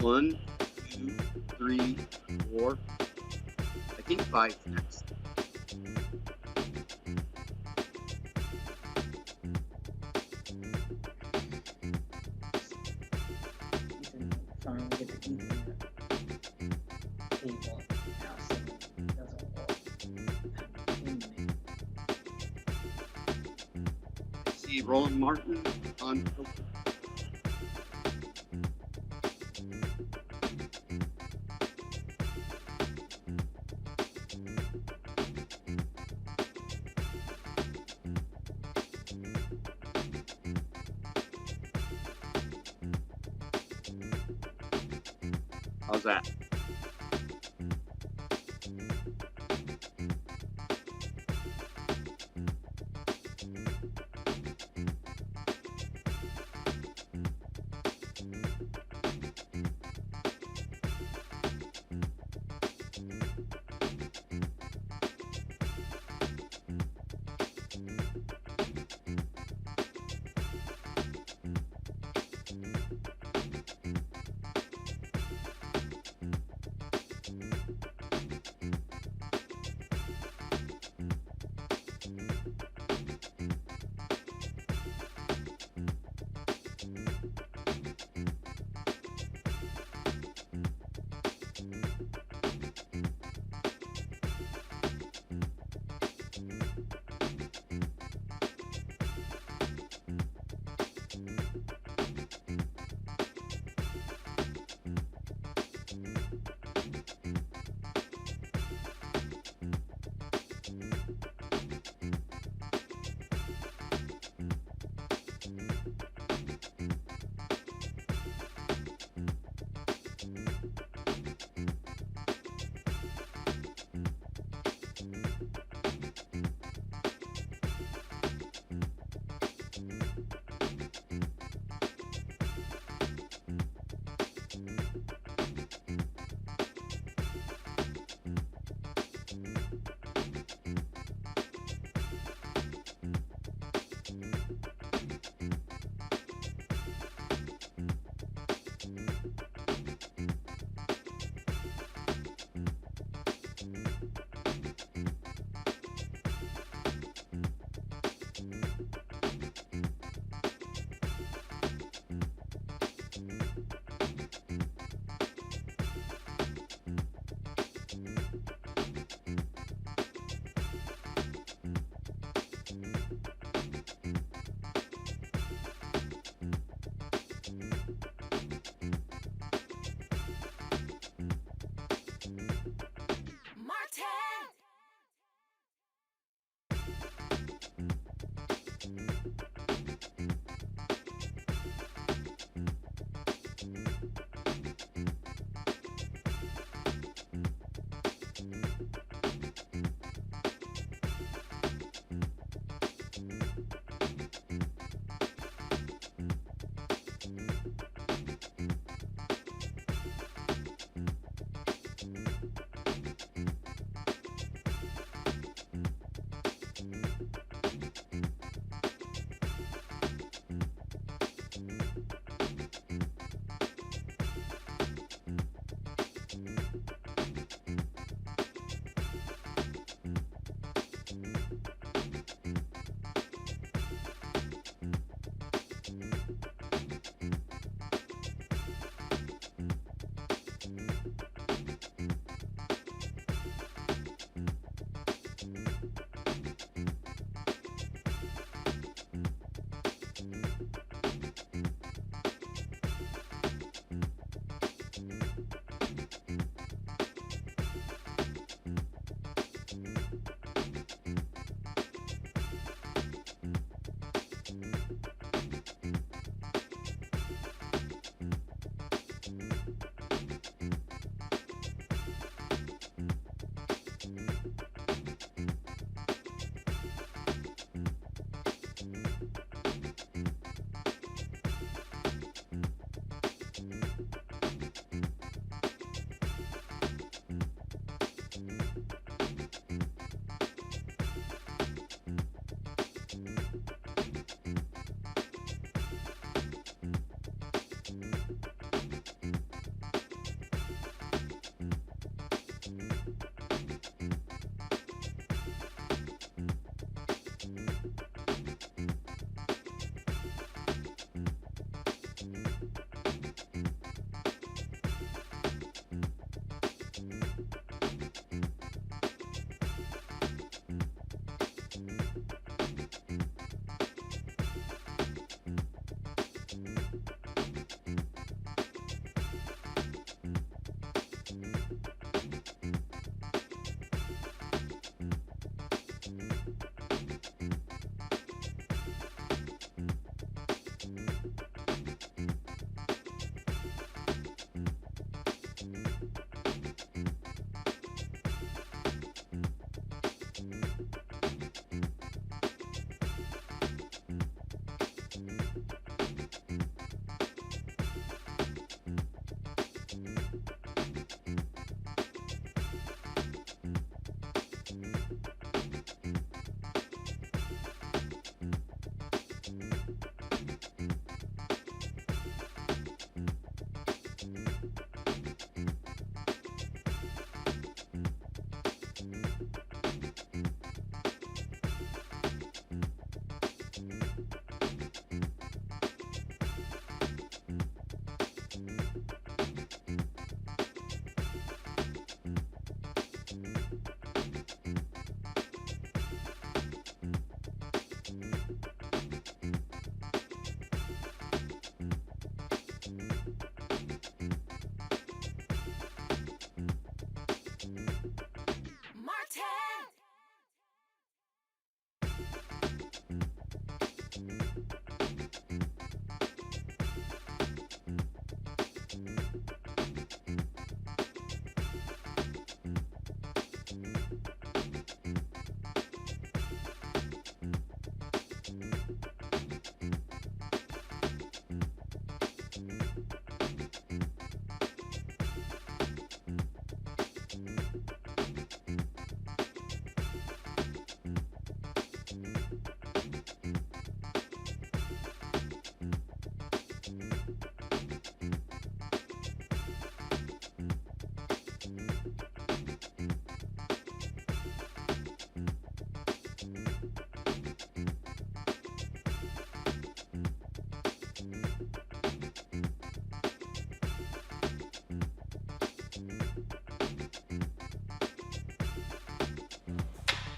1, 2, 3, 4. I think 5 next. Trying to get the Ethernet cable out so it doesn't work. Anyway, I see Roland Martin on. How's that?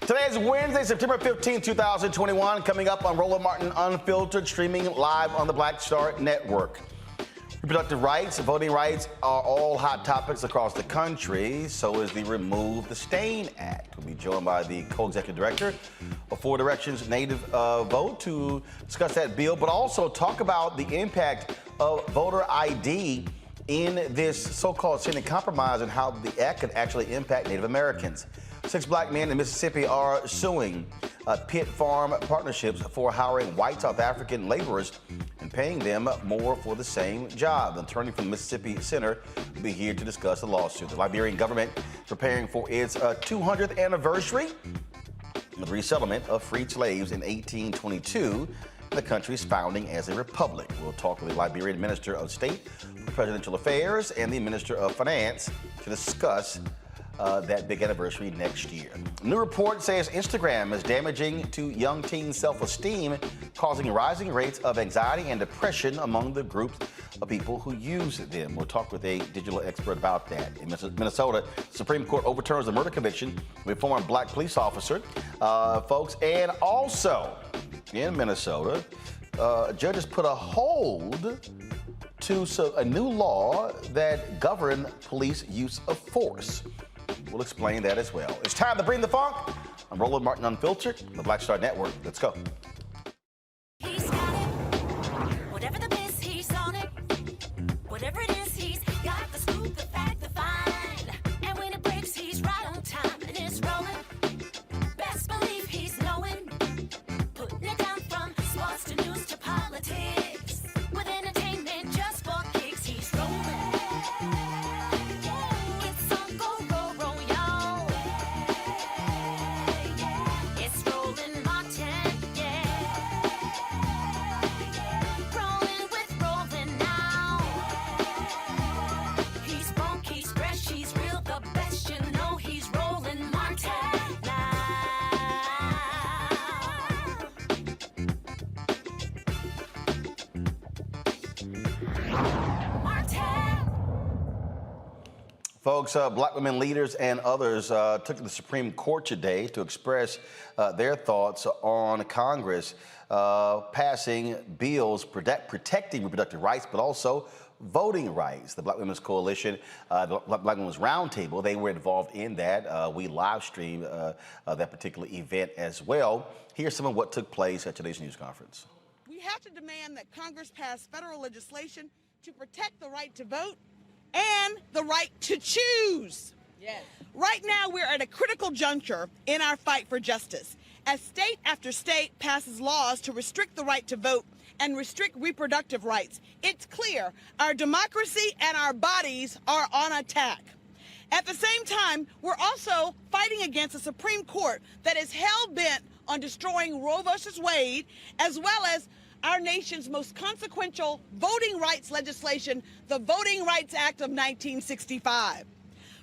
Today is Wednesday, September 15, 2021, coming up on Roland Martin Unfiltered, streaming live on the Black Star Network. Reproductive rights, voting rights are all hot topics across the country. So is the Remove the Stain Act. We'll be joined by the co-executive director of Four Directions Native Vote to discuss that bill, but also talk about the impact of voter ID in this so-called Senate compromise and how the act could actually impact Native Americans. 6 black men in Mississippi are suing pit farm partnerships for hiring white South African laborers and paying them more for the same job. An attorney from Mississippi Center will be here to discuss the lawsuit. The Liberian government preparing for its 200th anniversary of the resettlement of freed slaves in 1822, the country's founding as a republic. We'll talk with the Liberian Minister of State for Presidential Affairs and the Minister of Finance to discuss that big anniversary next year. A new report says Instagram is damaging to young teens' self-esteem, causing rising rates of anxiety and depression among the groups of people who use them. We'll talk with a digital expert about that. In Minnesota, the Supreme Court overturns the murder conviction of a former black police officer, folks. And also in Minnesota, judges put a hold to a new law that governs police use of force. We'll explain that as well. It's time to bring the funk. I'm Roland Martin Unfiltered on the Black Star Network. Let's go. He's got it. Whatever the biz, he's on it. Whatever it is, he's got the scoop, the fact, the find. And when it breaks, he's right on time and it's rolling. Best believe he's knowing. Putting it down from sports to news to politics. With entertainment just for kicks, he's rolling. It's on go, roll, roll, y'all. It's Roland Martin, yeah. Rolling with Roland now. He's funk, he's fresh, he's real, the best, you know he's Roland Martin now. Martin. Folks, black women leaders and others took to the Supreme Court today to express their thoughts on Congress passing bills protecting reproductive rights, but also voting rights. The Black Women's Coalition, the Black Women's Roundtable, they were involved in that. We live streamed that particular event as well. Here's some of what took place at today's news conference. We have to demand that Congress pass federal legislation to protect the right to vote and the right to choose. Yes. Right now, we're at a critical juncture in our fight for justice. As state after state passes laws to restrict the right to vote and restrict reproductive rights, it's clear our democracy and our bodies are on attack. At the same time, we're also fighting against a Supreme Court that is hell-bent on destroying Roe v. Wade, as well as our nation's most consequential voting rights legislation, the Voting Rights Act of 1965.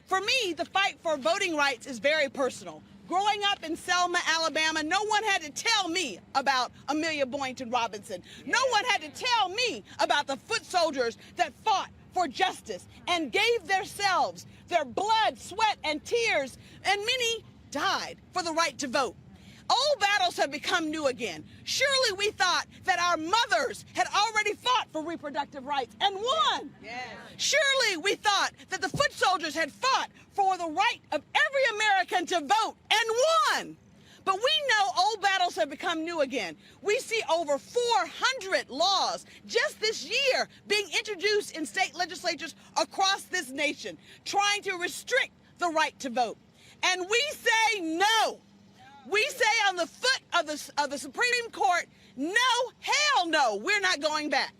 For me, the fight for voting rights is very personal. Growing up in Selma, Alabama, no one had to tell me about Amelia Boynton Robinson. No one had to tell me about the foot soldiers that fought for justice and gave themselves, their blood, sweat, and tears, and many died for the right to vote. Old battles have become new again. Surely we thought that our mothers had already fought for reproductive rights and won. Yes. Surely we thought that the foot soldiers had fought for the right of every American to vote and won. But we know old battles have become new again. We see over 400 laws just this year being introduced in state legislatures across this nation, trying to restrict the right to vote. And we say no. We say on the foot of the Supreme Court, no, hell no, we're not going back.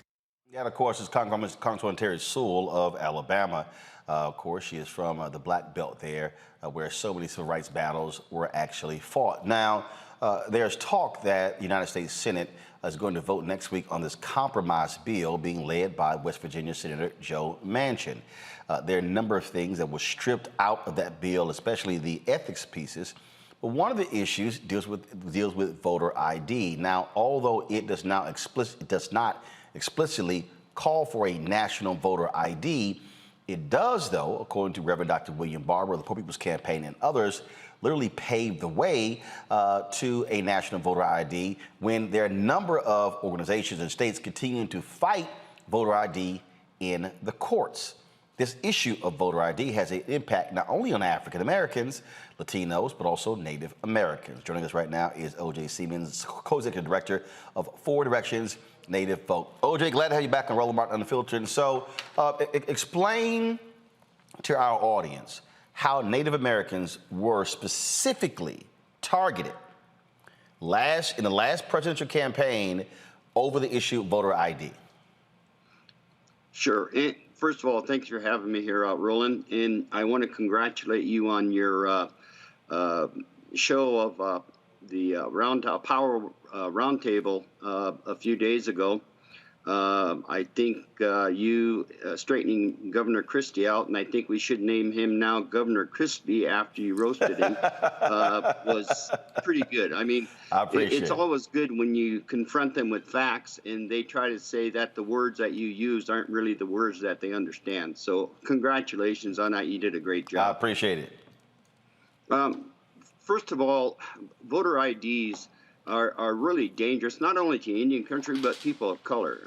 And of course, it's Congresswoman Terry Sewell of Alabama. Of course, she is from the Black Belt there, where so many civil rights battles were actually fought. Now, there's talk that the United States Senate is going to vote next week on this compromise bill being led by West Virginia Senator Joe Manchin. There are a number of things that were stripped out of that bill, especially the ethics pieces. But one of the issues deals with voter ID. Now, although it does not explicitly call for a national voter ID, it does, though, according to Reverend Dr. William Barber of the Poor People's Campaign and others, literally paved the way to a national voter ID when there are a number of organizations and states continuing to fight voter ID in the courts. This issue of voter ID has an impact not only on African Americans, Latinos, but also Native Americans. Joining us right now is O.J. Siemens, co-executive director of Four Directions Native Vote. O.J., glad to have you back on Roland Martin Unfiltered. And so explain to our audience how Native Americans were specifically targeted in the last presidential campaign over the issue of voter ID. Sure. And first of all, thanks for having me here, Roland. And I want to congratulate you on your show of the Power Roundtable a few days ago. I think you straightening Governor Christie out, and I think we should name him now Governor Crispy after you roasted him, was pretty good. I mean, it's always good when you confront them with facts and they try to say that the words that you used aren't really the words that they understand. So congratulations on that. You did a great job. I appreciate it. First of all, voter IDs are really dangerous, not only to Indian country, but people of color,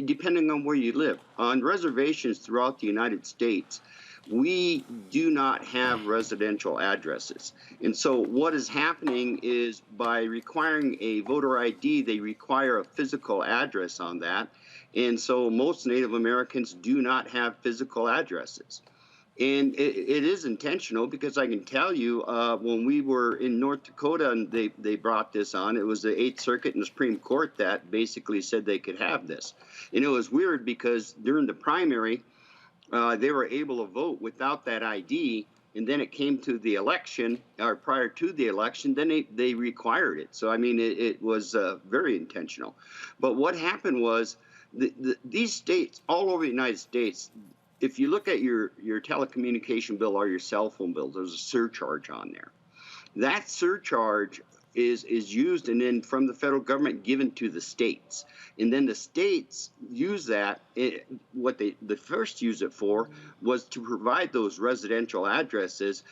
depending on where you live. On reservations throughout the United States, we do not have residential addresses. And so what is happening is by requiring a voter ID, they require a physical address on that. And so most Native Americans do not have physical addresses. And it is intentional, because I can tell you when we were in North Dakota and they brought this on, it was the 8th Circuit and the Supreme Court that basically said they could have this. And it was weird because during the primary, they were able to vote without that ID. And then it came to the election, or prior to the election, then they required it. So, I mean, it was very intentional. But what happened was these states all over the United States, if you look at your telecommunication bill or your cell phone bill, there's a surcharge on there. That surcharge is used and then from the federal government given to the states. And then the states use that. What they first use it for was to provide those residential addresses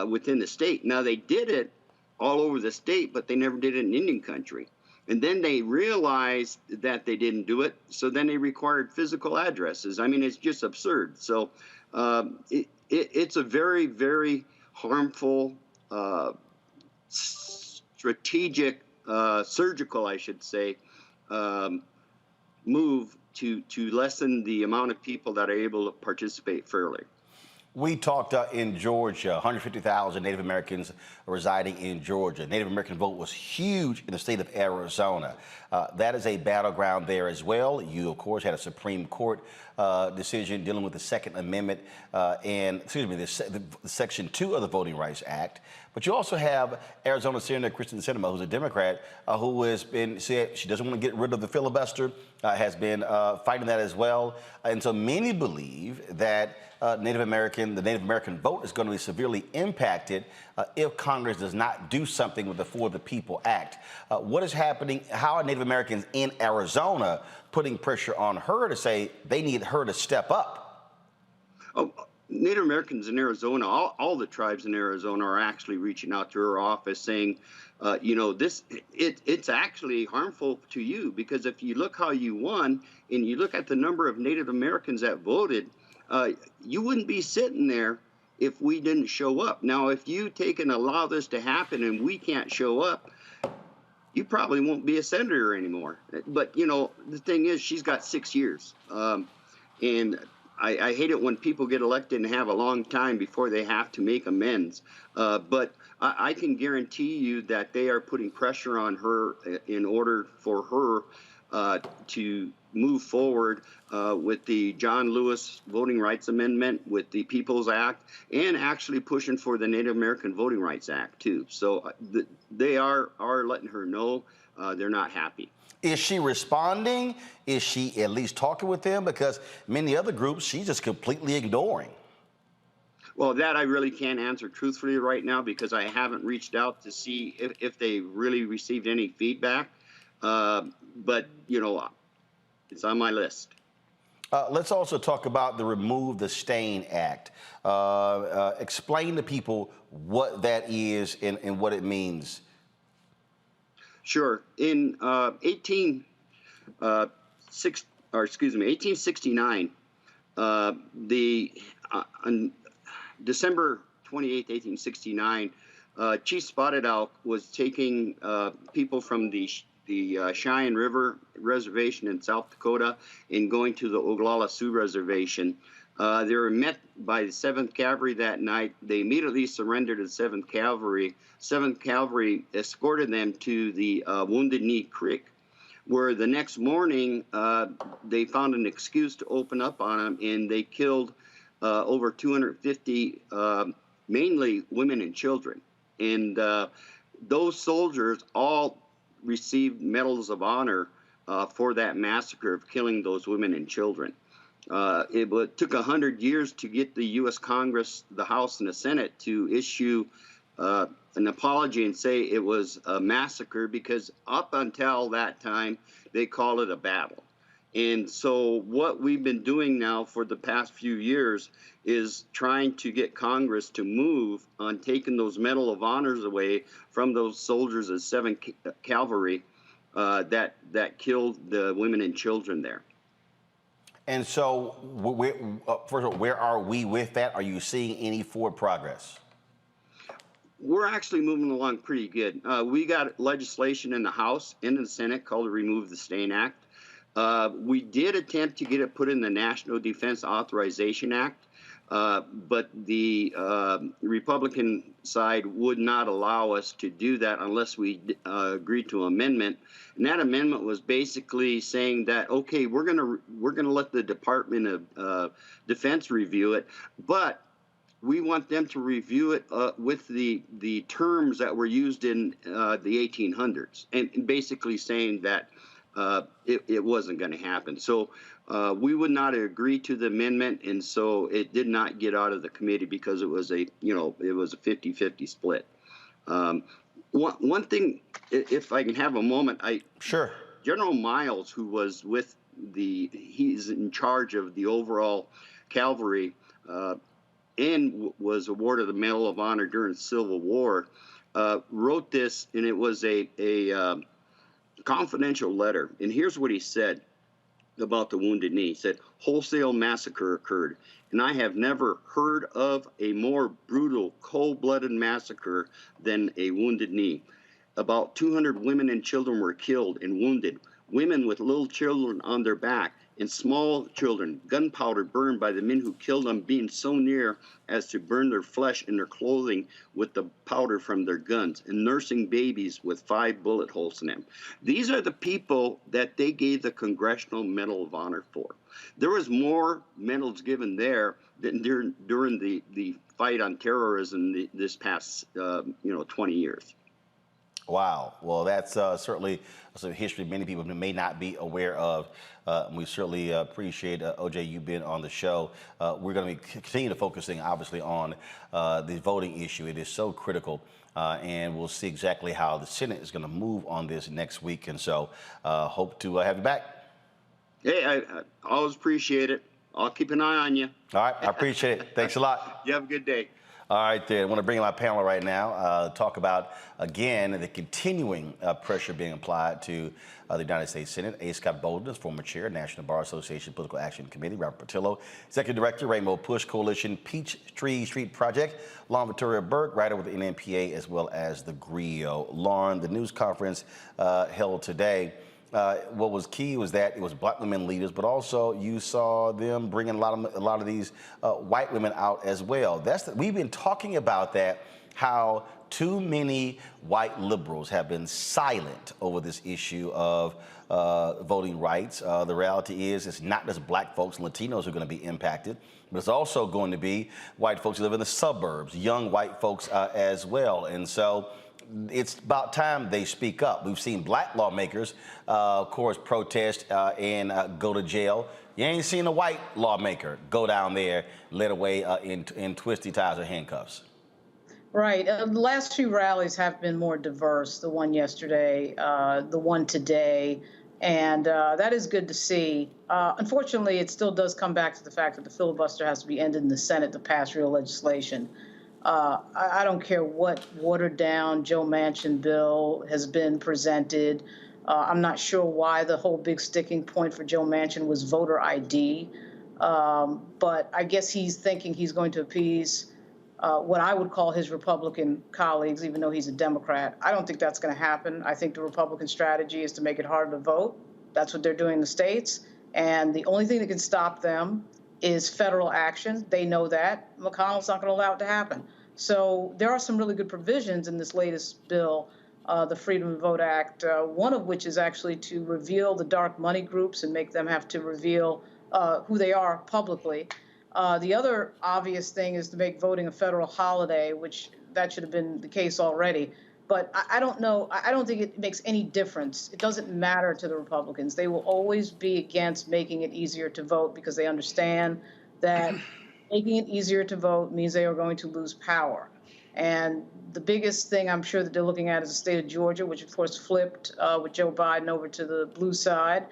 within the state. Now, they did it all over the state, but they never did it in Indian country. And then they realized that they didn't do it, so then they required physical addresses. I mean, it's just absurd. So it's a very, very harmful, strategic, surgical, I should say, move to lessen the amount of people that are able to participate fairly. We talked in Georgia, 150,000 Native Americans residing in Georgia. Native American vote was huge in the state of Arizona. That is a battleground there as well. You, of course, had a Supreme Court decision dealing with the Second Amendment and, the Section 2 of the Voting Rights Act. But you also have Arizona Senator Kristen Sinema, who's a Democrat, who has said she doesn't want to get rid of the filibuster, has been fighting that as well. And so many believe that the Native American vote is going to be severely impacted if Congress does not do something with the For the People Act. What is happening? How are Native Americans in Arizona putting pressure on her to say they need her to step up? Oh, Native Americans in Arizona, all the tribes in Arizona are actually reaching out to her office saying, it's actually harmful to you, because if you look how you won and you look at the number of Native Americans that voted, you wouldn't be sitting there if we didn't show up. Now, if you take and allow this to happen and we can't show up, you probably won't be a senator anymore. But, the thing is, she's got 6 years. And I hate it when people get elected and have a long time before they have to make amends. But I can guarantee you that they are putting pressure on her in order for her to move forward with the John Lewis Voting Rights Amendment, with the People's Act, and actually pushing for the Native American Voting Rights Act, too. So they are letting her know they're not happy. Is she responding? Is she at least talking with them? Because many other groups, she's just completely ignoring. Well, that I really can't answer truthfully right now, because I haven't reached out to see if they really received any feedback. But, it's on my list. Let's also talk about the Remove the Stain Act. Explain to people what that is and what it means. Sure. In 1869, on December 28, 1869, Chief Spotted Elk was taking people from the Cheyenne River Reservation in South Dakota and going to the Oglala Sioux Reservation. They were met by the 7th Cavalry that night. They immediately surrendered to the 7th Cavalry. 7th Cavalry escorted them to the Wounded Knee Creek, where the next morning they found an excuse to open up on them, and they killed over 250, mainly women and children. And those soldiers all received medals of honor for that massacre of killing those women and children. It took 100 years to get the U.S. Congress, the House, and the Senate to issue an apology and say it was a massacre, because up until that time, they called it a battle. And so what we've been doing now for the past few years is trying to get Congress to move on taking those Medal of Honors away from those soldiers of 7th Cavalry that killed the women and children there. And so, first of all, where are we with that? Are you seeing any forward progress? We're actually moving along pretty good. We got legislation in the House and in the Senate called the Remove the Stain Act. We did attempt to get it put in the National Defense Authorization Act, but the Republican side would not allow us to do that unless we agreed to an amendment. And that amendment was basically saying that, okay, we're gonna let the Department of Defense review it, but we want them to review it with the terms that were used in the 1800s, and basically saying that it wasn't going to happen. So we would not agree to the amendment, and so it did not get out of the committee because it was a 50-50 split. One thing, if I can have a moment, Sure. General Miles, who was he's in charge of the overall cavalry, and was awarded the Medal of Honor during the Civil War, wrote this, and it was a confidential letter. And here's what he said about the Wounded Knee. He said, "Wholesale massacre occurred, and I have never heard of a more brutal, cold-blooded massacre than a Wounded Knee. About 200 women and children were killed and wounded, women with little children on their back, and small children, gunpowder burned by the men who killed them, being so near as to burn their flesh and their clothing with the powder from their guns, and nursing babies with 5 bullet holes in them." These are the people that they gave the Congressional Medal of Honor for. There was more medals given there than during the fight on terrorism this past 20 years. Wow. Well, that's certainly some history many people may not be aware of. We certainly appreciate, OJ, you being on the show. We're going to continue to focusing, obviously, on the voting issue. It is so critical, and we'll see exactly how the Senate is going to move on this next week. And so hope to have you back. Hey, I always appreciate it. I'll keep an eye on you. All right. I appreciate it. Thanks a lot. You have a good day. All right, then. I want to bring in my panel right now, talk about, again, the continuing pressure being applied to the United States Senate. A. Scott Bolden, former chair, National Bar Association Political Action Committee. Robert Patillo, Executive Director, Rainbow Push Coalition, Peachtree Street Project. Lauren Victoria Burke, writer with the NNPA, as well as the GRIO. Lauren, the news conference held today. What was key was that it was Black women leaders, but also you saw them bringing a lot of these white women out as well. We've been talking about that, how too many white liberals have been silent over this issue of voting rights. The reality is it's not just Black folks and Latinos who are going to be impacted, but it's also going to be white folks who live in the suburbs, young white folks as well. And so it's about time they speak up. We've seen Black lawmakers, of course, protest and go to jail. You ain't seen a white lawmaker go down there, led away in twisty ties or handcuffs. Right. The last few rallies have been more diverse. The one yesterday, the one today, And that is good to see. Unfortunately, it still does come back to the fact that the filibuster has to be ended in the Senate to pass real legislation. I don't care what watered-down Joe Manchin bill has been presented. I'm not sure why the whole big sticking point for Joe Manchin was voter ID. But I guess he's thinking he's going to appease what I would call his Republican colleagues, even though he's a Democrat. I don't think that's going to happen. I think the Republican strategy is to make it harder to vote. That's what they're doing in the states. And the only thing that can stop them is federal action. They know that. McConnell's not going to allow it to happen. So there are some really good provisions in this latest bill, the Freedom to Vote Act, one of which is actually to reveal the dark money groups and make them have to reveal who they are publicly. The other obvious thing is to make voting a federal holiday, which that should have been the case already. But I don't know. I don't think it makes any difference. It doesn't matter to the Republicans. They will always be against making it easier to vote because they understand that making it easier to vote means they are going to lose power. And the biggest thing I'm sure that they're looking at is the state of Georgia, which of course flipped with Joe Biden over to the blue side.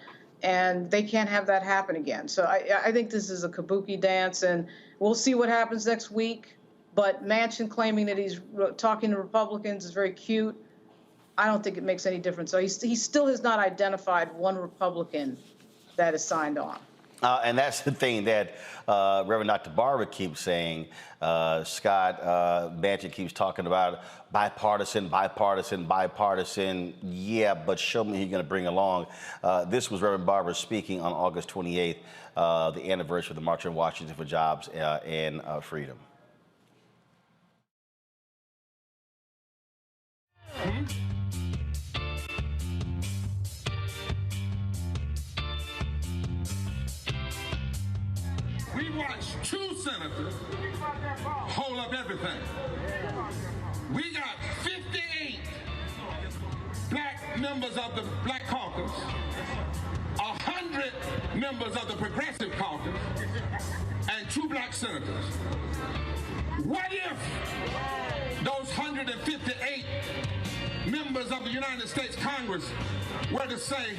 And they can't have that happen again. So I think this is a kabuki dance, and we'll see what happens next week. But Manchin claiming that he's talking to Republicans is very cute. I don't think it makes any difference. So he still has not identified one Republican that is signed on. And that's the thing that Reverend Dr. Barber keeps saying. Scott, Manchin keeps talking about bipartisan. Yeah, but show me who you're going to bring along. This was Reverend Barber speaking on August 28th, the anniversary of the March on Washington for Jobs and Freedom. We watched two senators hold up everything. We got 58 black members of the Black Caucus, 100 members of the Progressive Caucus, and 2 black senators. What if those 158 members of the United States Congress were to say,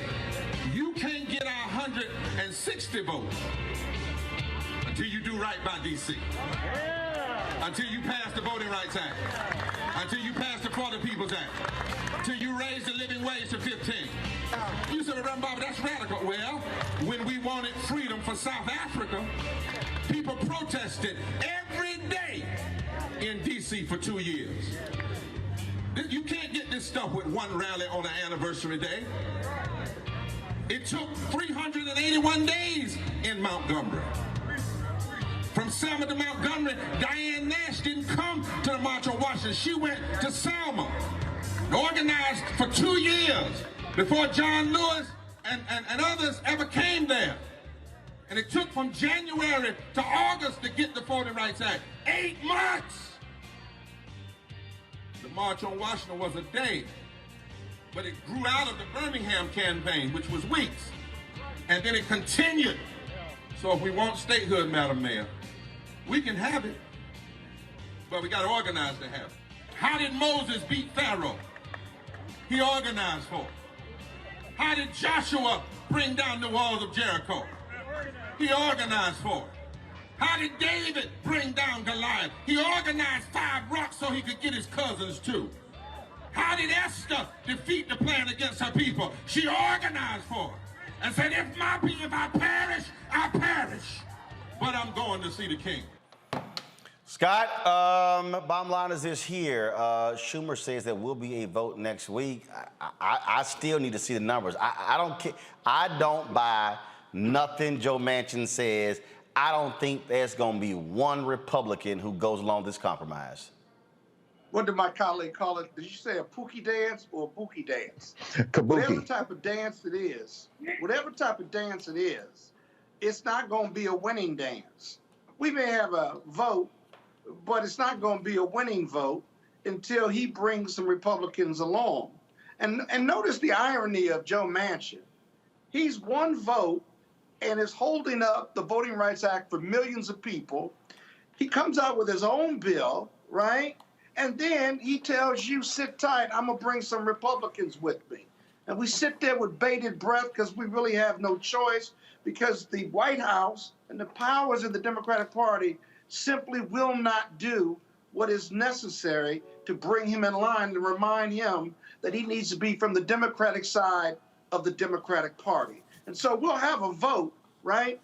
you can't get our 160 votes until you do right by D.C., until you pass the Voting Rights Act, until you pass the For the People's Act, until you raise the living wage to 15. You said, Reverend Bobby, that's radical. Well, when we wanted freedom for South Africa, people protested every day in D.C. for 2 years. You can't get this stuff with one rally on an anniversary day. It took 381 days in Montgomery. From Selma to Montgomery, Diane Nash didn't come to the March on Washington. She went to Selma, organized for 2 years before John Lewis and others ever came there. And it took from January to August to get the Voting Rights Act. 8 months! The March on Washington was a day, but it grew out of the Birmingham campaign, which was weeks. And then it continued. So if we want statehood, Madam Mayor, we can have it, but we got to organize to have it. How did Moses beat Pharaoh? He organized for it. How did Joshua bring down the walls of Jericho? He organized for it. How did David bring down Goliath? He organized 5 rocks so he could get his cousins too. How did Esther defeat the plan against her people? She organized for it and said, if I perish, I perish. But I'm going to see the king. Scott, bottom line is this here. Schumer says there will be a vote next week. I still need to see the numbers. I don't care. I don't buy nothing Joe Manchin says. I don't think there's going to be one Republican who goes along with this compromise. What did my colleague call it? Did you say a pookie dance or a bookie dance? Kabuki. Whatever type of dance it is, it's not going to be a winning dance. We may have a vote, but it's not going to be a winning vote until he brings some Republicans along. And notice the irony of Joe Manchin. He's one vote and is holding up the Voting Rights Act for millions of people. He comes out with his own bill, right? And then he tells you, sit tight, I'm going to bring some Republicans with me. And we sit there with bated breath because we really have no choice, because the White House and the powers of the Democratic Party simply will not do what is necessary to bring him in line and remind him that he needs to be from the Democratic side of the Democratic Party. And so we'll have a vote, right?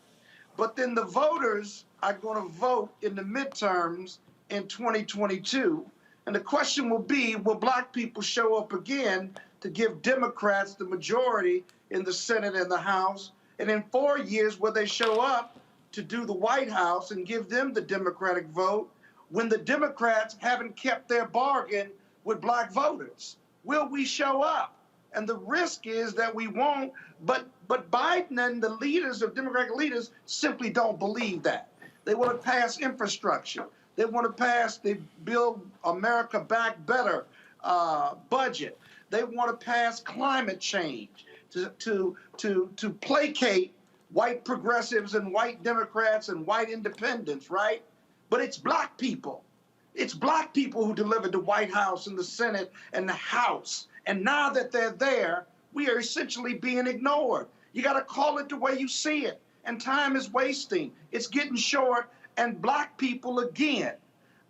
But then the voters are going to vote in the midterms in 2022. And the question will be, will black people show up again to give Democrats the majority in the Senate and the House? And in 4 years, will they show up to do the White House and give them the Democratic vote when the Democrats haven't kept their bargain with black voters? Will we show up? And the risk is that we won't, but Biden and the leaders of Democratic leaders simply don't believe that. They want to pass infrastructure. They want to pass the Build America Back Better budget. They want to pass climate change to placate white progressives and white Democrats and white independents, right? But it's black people. It's black people who delivered the White House and the Senate and the House. And now that they're there, we are essentially being ignored. You got to call it the way you see it. And time is wasting. It's getting short. And black people, again,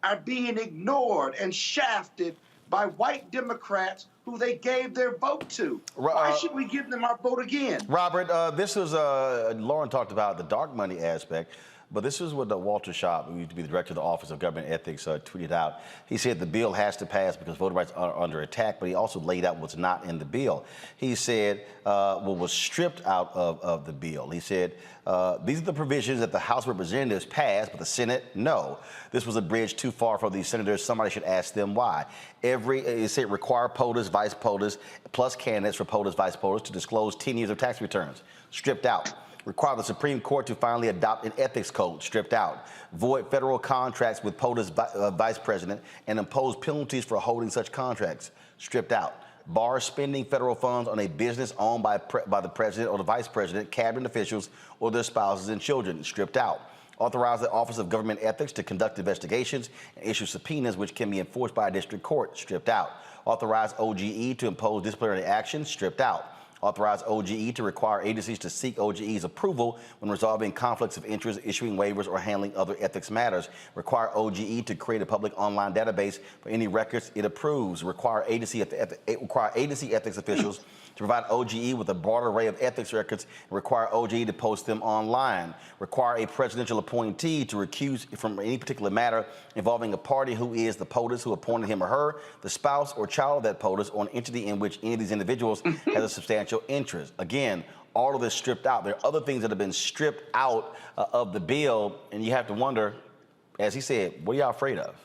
are being ignored and shafted by white Democrats who they gave their vote to. Why should we give them our vote again? Robert, this was, Lauren talked about the dark money aspect, but this is what Walter Schaub, who used to be the director of the Office of Government Ethics, tweeted out. He said the bill has to pass because voter rights are under attack, but he also laid out what's not in the bill. He said what was stripped out of the bill. He said, these are the provisions that the House of Representatives passed, but the Senate, no. This was a bridge too far for these senators. Somebody should ask them why. It said require POTUS, vice POTUS, plus candidates for POTUS, vice POTUS to disclose 10 years of tax returns. Stripped out. Require the Supreme Court to finally adopt an ethics code, stripped out. Void federal contracts with POTUS vice president and impose penalties for holding such contracts, stripped out. Bar spending federal funds on a business owned by the president or the vice president, cabinet officials, or their spouses and children, stripped out. Authorize the Office of Government Ethics to conduct investigations and issue subpoenas which can be enforced by a district court, stripped out. Authorize OGE to impose disciplinary action, stripped out. Authorize OGE to require agencies to seek OGE's approval when resolving conflicts of interest, issuing waivers, or handling other ethics matters. Require OGE to create a public online database for any records it approves. Require agency ethics officials to provide OGE with a broad array of ethics records and require OGE to post them online. Require a presidential appointee to recuse from any particular matter involving a party who is the POTUS who appointed him or her, the spouse or child of that POTUS, or an entity in which any of these individuals has a substantial interest. Again, all of this stripped out. There are other things that have been stripped out of the bill, and you have to wonder, as he said, what are y'all afraid of?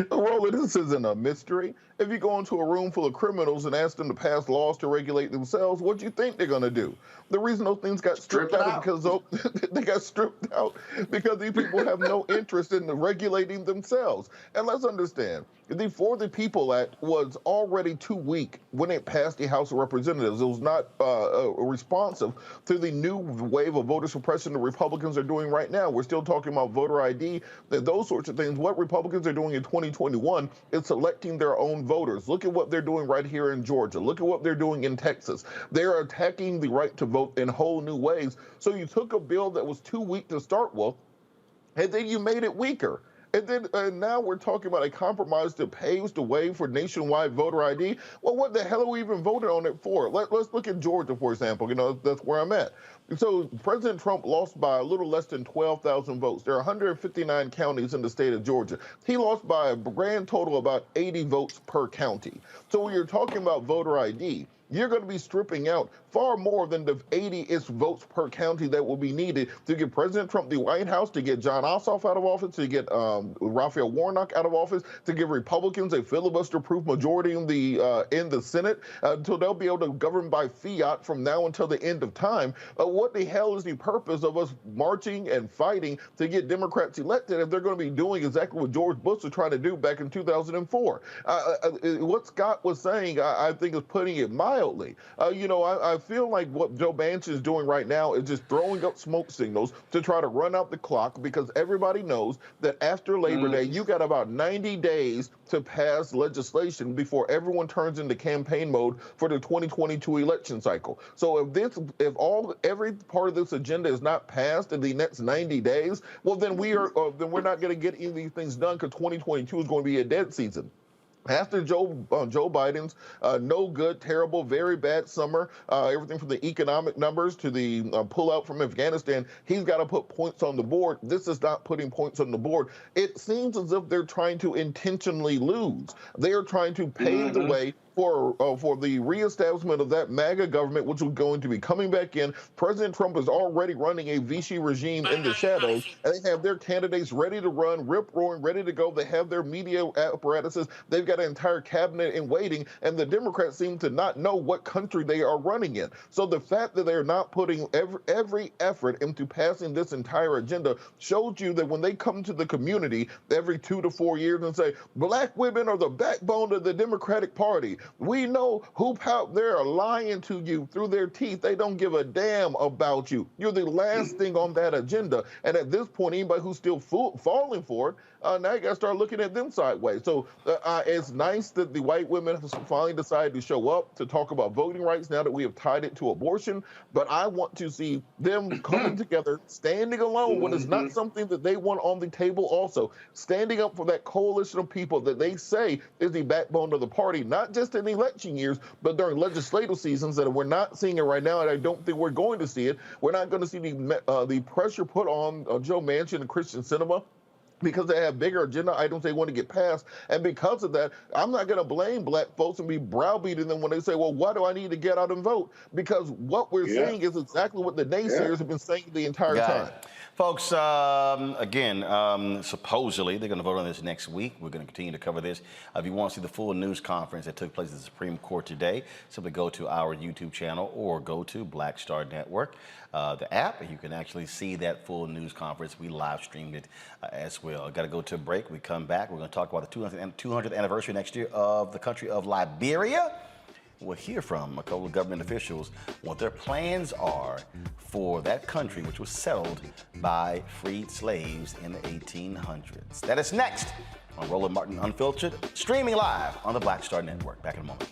Roland, this isn't a mystery. If you go into a room full of criminals and ask them to pass laws to regulate themselves, what do you think they're going to do? The reason those things got stripped out is because they got stripped out because these people have no interest in regulating themselves. And let's understand, the For the People Act was already too weak when it passed the House of Representatives. It was not responsive to the new wave of voter suppression the Republicans are doing right now. We're still talking about voter ID, those sorts of things. What Republicans are doing in 2021 is selecting their own voters. Look at what they're doing right here in Georgia. Look at what they're doing in Texas. They're attacking the right to vote in whole new ways. So you took a bill that was too weak to start with, and then you made it weaker. And then now we're talking about a compromise that paves the way for nationwide voter ID. Well, what the hell are we even voting on it for? Let's look at Georgia, for example. You know, that's where I'm at. So President Trump lost by a little less than 12,000 votes. There are 159 counties in the state of Georgia. He lost by a grand total of about 80 votes per county. So when you're talking about voter ID, you're going to be stripping out far more than the 80-ish votes per county that will be needed to get President Trump the White House, to get John Ossoff out of office, to get Raphael Warnock out of office, to give Republicans a filibuster-proof majority in the Senate, until they'll be able to govern by fiat from now until the end of time. What the hell is the purpose of us marching and fighting to get Democrats elected if they're going to be doing exactly what George Bush was trying to do back in 2004? What Scott was saying, I think, is putting it mildly. wildly. I feel like what Joe Manchin is doing right now is just throwing up smoke signals to try to run out the clock, because everybody knows that after Labor Day, you got about 90 days to pass legislation before everyone turns into campaign mode for the 2022 election cycle. So if every part of this agenda is not passed in the next 90 days, well, then we're not going to get any of these things done, because 2022 is going to be a dead season. After Joe Biden's no good, terrible, very bad summer, everything from the economic numbers to the pullout from Afghanistan, he's got to put points on the board. This is not putting points on the board. It seems as if they're trying to intentionally lose. They are trying to pave the way for the reestablishment of that MAGA government, which was going to be coming back in. President Trump is already running a Vichy regime in the shadows, and they have their candidates ready to run, rip-roaring, ready to go. They have their media apparatuses. They've got an entire cabinet in waiting, and the Democrats seem to not know what country they are running in. So the fact that they're not putting every effort into passing this entire agenda shows you that when they come to the community every 2 to 4 years and say, black women are the backbone of the Democratic Party, we know they're lying to you through their teeth. They don't give a damn about you. You're the last thing on that agenda. And at this point, anybody who's still falling for it, now you got to start looking at them sideways. So it's nice that the white women have finally decided to show up to talk about voting rights now that we have tied it to abortion. But I want to see them coming together, standing alone when it's not something that they want on the table also. Standing up for that coalition of people that they say is the backbone of the party, not just in election years, but during legislative seasons that we're not seeing it right now, and I don't think we're going to see it. We're not going to see the pressure put on Joe Manchin and Christian Sinema, because they have bigger agenda items they want to get passed. And because of that, I'm not going to blame black folks and be browbeating them when they say, well, why do I need to get out and vote? Because what we're seeing is exactly what the naysayers have been saying the entire time. Folks, again, supposedly they're going to vote on this next week. We're going to continue to cover this. If you want to see the full news conference that took place at the Supreme Court today, simply go to our YouTube channel or go to Black Star Network, the app, and you can actually see that full news conference. We live streamed it as well. Got to go to a break. We come back. We're going to talk about the 200th anniversary next year of the country of Liberia. We'll hear from a couple of government officials what their plans are for that country, which was settled by freed slaves in the 1800s. That is next on Roland Martin Unfiltered, streaming live on the Black Star Network. Back in a moment.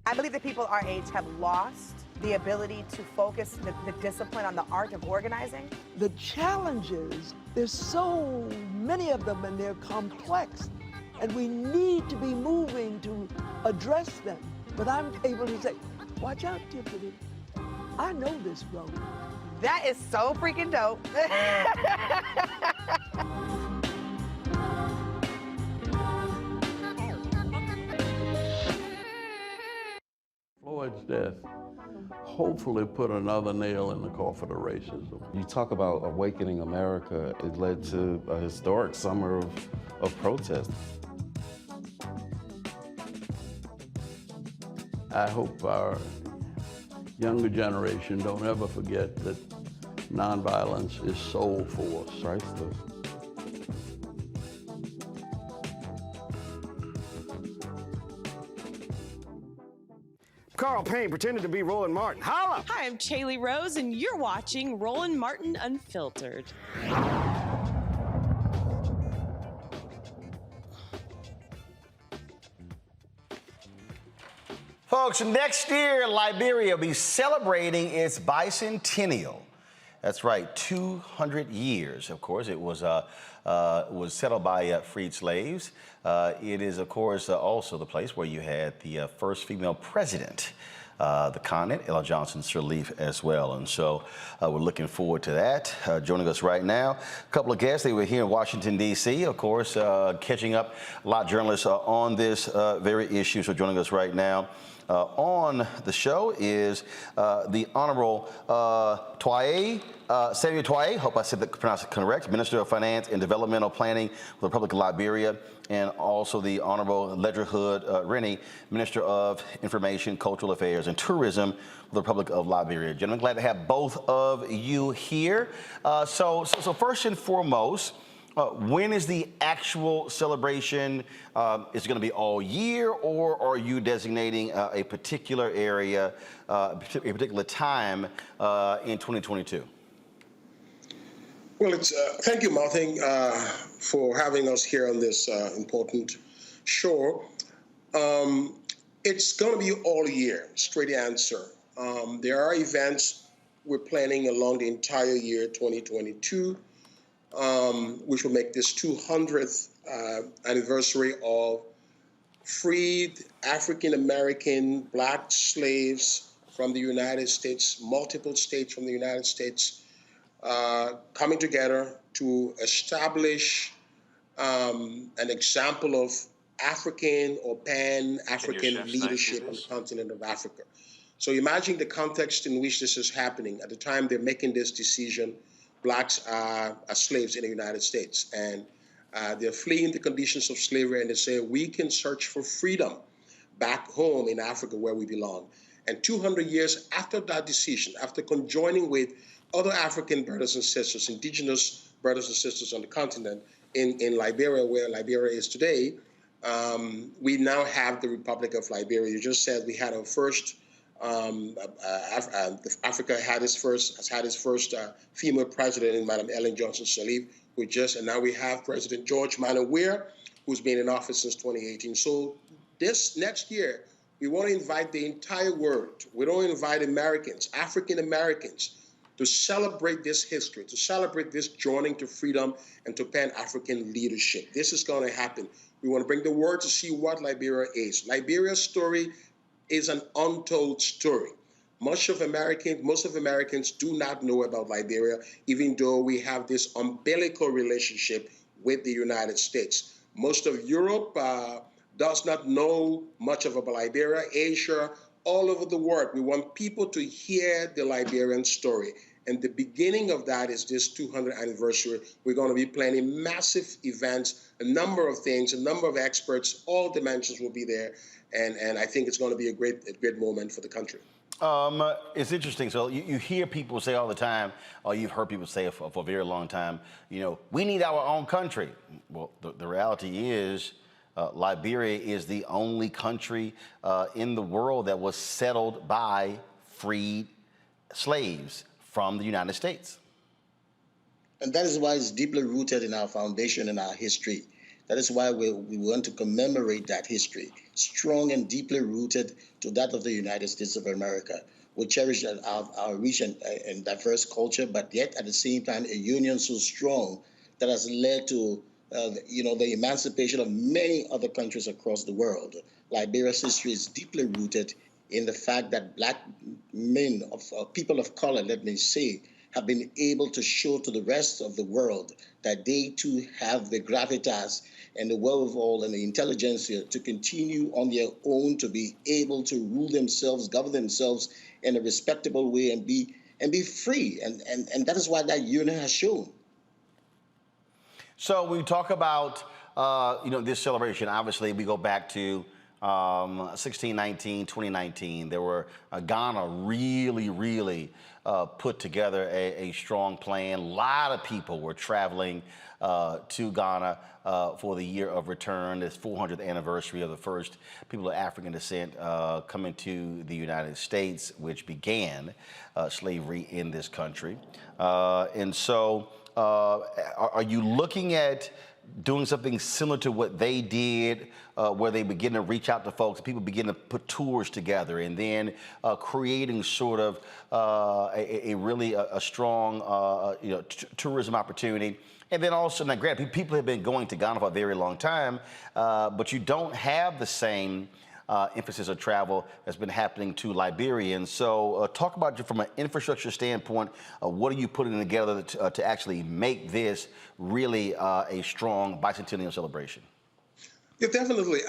I believe that people our age have lost the ability to focus the discipline on the art of organizing. The challenges, there's so many of them and they're complex. And we need to be moving to address them. But I'm able to say, watch out, Tiffany. I know this road. That is so freaking dope. Floyd's death hopefully put another nail in the coffin of racism. You talk about awakening America. It led to a historic summer of protest. I hope our younger generation don't ever forget that nonviolence is soul force. Priceless. Carl Payne pretended to be Roland Martin. Holla! Hi, I'm Chaley Rose, and you're watching Roland Martin Unfiltered. Folks, next year, Liberia will be celebrating its bicentennial. That's right, 200 years. Of course, it was settled by freed slaves. It is, of course, also the place where you had the first female president, the continent, Ella Johnson Sirleaf, as well. And so we're looking forward to that. Joining us right now, a couple of guests. They were here in Washington, D.C., of course, catching up a lot of journalists on this very issue. So joining us right now on the show is the Honorable Samuel Twaye, hope I said that pronounced it correct, Minister of Finance and Developmental Planning for the Republic of Liberia, and also the Honorable Ledger Hood Rennie, Minister of Information, Cultural Affairs, and Tourism for the Republic of Liberia. Gentlemen, glad to have both of you here. So first and foremost, When is the actual celebration? Is it going to be all year, or are you designating a particular area, a particular time in 2022? Well, thank you, Martin, for having us here on this important show. It's going to be all year, straight answer. There are events we're planning along the entire year 2022, which will make this 200th anniversary of freed African-American Black slaves from the United States, multiple states from the United States, coming together to establish an example of African or Pan-African leadership on the continent of Africa. So imagine the context in which this is happening. At the time they're making this decision, blacks are slaves in the United States, and they're fleeing the conditions of slavery, and they say, we can search for freedom back home in Africa where we belong. And 200 years after that decision, after conjoining with other African brothers and sisters, indigenous brothers and sisters on the continent, in Liberia, where Liberia is today, we now have the Republic of Liberia. You just said we had our first, Africa has had its first female president in Madam Ellen Johnson Sirleaf, and now we have President George Manneh Weah, who's been in office since 2018. So this next year, we want to invite the entire world. We don't invite Americans, African Americans, to celebrate this history, to celebrate this joining to freedom and to Pan-African leadership. This is going to happen. We want to bring the world to see what Liberia is. Liberia's story is an untold story. Most of Americans do not know about Liberia, even though we have this umbilical relationship with the United States. Most of Europe does not know much about Liberia, Asia, all over the world. We want people to hear the Liberian story. And the beginning of that is this 200th anniversary. We're going to be planning massive events, a number of things, a number of experts, all dimensions will be there. And I think it's going to be a great moment for the country. It's interesting. So you hear people say all the time, or you've heard people say for a very long time, we need our own country. Well, the reality is Liberia is the only country in the world that was settled by freed slaves from the United States. And that is why it's deeply rooted in our foundation and our history. That is why we want to commemorate that history, strong and deeply rooted to that of the United States of America. We cherish our rich and diverse culture, but yet at the same time, a union so strong that has led to the emancipation of many other countries across the world. Liberia's history is deeply rooted in the fact that black men, people of color, let me say, have been able to show to the rest of the world that they too have the gravitas and the wherewithal and the intelligentsia to continue on their own, to be able to rule themselves, govern themselves in a respectable way, and be free. And that is what that union has shown. So we talk about this celebration. Obviously, we go back to 1619, 2019. There were Ghana really put together a strong plan. A lot of people were traveling to Ghana for the year of return, this 400th anniversary of the first people of African descent coming to the United States, which began slavery in this country. And so are you looking at doing something similar to what they did, where they begin to reach out to folks, people begin to put tours together, and then creating sort of a really strong tourism opportunity? And then also, now granted, people have been going to Ghana for a very long time, but you don't have the same emphasis of travel that's been happening to Liberians. So talk about, from an infrastructure standpoint, what are you putting together to actually make this really a strong bicentennial celebration? Yeah, definitely.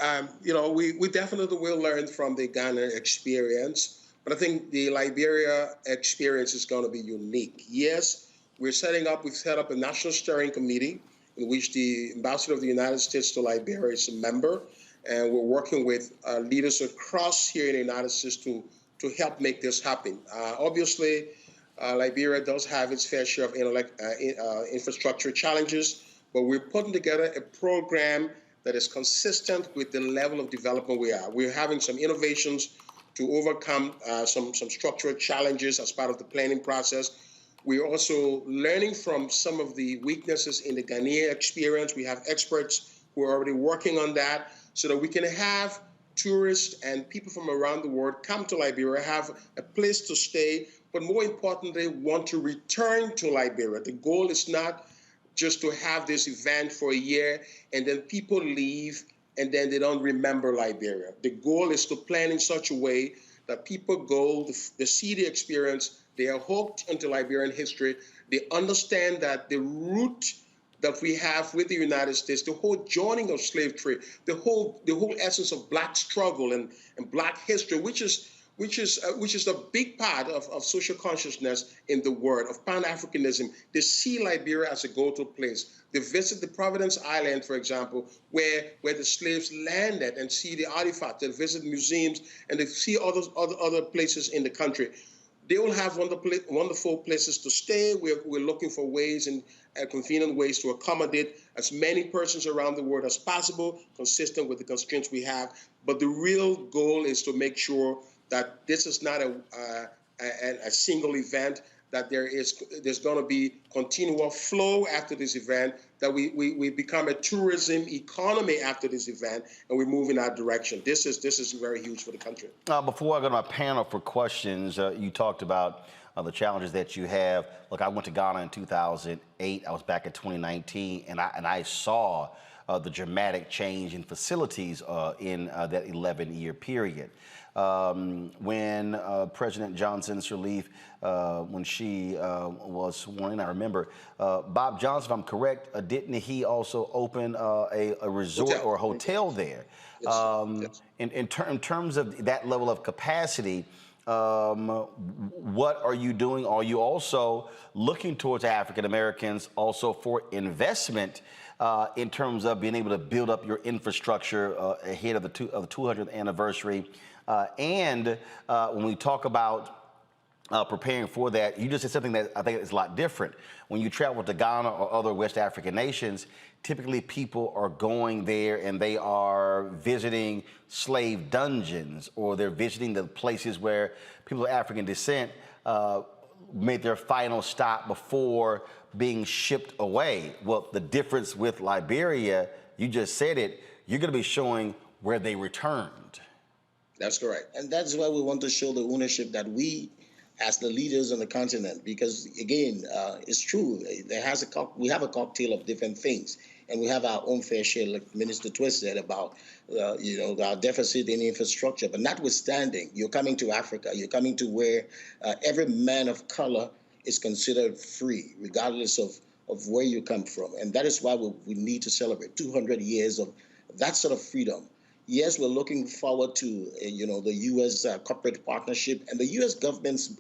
We definitely will learn from the Ghana experience, but I think the Liberia experience is going to be unique. Yes, we've set up a national steering committee in which the ambassador of the United States to Liberia is a member. And we're working with leaders across here in the United States to help make this happen. Obviously, Liberia does have its fair share of infrastructure challenges, but we're putting together a program that is consistent with the level of development we are. We're having some innovations to overcome some structural challenges as part of the planning process. We're also learning from some of the weaknesses in the Ghanaian experience. We have experts who are already working on that so that we can have tourists and people from around the world come to Liberia, have a place to stay, but more importantly, want to return to Liberia. The goal is not just to have this event for a year and then people leave and then they don't remember Liberia. The goal is to plan in such a way that people go, they see the experience, they are hooked into Liberian history, they understand that the root that we have with the United States, the whole joining of slave trade, the whole essence of Black struggle and Black history, which is a big part of social consciousness in the world, of Pan-Africanism. They see Liberia as a go-to place. They visit the Providence Island, for example, where the slaves landed and see the artifacts. They visit museums and they see other places in the country. They will have wonderful places to stay. We're looking for ways and convenient ways to accommodate as many persons around the world as possible, consistent with the constraints we have. But the real goal is to make sure that this is not a single event, that there's going to be continual flow after this event, that we become a tourism economy after this event, and we move in that direction. This is very huge for the country. Before I go to my panel for questions, you talked about the challenges that you have. Look, I went to Ghana in 2008. I was back in 2019, and I saw the dramatic change in facilities in that 11-year period. When President Johnson Sirleaf, when she was sworn in, I remember Bob Johnson, if I'm correct, didn't he also open a resort or a hotel there? Yes. In terms of that level of capacity, what are you doing? Are you also looking towards African Americans also for investment in terms of being able to build up your infrastructure ahead of the 200th anniversary? And when we talk about preparing for that, you just said something that I think is a lot different. When you travel to Ghana or other West African nations, typically people are going there and they are visiting slave dungeons, or they're visiting the places where people of African descent made their final stop before being shipped away. Well, the difference with Liberia, you just said it, you're going to be showing where they returned. That's correct. And that's why we want to show the ownership that we, as the leaders on the continent, because again, it's true, we have a cocktail of different things, and we have our own fair share, like Minister Twist said, about our deficit in infrastructure. But notwithstanding, you're coming to Africa, you're coming to where every man of color is considered free, regardless of where you come from. And that is why we need to celebrate 200 years of that sort of freedom. Yes, we're looking forward to, the U.S. Corporate partnership and the U.S. government's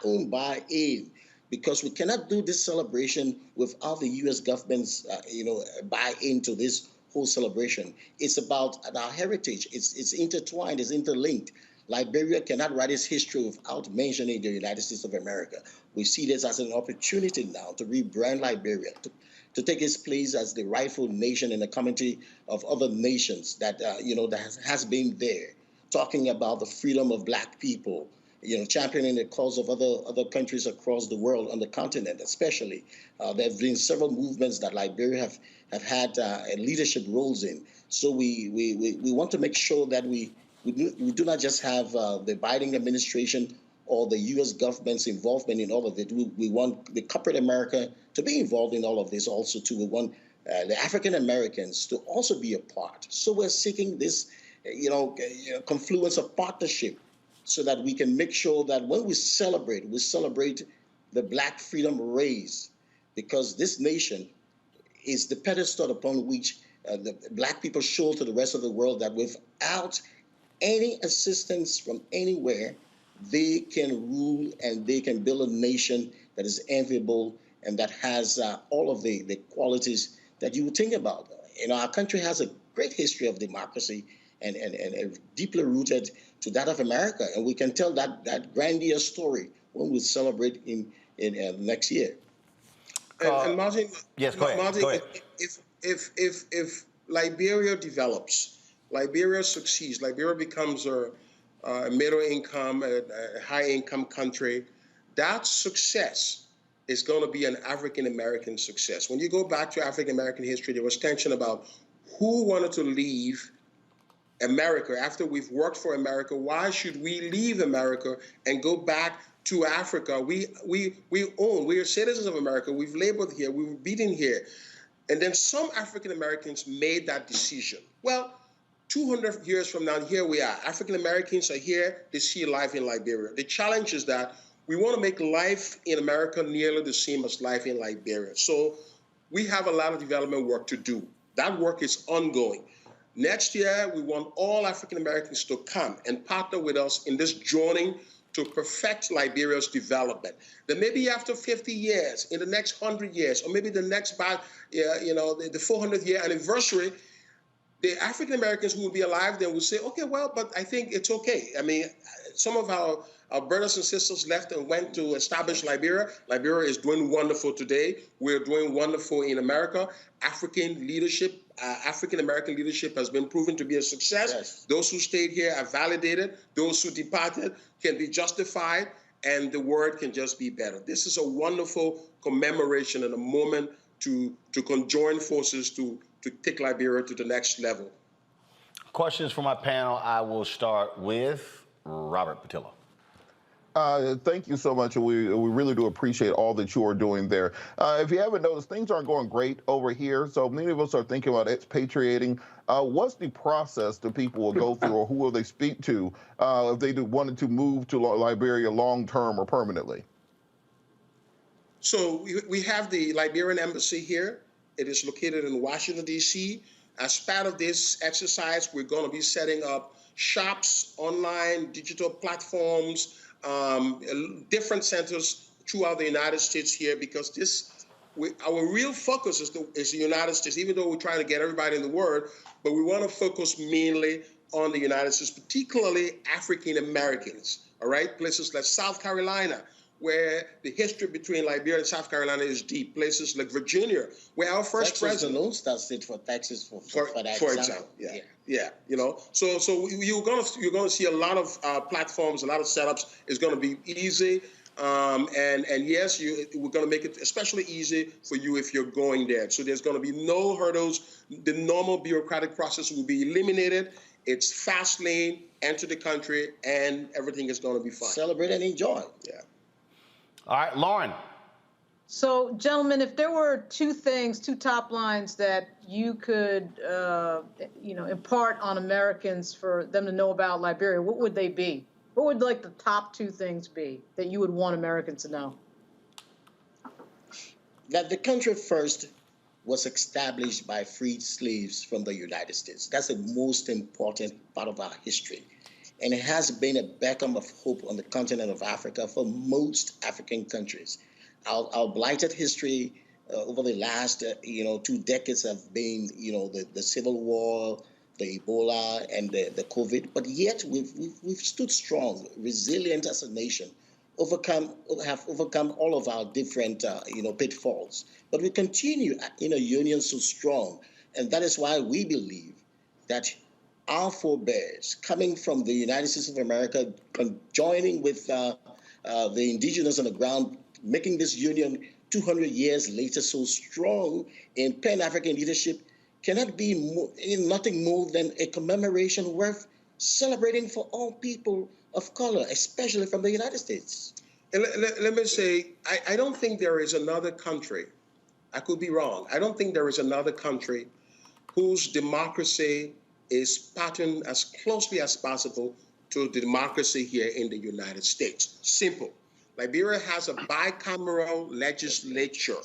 own buy-in, because we cannot do this celebration without the U.S. government's, buy-in to this whole celebration. It's about our heritage. It's intertwined. It's interlinked. Liberia cannot write its history without mentioning the United States of America. We see this as an opportunity now to rebrand Liberia, to take its place as the rightful nation in a community of other nations that has been there, talking about the freedom of Black people, championing the cause of other countries across the world, on the continent especially. There have been several movements that Liberia have had leadership roles in. So we want to make sure that we do not just have the Biden administration or the U.S. government's involvement in all of it. We want the corporate America to be involved in all of this also too. We want the African Americans to also be a part. So we're seeking this, confluence of partnership, so that we can make sure that when we celebrate the Black freedom race, because this nation is the pedestal upon which the Black people show to the rest of the world that without any assistance from anywhere, they can rule and they can build a nation that is enviable and that has all of the qualities that you would think about. Our country has a great history of democracy and deeply rooted to that of America. And we can tell that grandiose story when we celebrate in next year. And Martin, yes, go ahead. Martin, Go ahead. if Liberia develops, Liberia succeeds, Liberia becomes a middle income, a high income country, that success is going to be an African American success. When you go back to African American history, there was tension about who wanted to leave America after we've worked for America. Why should we leave America and go back to Africa? We are citizens of America. We've labored here. We were beaten here. And then some African Americans made that decision. Well, 200 years from now, here we are. African Americans are here. They see life in Liberia. The challenge is that we want to make life in America nearly the same as life in Liberia. So we have a lot of development work to do. That work is ongoing. Next year, we want all African Americans to come and partner with us in this journey to perfect Liberia's development. Then maybe after 50 years, in the next 100 years, or maybe the next, the 400th year anniversary, the African Americans who will be alive then will say, okay, well, but I think it's okay. I mean, some of our brothers and sisters left and went to establish Liberia. Liberia is doing wonderful today. We're doing wonderful in America. African leadership, African American leadership has been proven to be a success. Yes. Those who stayed here are validated. Those who departed can be justified, and the word can just be better. This is a wonderful commemoration and a moment to conjoin forces to take Liberia to the next level. Questions for my panel. I will start with Robert Patillo. Thank you so much. We really do appreciate all that you are doing there. If you haven't noticed, things aren't going great over here. So many of us are thinking about expatriating. What's the process that people will go through, or who will they speak to if they wanted to move to Liberia long-term or permanently? So we have the Liberian embassy here. It is located in Washington, D.C. As part of this exercise, we're going to be setting up shops, online, digital platforms, different centers throughout the United States here, because our real focus is the United States, even though we're trying to get everybody in the world, but we want to focus mainly on the United States, particularly African Americans, all right? Places like South Carolina, where the history between Liberia and South Carolina is deep. Places like Virginia, where our first president, the Lone Star State for Texas, for that for example. Yeah. You know, so you're gonna see a lot of platforms, a lot of setups. It's gonna be easy, and yes, we're gonna make it especially easy for you if you're going there. So there's gonna be no hurdles. The normal bureaucratic process will be eliminated. It's fast lane, enter the country, and everything is gonna be fine. Celebrate and enjoy. Yeah. All right, Lauren. So, gentlemen, if there were two top lines that you could, impart on Americans for them to know about Liberia, what would they be? What would the top two things be that you would want Americans to know? That the country first was established by freed slaves from the United States. That's the most important part of our history. And it has been a beacon of hope on the continent of Africa for most African countries. Our blighted history over the last 2 decades have been the Civil War, the Ebola, and the COVID. But yet we've stood strong, resilient as a nation, have overcome all of our different pitfalls. But we continue in a union so strong, and that is why we believe that our forebears coming from the United States of America, joining with the indigenous on the ground, making this union 200 years later so strong in Pan-African leadership, cannot be nothing more than a commemoration worth celebrating for all people of color, especially from the United States. And let me say, I don't think there is another country, I could be wrong, I don't think there is another country whose democracy is patterned as closely as possible to the democracy here in the United States. Simple. Liberia has a bicameral legislature,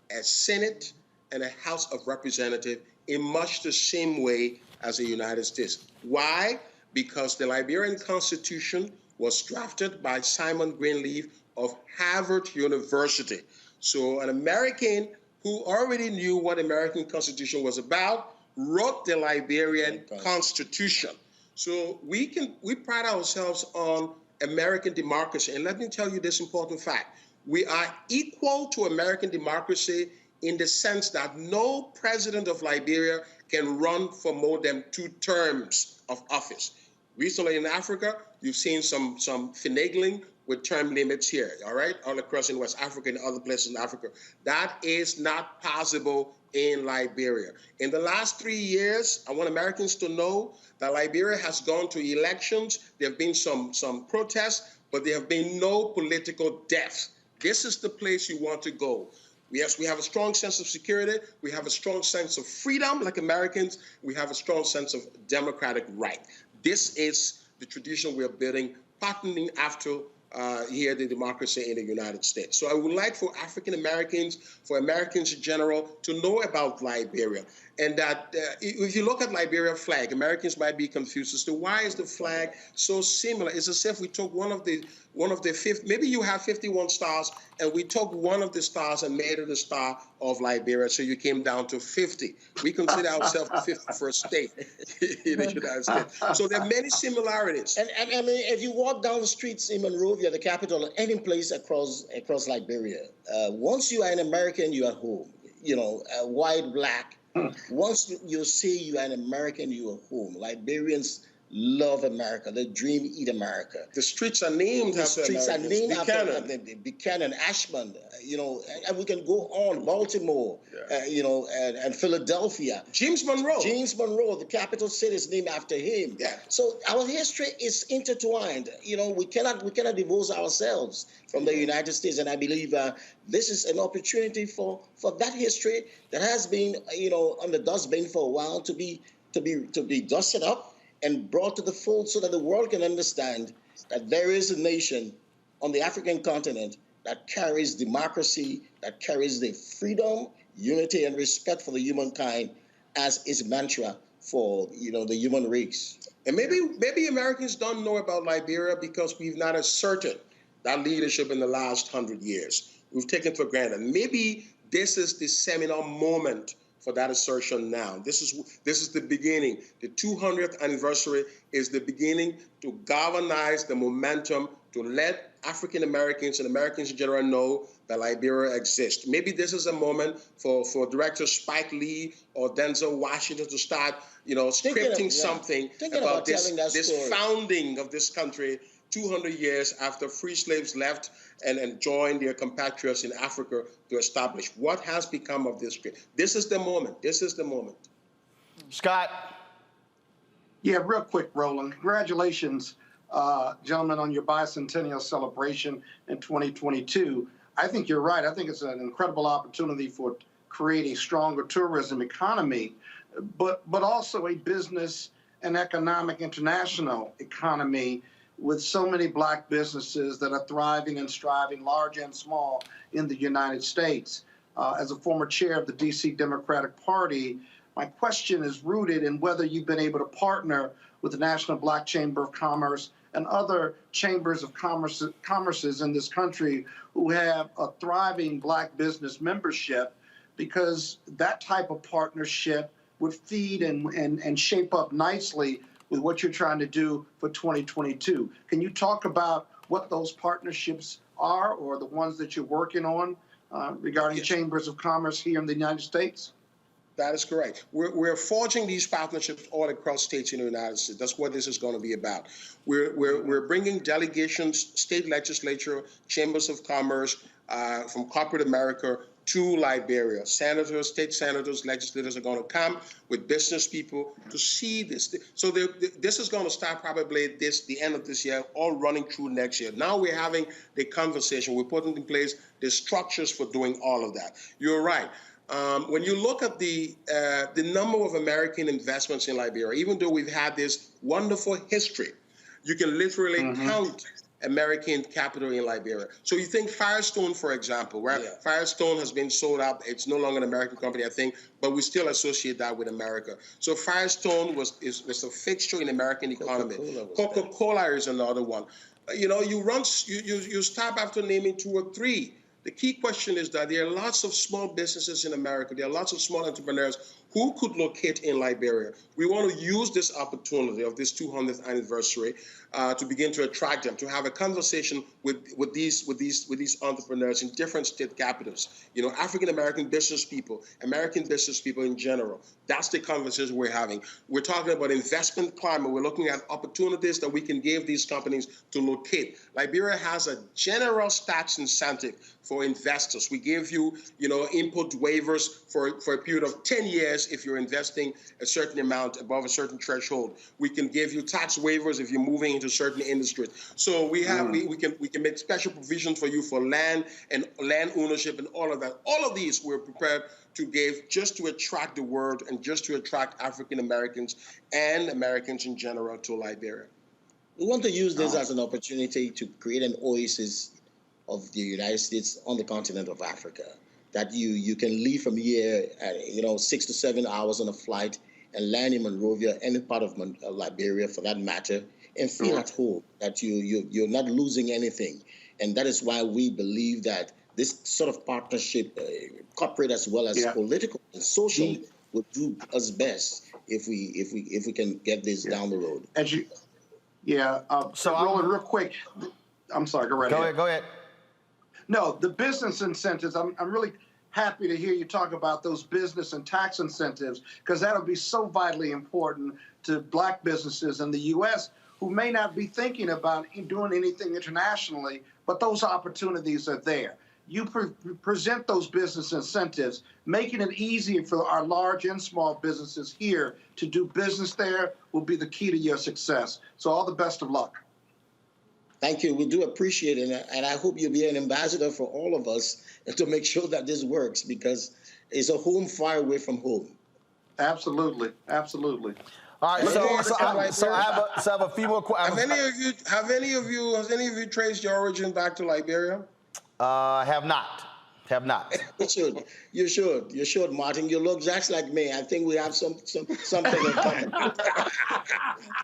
a Senate and a House of Representatives in much the same way as the United States. Why? Because the Liberian Constitution was drafted by Simon Greenleaf of Harvard University. So an American who already knew what the American Constitution was about wrote the Liberian Constitution. So we pride ourselves on American democracy. And let me tell you this important fact. We are equal to American democracy in the sense that no president of Liberia can run for more than 2 terms of office. Recently in Africa, you've seen some finagling with term limits here, all right, all across in West Africa and other places in Africa. That is not possible in Liberia. In the last 3 years, I want Americans to know that Liberia has gone to elections. There have been some protests, but there have been no political deaths. This is the place you want to go. Yes, we have a strong sense of security. We have a strong sense of freedom, like Americans. We have a strong sense of democratic right. This is the tradition we are building, partnering after here the democracy in the United States. So I would like for African Americans, for Americans in general, to know about Liberia. And that if you look at Liberia flag, Americans might be confused as to why is the flag so similar. It's as if we took one of the 50, maybe you have 51 stars, and we took one of the stars and made it a star of Liberia, so you came down to 50. We consider ourselves the 51st state in the United States. So there are many similarities. And I mean, if you walk down the streets in Monrovia, the capital, or any place across Liberia, once you are an American, you are home. You know, white, black. Once you say you are an American, you are home. Liberians love America. They dream eat America. The streets are named after Americans. The streets are named after Buchanan, Ashland, you know, and we can go on, Baltimore, you know, and Philadelphia. James Monroe. James Monroe, the capital city, is named after him. Yeah. So our history is intertwined. You know, we cannot divorce ourselves from the United States, and I believe this is an opportunity for that history that has been, you know, on the dustbin for a while to be dusted up and brought to the fold so that the world can understand that there is a nation on the African continent that carries democracy, that carries the freedom, unity, and respect for the humankind as its mantra for, you know, the human race. And maybe Americans don't know about Liberia because we've not asserted that leadership in the last 100 years. We've taken it for granted. Maybe this is the seminal moment for that assertion now. This is the beginning. The 200th anniversary is the beginning to galvanize the momentum to let African Americans and Americans in general know that Liberia exists. Maybe this is a moment for director Spike Lee or Denzel Washington to start, you know, scripting something about this founding of this country 200 years after free slaves left and joined their compatriots in Africa to establish. What has become of this country? This is the moment. This is the moment. Scott. Yeah, real quick, Roland. Congratulations, gentlemen, on your bicentennial celebration in 2022. I think you're right. I think it's an incredible opportunity for creating a stronger tourism economy, but also a business and economic international economy with so many black businesses that are thriving and striving, large and small, in the United States. As a former chair of the D.C. Democratic Party, my question is rooted in whether you've been able to partner with the National Black Chamber of Commerce and other chambers of commerces in this country who have a thriving black business membership, because that type of partnership would feed and shape up nicely with what you're trying to do for 2022. Can you talk about what those partnerships are, or the ones that you're working on regarding chambers of commerce here in the United States? That is correct. We're forging these partnerships all across states in the United States. That's what this is going to be about. We're bringing delegations, state legislature, chambers of commerce from corporate America to Liberia. Senators, state senators, legislators are going to come with business people to see this. So this is going to start probably the end of this year, all running through next year. Now we're having the conversation. We're putting in place the structures for doing all of that. You're right. When you look at the number of American investments in Liberia, even though we've had this wonderful history, you can literally count American capital in Liberia. So you think Firestone, for example, right? Yeah. Firestone has been sold out. It's no longer an American company, I think, but we still associate that with America. So Firestone was a fixture in the American economy. Coca-Cola is another one. You know, you stop after naming 2 or 3. The key question is that there are lots of small businesses in America. There are lots of small entrepreneurs who could locate in Liberia. We want to use this opportunity of this 200th anniversary to begin to attract them, to have a conversation with these entrepreneurs in different state capitals. You know, African American business people, American business people in general. That's the conversation we're having. We're talking about investment climate. We're looking at opportunities that we can give these companies to locate. Liberia has a generous tax incentive for investors. We give you, input waivers for a period of 10 years if you're investing a certain amount above a certain threshold. We can give you tax waivers if you're moving into certain industries. So we have we can make special provisions for you for land and land ownership and all of that. All of these we're prepared to give just to attract the world and just to attract African Americans and Americans in general to Liberia. We want to use this as an opportunity to create an oasis of the United States on the continent of Africa. That you can leave from here at 6 to 7 hours on a flight and land in Monrovia, any part of Liberia for that matter, and feel at home, that you're not losing anything. And that is why we believe that this sort of partnership, corporate as well as political and social, will do us best if we can get this down the road. So Roland, real quick, I'm sorry, go ahead. Go ahead. No, the business incentives, I'm really happy to hear you talk about those business and tax incentives, because that'll be so vitally important to Black businesses in the U.S. who may not be thinking about doing anything internationally, but those opportunities are there. You present those business incentives, making it easier for our large and small businesses here to do business there will be the key to your success. So all the best of luck. Thank you. We do appreciate it. And I hope you'll be an ambassador for all of us to make sure that this works, because it's a home far away from home. Absolutely. Absolutely. All right. So I have a few more questions. Has any of you traced your origin back to Liberia? Have not. You should, Martin. You look just like me. I think we have something in common.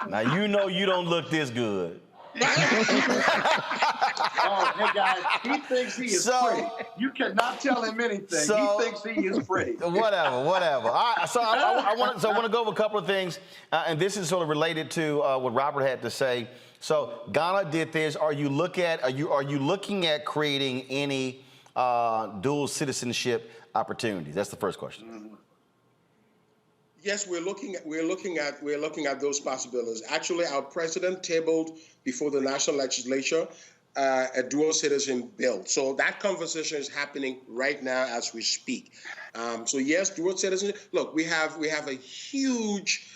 Now, you don't look this good. Oh, hey guys, he thinks he is pretty. You cannot tell him anything. He thinks he is pretty. Whatever. All right, so I want to go over a couple of things, and this is sort of related to what Robert had to say. So Ghana did this. Are you looking at creating any dual citizenship opportunities? That's the first question. Mm-hmm. Yes, we're looking at those possibilities. Actually, our president tabled before the national legislature a dual citizen bill. So that conversation is happening right now as we speak. So yes, dual citizenship. Look, we have a huge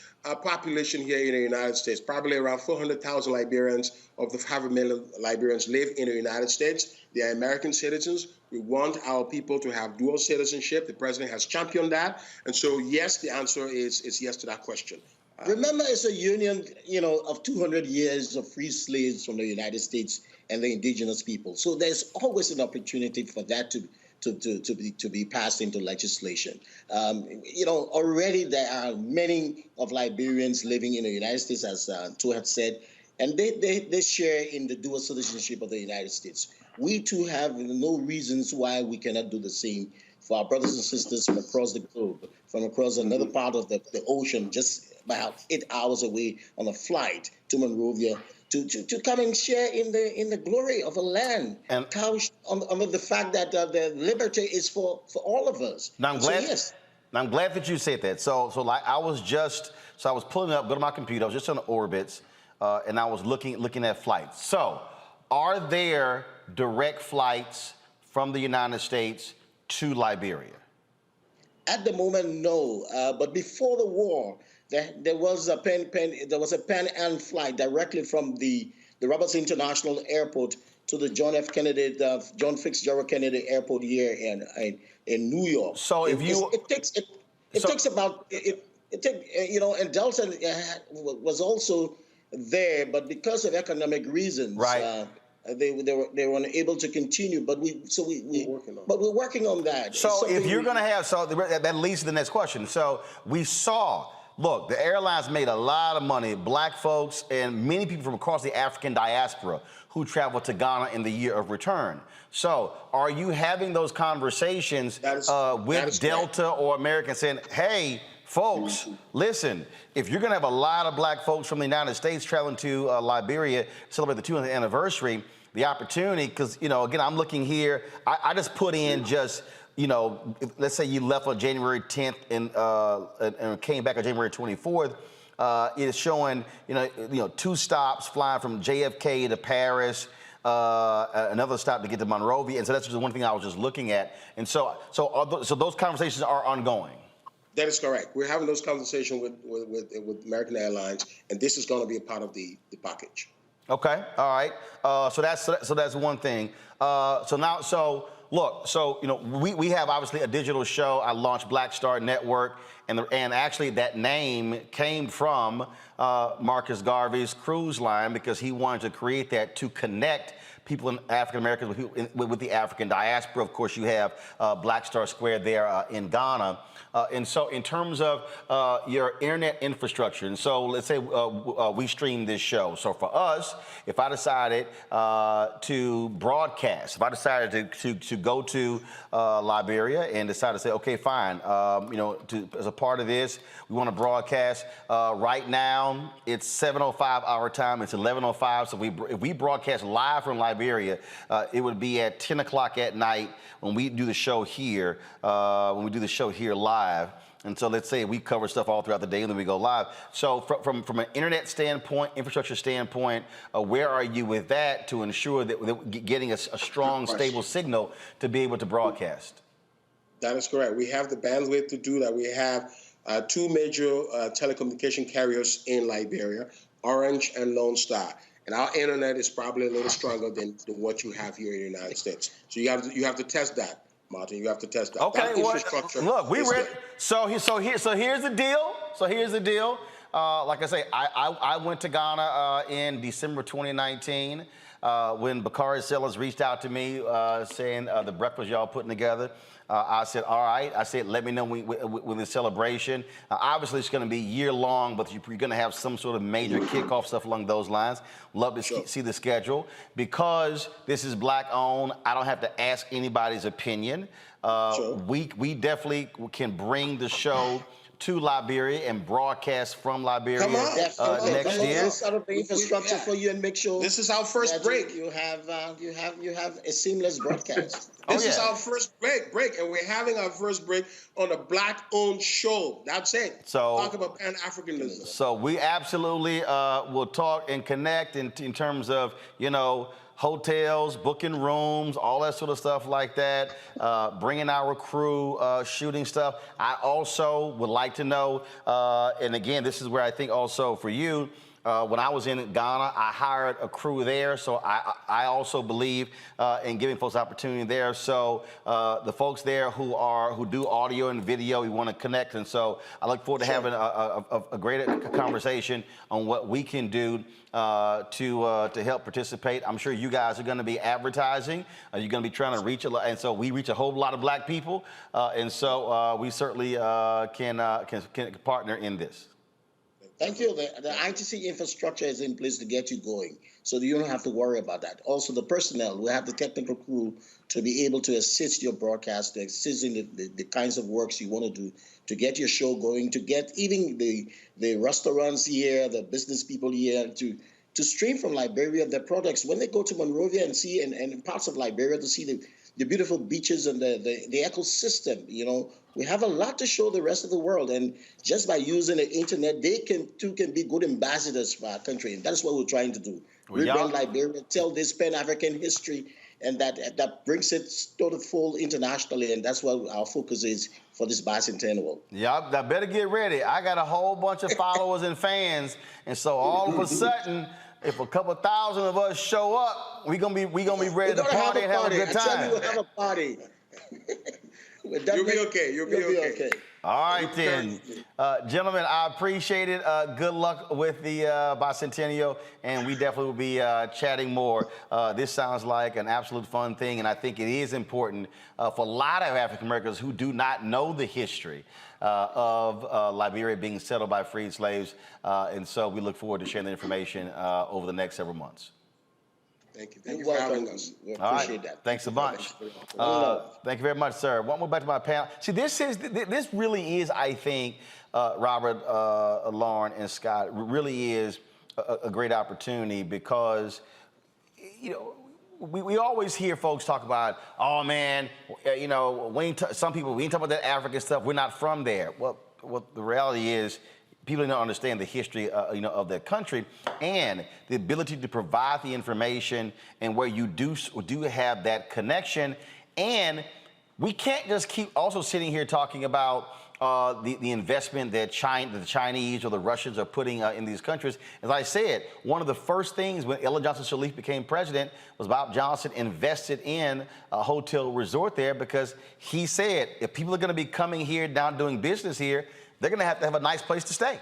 population here in the United States. Probably around 400,000 Liberians of the 500 million Liberians live in the United States. They are American citizens. We want our people to have dual citizenship. The president has championed that. And so, yes, the answer is yes to that question. Remember, it's a union, of 200 years of free slaves from the United States and the indigenous people. So there's always an opportunity for that to be passed into legislation. Already there are many of Liberians living in the United States, as Tu had said, and they share in the dual citizenship of the United States. We too have no reasons why we cannot do the same for our brothers and sisters from across the globe, from across another part of the ocean, just about 8 hours away on a flight to Monrovia, to come and share in the glory of a land, and couched on the fact that the liberty is for all of us. Now I'm glad that you said that. So like I was pulling up, go to my computer, I was just on the orbits, and I was looking at flights. So are there direct flights from the United States to Liberia? At the moment, no. But before the war, there was a Pan Am flight directly from the Roberts International Airport to the John Fitzgerald Kennedy Airport here in New York. So and Delta was also there, but because of economic reasons, right. They were unable to continue, but we're working on that. So if you're going to have, that leads to the next question. So we saw, look, the airlines made a lot of money, Black folks and many people from across the African diaspora who traveled to Ghana in the year of return. So are you having those conversations with Delta or American saying, hey, Folks, listen, if you're going to have a lot of black folks from the United States traveling to Liberia to celebrate the 200th anniversary, the opportunity, because, you know, again, I'm looking here, I just put in just, you know, let's say you left on January 10th and came back on January 24th, it is showing, you know, 2 stops flying from JFK to Paris, another stop to get to Monrovia, and so that's just one thing I was just looking at. And so those conversations are ongoing. That is correct. We're having those conversations with American Airlines, and this is going to be a part of the package. Okay, all right. So that's one thing. So you know, we have obviously a digital show. I launched Black Star Network, and actually that name came from Marcus Garvey's cruise line, because he wanted to create that to connect people in African Americans with the African diaspora. Of course, you have Black Star Square there in Ghana. And so in terms of your internet infrastructure, and so let's say we stream this show. So for us, if I decided to broadcast, if I decided to go to Liberia and decide to say, okay, fine, you know, as a part of this, we want to broadcast. Right now, it's 7:05 our time. It's 11:05. So if we broadcast live from Liberia, it would be at 10 o'clock at night when we do the show here. Live. And so let's say we cover stuff all throughout the day and then we go live. So from an internet standpoint, infrastructure standpoint, where are you with that to ensure that we're getting a strong, stable signal to be able to broadcast? That is correct. We have the bandwidth to do that. We have 2 major telecommunication carriers in Liberia, Orange and Lone Star. And our internet is probably a little stronger than what you have here in the United States. So you have to test that, Martin. You have to test that. Okay, look, we read. So here's the deal. Like I say, I went to Ghana in December 2019 when Bakari Sellers reached out to me saying the breakfast y'all putting together. I said, all right. I said, let me know when the celebration. Obviously, it's going to be year long, but you're going to have some sort of major kickoff stuff along those lines. Love to see the schedule. Because this is black owned, I don't have to ask anybody's opinion. We definitely can bring the show to Liberia and broadcast from Liberia next year. Set up the infrastructure for you and make sure this is our first break. You have a seamless broadcast. This is our first break, and we're having our first break on a black-owned show. That's it. So talk about Pan-Africanism. So we absolutely will talk and connect in terms of, you know, hotels, booking rooms, all that sort of stuff like that, bringing our crew, shooting stuff. I also would like to know, and again, this is where I think also for you, when I was in Ghana, I hired a crew there, so I also believe in giving folks opportunity there. So the folks there who do audio and video, we want to connect, and so I look forward to having a greater conversation on what we can do to help participate. I'm sure you guys are going to be advertising. You're going to be trying to reach a lot, and so we reach a whole lot of black people, and so we certainly can partner in this. Thank you. The ITC infrastructure is in place to get you going, so you don't have to worry about that. Also, the personnel, we have the technical crew to be able to assist your broadcast, to assist in the kinds of works you want to do, to get your show going, to get even the restaurants here, the business people here, to stream from Liberia their products. When they go to Monrovia and see, and parts of Liberia to see the beautiful beaches and the ecosystem, you know, we have a lot to show the rest of the world. And just by using the internet, they can be good ambassadors for our country. And that's what we're trying to do. Rebrand Liberia, tell this Pan-African history, and that brings it to the full internationally. And that's what our focus is for this bicentennial. Yeah, I better get ready. I got a whole bunch of followers and fans. And so all of a sudden, if a couple thousand of us show up, we gonna be ready to party and have a good time. I tell you, we'll have a party. You'll be okay. You'll be okay. All right, then. Gentlemen, I appreciate it. Good luck with the bicentennial, and we definitely will be chatting more. This sounds like an absolute fun thing, and I think it is important for a lot of African Americans who do not know the history of Liberia being settled by freed slaves. And so we look forward to sharing the information over the next several months. Thank you. Thank you You're for welcome. having us. We All right. appreciate that. Thanks a bunch. One love. Thank you very much, sir. One more back to my panel. See, this really is, I think, Robert, Lauren, and Scott, really is a great opportunity because, you know, we always hear folks talk about, oh man, you know, some people, we ain't talking about that African stuff. We're not from there. Well, the reality is, people don't understand the history, you know, of their country and the ability to provide the information and where you do have that connection. And we can't just keep also sitting here talking about the investment that the Chinese or the Russians are putting in these countries. As I said, one of the first things when Ellen Johnson Sirleaf became president was Bob Johnson invested in a hotel resort there because he said if people are going to be coming here down doing business here, they're going to have a nice place to stay.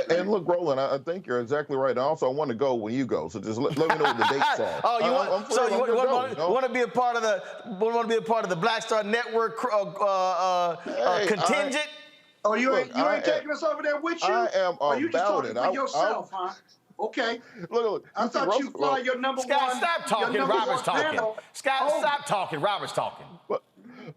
And look, Roland, I think you're exactly right. And also, I want to go when you go, so just let me know what the dates are. Oh, you want to be a part of the Black Star Network contingent? You ain't taking us over there with you? I am Or you just about talking it. for yourself, huh? Okay. Look. I thought you fly your number Scott, one. stop talking. Robert's talking. Scott, stop talking. Robert's talking.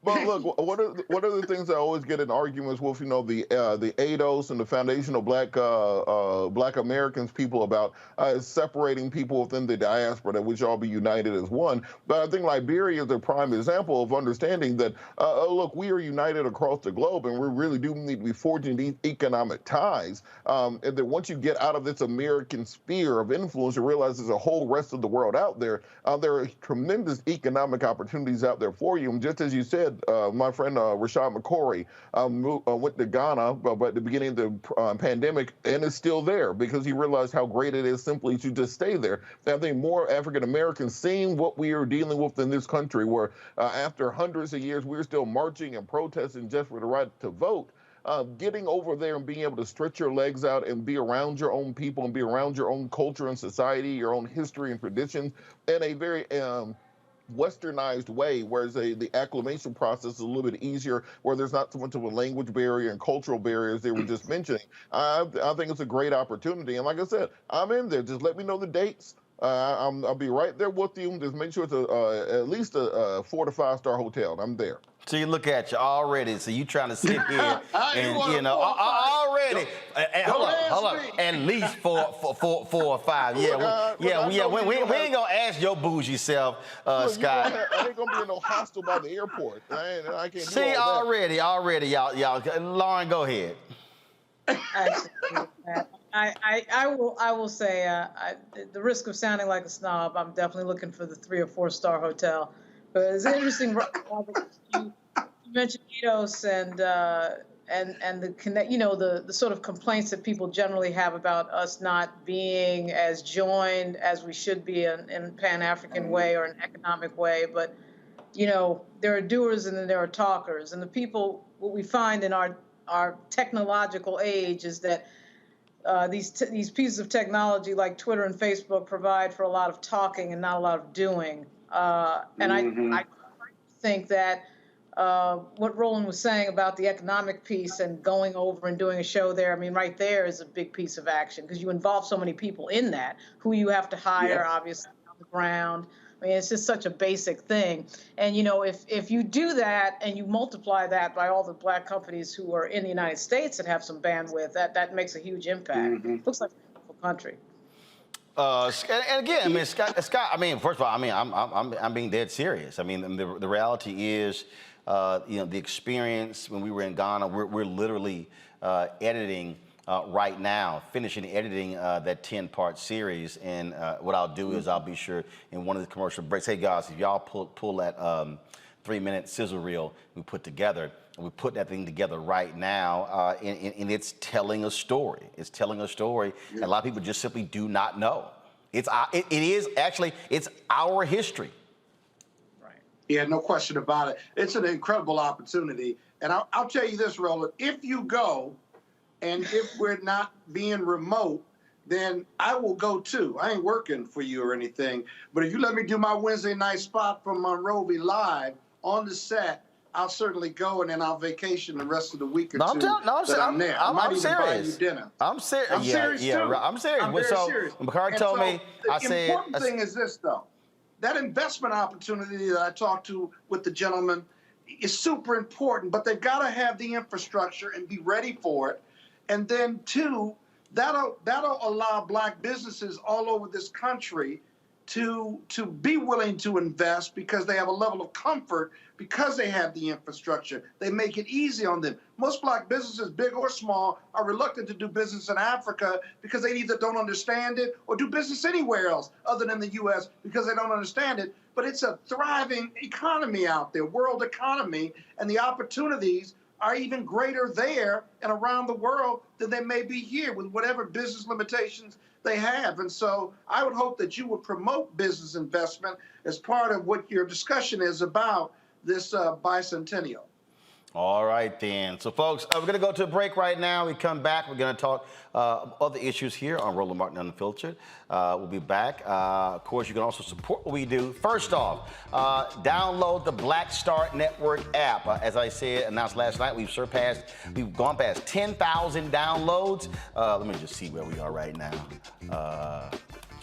But look, one of the things I always get in arguments with, you know, the ADOS and the foundational Black Americans people about is separating people within the diaspora that we should all be united as one. But I think Liberia is a prime example of understanding that, look, we are united across the globe, and we really do need to be forging these economic ties. And that once you get out of this American sphere of influence, you realize there's a whole rest of the world out there. There are tremendous economic opportunities out there for you. And just as you said, my friend Rashad McCory went to Ghana at the beginning of the pandemic and is still there because he realized how great it is simply to just stay there. And I think more African Americans seeing what we are dealing with in this country, where after hundreds of years we're still marching and protesting just for the right to vote. Getting over there and being able to stretch your legs out and be around your own people and be around your own culture and society, your own history and traditions in a very westernized way, whereas the acclimation process is a little bit easier, where there's not so much of a language barrier and cultural barriers they were just mentioning. I think it's a great opportunity. And like I said, I'm in there. Just let me know the dates. I'll be right there with you. Just make sure it's at least a 4 to 5 star hotel. I'm there. So you look at you already. So you trying to sit here and, you know, already. Hold up. At least four or five. We ain't gonna ask your bougie self, Scott. I ain't gonna be in no hostel by the airport. I can't. See, already, y'all. Lauren, go ahead. I will say, the risk of sounding like a snob, I'm definitely looking for the 3 or 4 star hotel. But it's interesting, Robert, you mentioned EDOS and the connect, you know, the sort of complaints that people generally have about us not being as joined as we should be in Pan-African way or an economic way. But, you know, there are doers and then there are talkers. And the people, what we find in our technological age is that these pieces of technology like Twitter and Facebook provide for a lot of talking and not a lot of doing. And I think that what Roland was saying about the economic piece and going over and doing a show there, I mean, right there is a big piece of action because you involve so many people in that, who you have to hire, obviously, on the ground. I mean, it's just such a basic thing. And, you know, if you do that and you multiply that by all the Black companies who are in the United States that have some bandwidth, that makes a huge impact. Looks like a beautiful country. And again, I mean, Scott. I mean, first of all, I mean, I'm being dead serious. I mean, the reality is, you know, the experience when we were in Ghana, we're literally editing right now, finishing editing that 10-part series. And what I'll do is I'll be sure in one of the commercial breaks, hey guys, if y'all pull that 3-minute sizzle reel we put together. We put that thing together right now, and it's telling a story. It's telling a story that a lot of people just simply do not know. It is actually our history. Right. Yeah, no question about it. It's an incredible opportunity. And I'll tell you this, Roland, if you go, and if we're not being remote, then I will go too. I ain't working for you or anything. But if you let me do my Wednesday night spot from Monrovia live on the set, I'll certainly go, and then I'll vacation the rest of the week or No, two that I'm there. I might even buy you serious. dinner. I'm serious. I'm serious too. I'm serious. I'm very so serious. when Bakari And told so me, I the said, important thing is this, though. That investment opportunity that I talked to with the gentleman is super important, but they've got to have the infrastructure and be ready for it. And then, two, that'll allow black businesses all over this country to be willing to invest because they have a level of comfort because they have the infrastructure. They make it easy on them. Most black businesses, big or small, are reluctant to do business in Africa because they either don't understand it or do business anywhere else other than the U.S. because they don't understand it. But it's a thriving economy out there, world economy, and the opportunities are even greater there and around the world than they may be here with whatever business limitations they have. And so I would hope that you would promote business investment as part of what your discussion is about this bicentennial. All right, then. So, folks, we're going to go to a break right now. We come back. We're going to talk other issues here on Roland Martin Unfiltered. We'll be back. Of course, you can also support what we do. First off, download the Black Star Network app. As I said, announced last night, we've gone past 10,000 downloads. Let me just see where we are right now.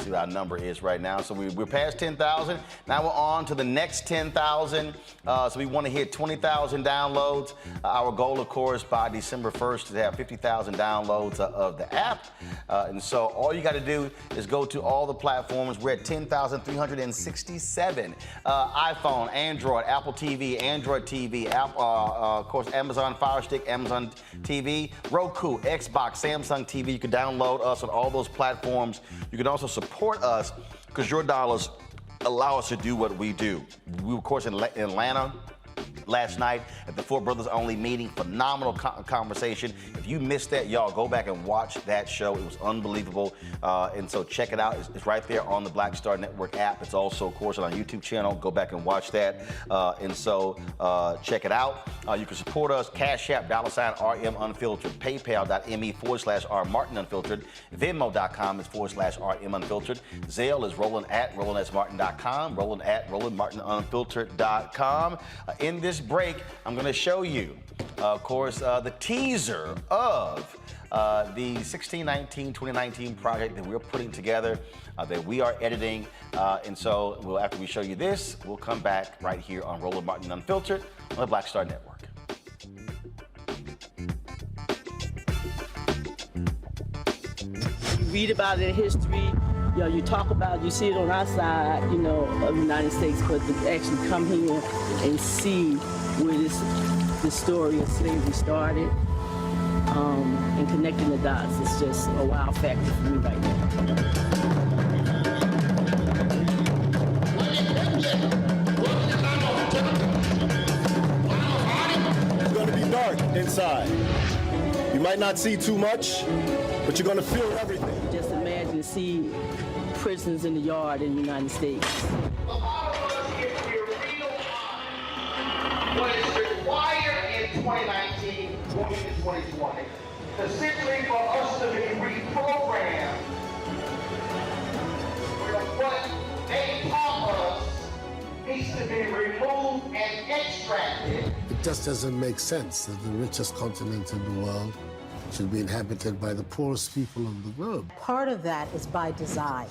See what our number is right now. So we're past 10,000. Now we're on to the next 10,000. So we want to hit 20,000 downloads. Our goal, of course, by December 1st is to have 50,000 downloads of the app. And so all you got to do is go to all the platforms. We're at 10,367. iPhone, Android, Apple TV, Android TV, of course, Amazon Fire Stick, Amazon TV, Roku, Xbox, Samsung TV. You can download us on all those platforms. You can also support us because your dollars allow us to do what we do. We were, of course, in Atlanta last night at the Four Brothers Only meeting. Phenomenal conversation. If you missed that, y'all go back and watch that show. It was unbelievable. And so check it out. It's right there on the Black Star Network app. It's also, of course, on our YouTube channel. Go back and watch that. And so check it out. You can support us. Cash App, $RM Unfiltered. PayPal.me/R Martin Unfiltered. Venmo.com is /RM Unfiltered. Zelle is Roland@RolandSMartin.com. Roland@RolandMartinUnfiltered.com. In this break, I'm going to show you, of course, the teaser of the 2019 project that we're putting together, that we are editing. And so after we show you this, we'll come back right here on Roland Martin Unfiltered on the Black Star Network. You read about it in history. You know, you talk about, you see it on our side, you know, of the United States, but to actually come here and see where this story of slavery started, and connecting the dots is just a wow factor for me right now. It's going to be dark inside. You might not see too much, but you're going to feel everything. Just imagine to see prisons in the yard in the United States. What is required in 2019 going into 2020, essentially for us to be reprogrammed where what they taught us needs to be removed and extracted. It just doesn't make sense that the richest continent in the world should be inhabited by the poorest people in the world. Part of that is by design.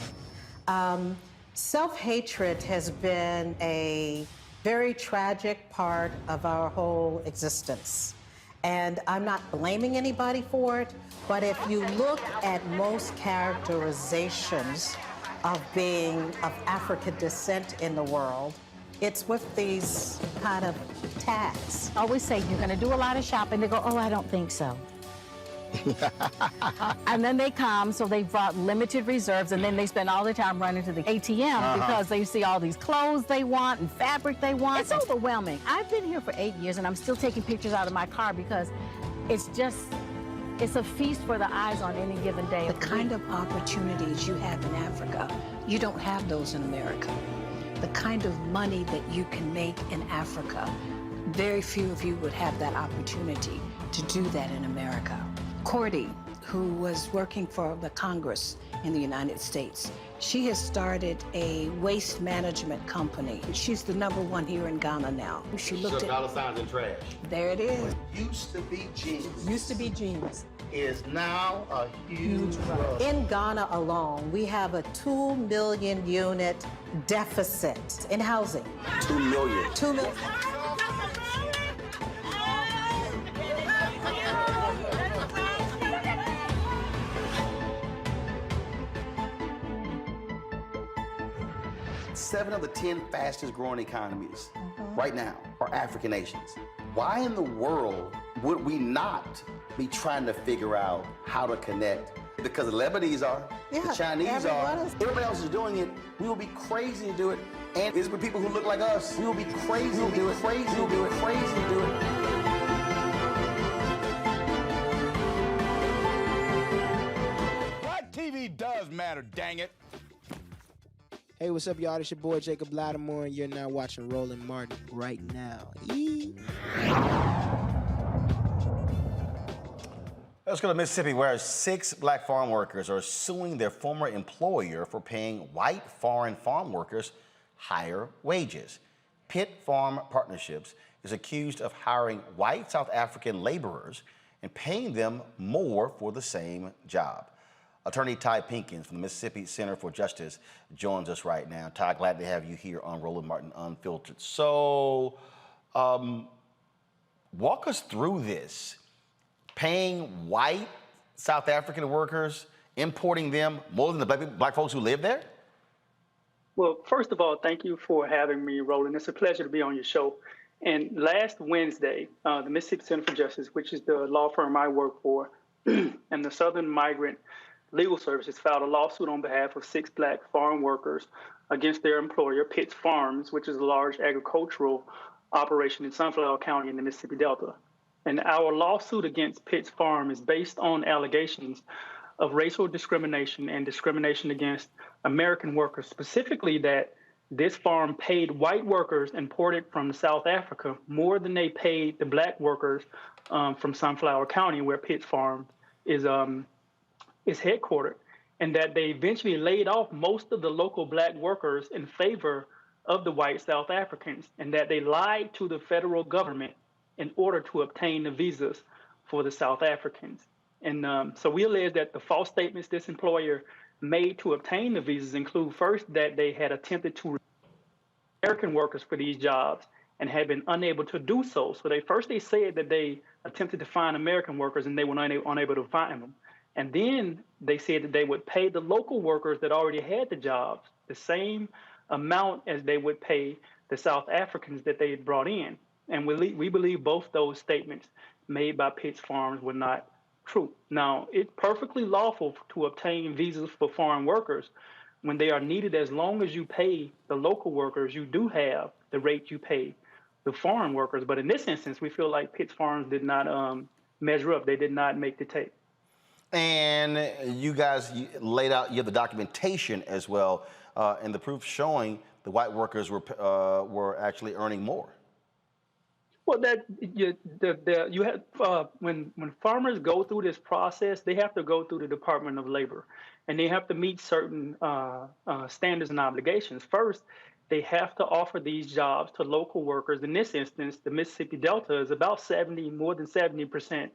Self-hatred has been a very tragic part of our whole existence. And I'm not blaming anybody for it, but if you look at most characterizations of being of African descent in the world, it's with these kind of tags. Always say, you're gonna do a lot of shopping. They go, oh, I don't think so. And then they come, so they brought limited reserves, and then they spend all the time running to the ATM because they see all these clothes they want and fabric they want. It's overwhelming. I've been here for 8 years, and I'm still taking pictures out of my car because it's a feast for the eyes on any given day. The kind of opportunities you have in Africa, you don't have those in America. The kind of money that you can make in Africa, very few of you would have that opportunity to do that in America. Cordy, who was working for the Congress in the United States, She has started a waste management company. She's the #1 here in Ghana now. She looked at dollar signs in trash. There it is. Used to be jeans. Used to be jeans. Is now a huge rug. In Ghana alone, we have a 2 million unit deficit in housing. 2 million. 2 million. Seven of the 10 fastest growing economies right now are African nations. Why in the world would we not be trying to figure out how to connect? Because the Lebanese are, the Chinese are, everybody else is doing it. We will be crazy to do it. And it's with people who look like us. We will be crazy to do it. Crazy to do it. Crazy to do it. Black TV does matter, dang it. Hey, what's up, y'all? It's your boy Jacob Lattimore, and you're now watching Roland Martin right now. Let's go to Mississippi, where 6 black farm workers are suing their former employer for paying white foreign farm workers higher wages. Pitt Farm Partnerships is accused of hiring white South African laborers and paying them more for the same job. Attorney Ty Pinkins from the Mississippi Center for Justice joins us right now. Ty, glad to have you here on Roland Martin Unfiltered. So, walk us through this. Paying white South African workers, importing them more than the black folks who live there? Well, first of all, thank you for having me, Roland. It's a pleasure to be on your show. And last Wednesday, the Mississippi Center for Justice, which is the law firm I work for, and the Southern Migrant Legal Services filed a lawsuit on behalf of 6 black farm workers against their employer, Pitt's Farms, which is a large agricultural operation in Sunflower County in the Mississippi Delta. And our lawsuit against Pitt's Farm is based on allegations of racial discrimination and discrimination against American workers, specifically that this farm paid white workers imported from South Africa more than they paid the black workers from Sunflower County, where Pitt's Farm is headquartered, and that they eventually laid off most of the local black workers in favor of the white South Africans, and that they lied to the federal government in order to obtain the visas for the South Africans. And so we allege that the false statements this employer made to obtain the visas include, first, that they had attempted to recruit American workers for these jobs and had been unable to do so. So they said that they attempted to find American workers and they were unable to find them. And then they said that they would pay the local workers that already had the jobs the same amount as they would pay the South Africans that they had brought in. And we believe both those statements made by Pitt's Farms were not true. Now, it's perfectly lawful to obtain visas for foreign workers when they are needed, as long as you pay the local workers, you do have the rate you pay the foreign workers. But in this instance, we feel like Pitt's Farms did not measure up. They did not make the tape. And you guys laid out, you have the documentation as well, and the proof showing the white workers were actually earning more. Well, you have when farmers go through this process, they have to go through the Department of Labor, and they have to meet certain standards and obligations. First, they have to offer these jobs to local workers. In this instance, the Mississippi Delta is about more than 70%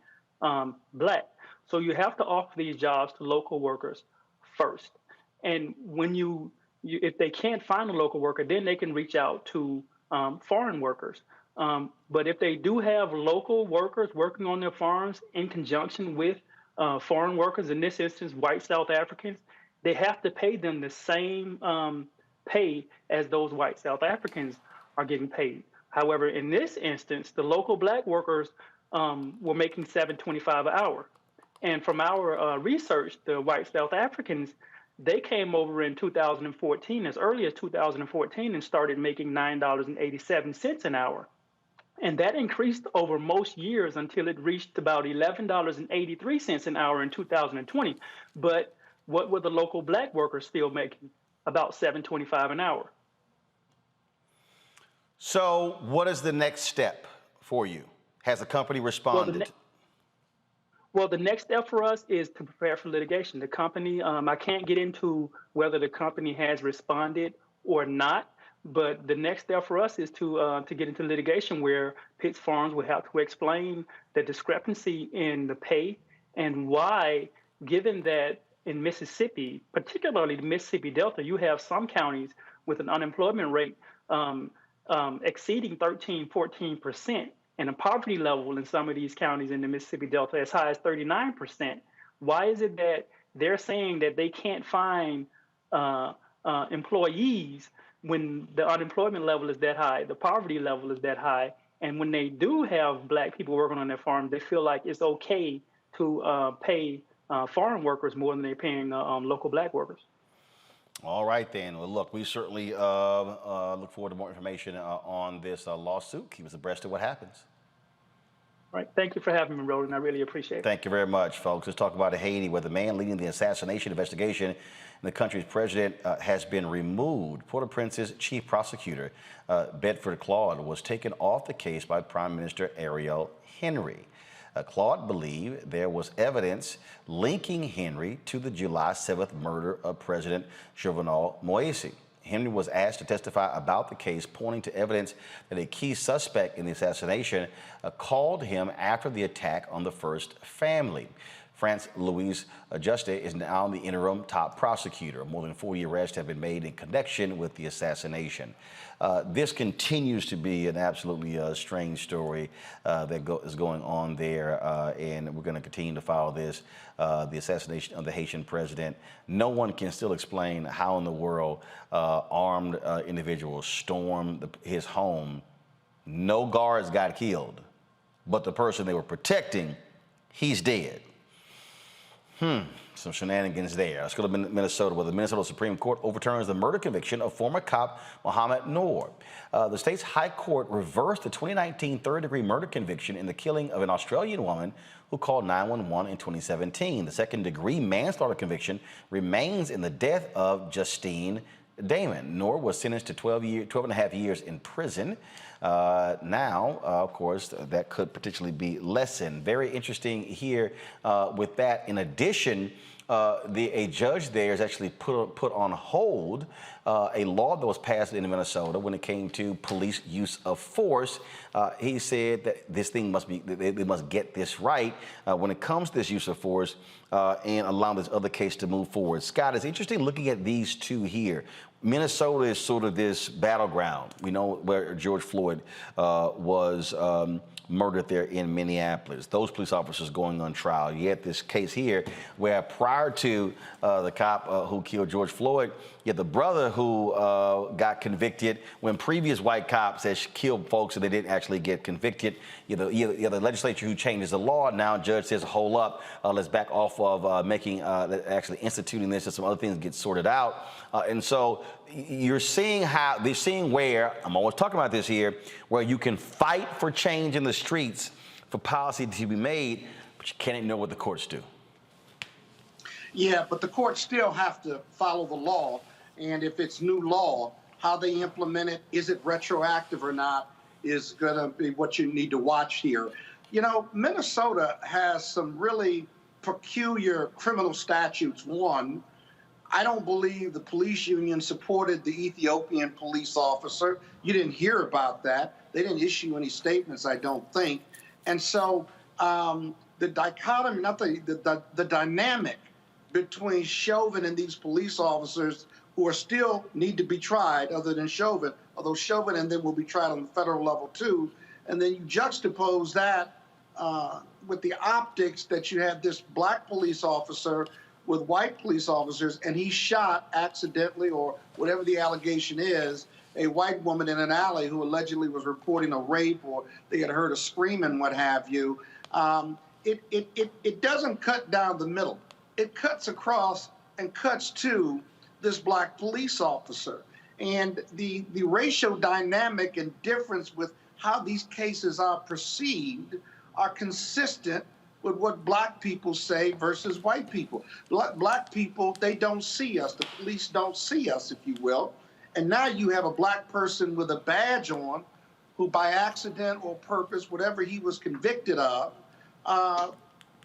black. So you have to offer these jobs to local workers first. And when if they can't find a local worker, then they can reach out to foreign workers. But if they do have local workers working on their farms in conjunction with foreign workers, in this instance, white South Africans, they have to pay them the same pay as those white South Africans are getting paid. However, in this instance, the local black workers were making $7.25 an hour. And from our research, the white South Africans, they came over in 2014, as early as 2014, and started making $9.87 an hour. And that increased over most years until it reached about $11.83 an hour in 2020. But what were the local black workers still making? About $7.25 an hour. So what is the next step for you? Has the company responded? Well, the next step for us is to prepare for litigation. The company, I can't get into whether the company has responded or not, but the next step for us is to get into litigation where Pitts Farms will have to explain the discrepancy in the pay and why, given that in Mississippi, particularly the Mississippi Delta, you have some counties with an unemployment rate exceeding 13, 14%, and a poverty level in some of these counties in the Mississippi Delta as high as 39%. Why is it that they're saying that they can't find employees when the unemployment level is that high, the poverty level is that high, and when they do have black people working on their farm, they feel like it's okay to pay foreign workers more than they're paying local black workers? All right, then. Well, look, we certainly look forward to more information on this lawsuit. Keep us abreast of what happens. All right. Thank you for having me, Roland. I really appreciate it. Thank you very much, folks. Let's talk about Haiti, where the man leading the assassination investigation and the country's president has been removed. Port-au-Prince's chief prosecutor, Bedford Claude, was taken off the case by Prime Minister Ariel Henry. Claude believed there was evidence linking Henry to the July 7th murder of President Jovenel Moïse. Henry was asked to testify about the case, pointing to evidence that a key suspect in the assassination called him after the attack on the first family. France-Louise Juste is now the interim top prosecutor. More than 40 arrests have been made in connection with the assassination. This continues to be an absolutely strange story that is going on there, and we're going to continue to follow this, the assassination of the Haitian president. No one can still explain how in the world armed individuals stormed his home. No guards got killed, but the person they were protecting, he's dead. Some shenanigans there. Let's go to Minnesota, where the Minnesota Supreme Court overturns the murder conviction of former cop Mohamed Noor. The state's high court reversed the 2019 third-degree murder conviction in the killing of an Australian woman who called 911 in 2017. The second-degree manslaughter conviction remains in the death of Justine Damon. Noor was sentenced to 12 and a half years in prison. Now, of course, that could potentially be lessened. Very interesting here with that. In addition, a judge there has actually put on hold a law that was passed in Minnesota when it came to police use of force. He said that this thing must be, they must get this right when it comes to this use of force and allow this other case to move forward. Scott, it's interesting looking at these two here. Minnesota is sort of this battleground. We know where George Floyd was murdered there in Minneapolis. Those police officers going on trial. Yet this case here, where prior to the cop who killed George Floyd, yet the brother who got convicted when previous white cops had killed folks and they didn't actually get convicted. You know, the legislature who changes the law, now judge says, hold up, let's back off of actually instituting this and some other things get sorted out. And so you're seeing how, they're seeing where, I'm always talking about this here, where you can fight for change in the streets for policy to be made, but you can't ignore what the courts do. Yeah, but the courts still have to follow the law. And if it's new law, how they implement it, is it retroactive or not, is going to be what you need to watch here. You know, Minnesota has some really peculiar criminal statutes. One, I don't believe the police union supported the Ethiopian police officer. You didn't hear about that. They didn't issue any statements, I don't think. And so the dichotomy, not the dynamic between Chauvin and these police officers who are still need to be tried, other than Chauvin, although Chauvin and them will be tried on the federal level too. And then you juxtapose that with the optics that you have this black police officer with white police officers, and he shot accidentally, or whatever the allegation is, a white woman in an alley who allegedly was reporting a rape, or they had heard a scream and what have you. It doesn't cut down the middle. It cuts across and cuts to this black police officer. And the racial dynamic and difference with how these cases are perceived are consistent with what black people say versus white people. Black people, they don't see us. The police don't see us, if you will. And now you have a black person with a badge on who by accident or purpose, whatever he was convicted of,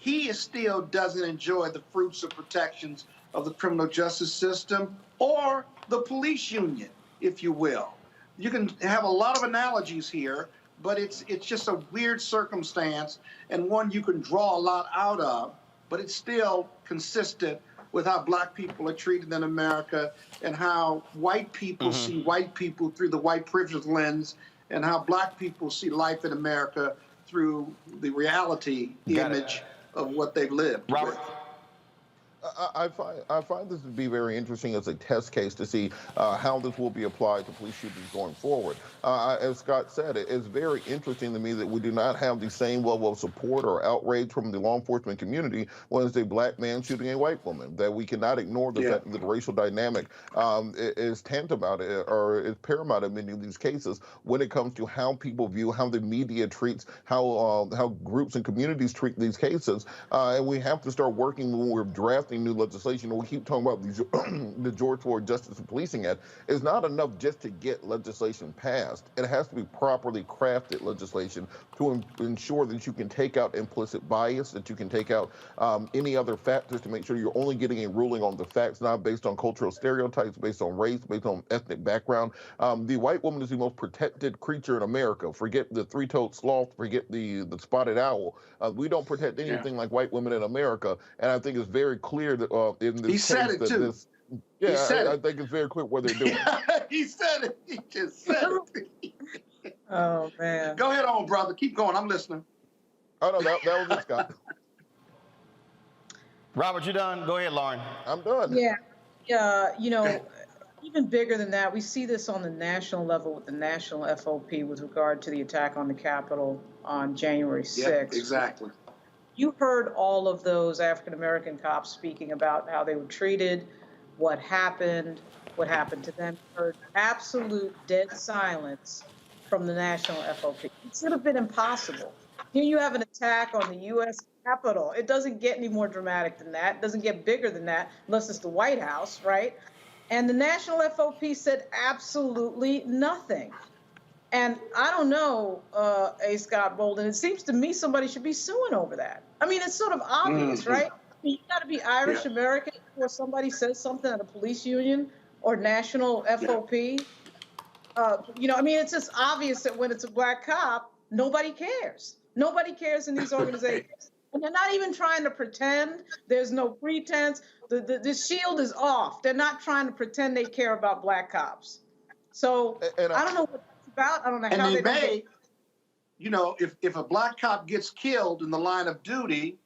he still doesn't enjoy the fruits of protections of the criminal justice system or the police union, if you will. You can have a lot of analogies here, but it's just a weird circumstance and one you can draw a lot out of, but it's still consistent with how black people are treated in America and how white people see white people through the white privilege lens and how black people see life in America through the reality image of what they've lived. Robert? I find this to be very interesting as a test case to see how this will be applied to police shootings going forward. As Scott said, it's very interesting to me that we do not have the same level of support or outrage from the law enforcement community when it's a black man shooting a white woman, that we cannot ignore the fact that the racial dynamic is tantamount or is paramount in many of these cases when it comes to how people view, how the media treats, how groups and communities treat these cases. And we have to start working when we're drafting new legislation. We keep talking about these, the George Floyd Justice and Policing Act. It's not enough just to get legislation passed. It has to be properly crafted legislation to ensure that you can take out implicit bias, that you can take out any other factors to make sure you're only getting a ruling on the facts, not based on cultural stereotypes, based on race, based on ethnic background. The white woman is the most protected creature in America. Forget the three-toed sloth, forget the spotted owl. We don't protect anything like white women in America, and I think it's very clear that in this he said it too. I think it's very clear what they're doing. He said it. He just said it. Oh, man. Go ahead on, brother. Keep going. I'm listening. Oh, no, that was it, Scott. Robert, you done? Go ahead, Lauren. I'm done. Yeah. You know, even bigger than that, we see this on the national level with the national FOP with regard to the attack on the Capitol on January 6th. Yeah, exactly. You heard all of those African-American cops speaking about how they were treated, what happened to them. You heard absolute dead silence from the national FOP. It should have been impossible. Here you have an attack on the U.S. Capitol. It doesn't get any more dramatic than that. It doesn't get bigger than that unless it's the White House, right? And the national FOP said absolutely nothing. And I don't know, A. Scott Bolden, it seems to me somebody should be suing over that. I mean, it's sort of obvious, right? I mean, you got to be Irish American before somebody says something at a police union or national FOP. You know, I mean, it's just obvious that when it's a black cop, nobody cares. Nobody cares in these organizations. And they're not even trying to pretend. There's no pretense. The shield is off. They're not trying to pretend they care about black cops. So I don't know what that's about. I don't know how they may. You know, if a black cop gets killed in the line of duty,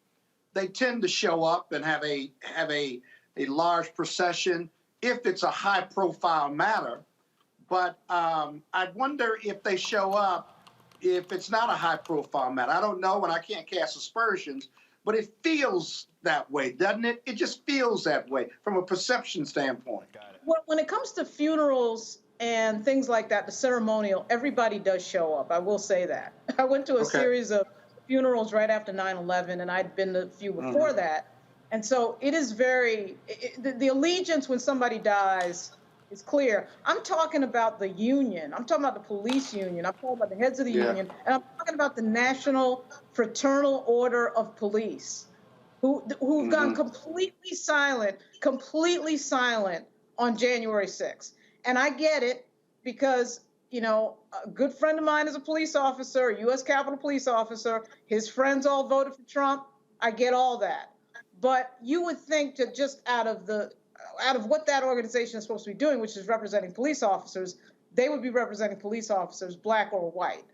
they tend to show up and have a large procession if it's a high-profile matter. But I wonder if they show up if it's not a high-profile matter. I don't know, and I can't cast aspersions, but it feels that way, doesn't it? It just feels that way from a perception standpoint. Well, when it comes to funerals and things like that, the ceremonial, everybody does show up. I will say that. I went to a series of funerals right after 9/11, and I'd been to a few before that. And so it is very, the allegiance when somebody dies is clear. I'm talking about the union. I'm talking about the police union. I'm talking about the heads of the union. And I'm talking about the National Fraternal Order of Police, who've gone completely silent on January 6th. And I get it because, you know, a good friend of mine is a police officer, a U.S. Capitol police officer. His friends all voted for Trump. I get all that. But you would think that just out of what that organization is supposed to be doing, which is representing police officers, they would be representing police officers, black or white.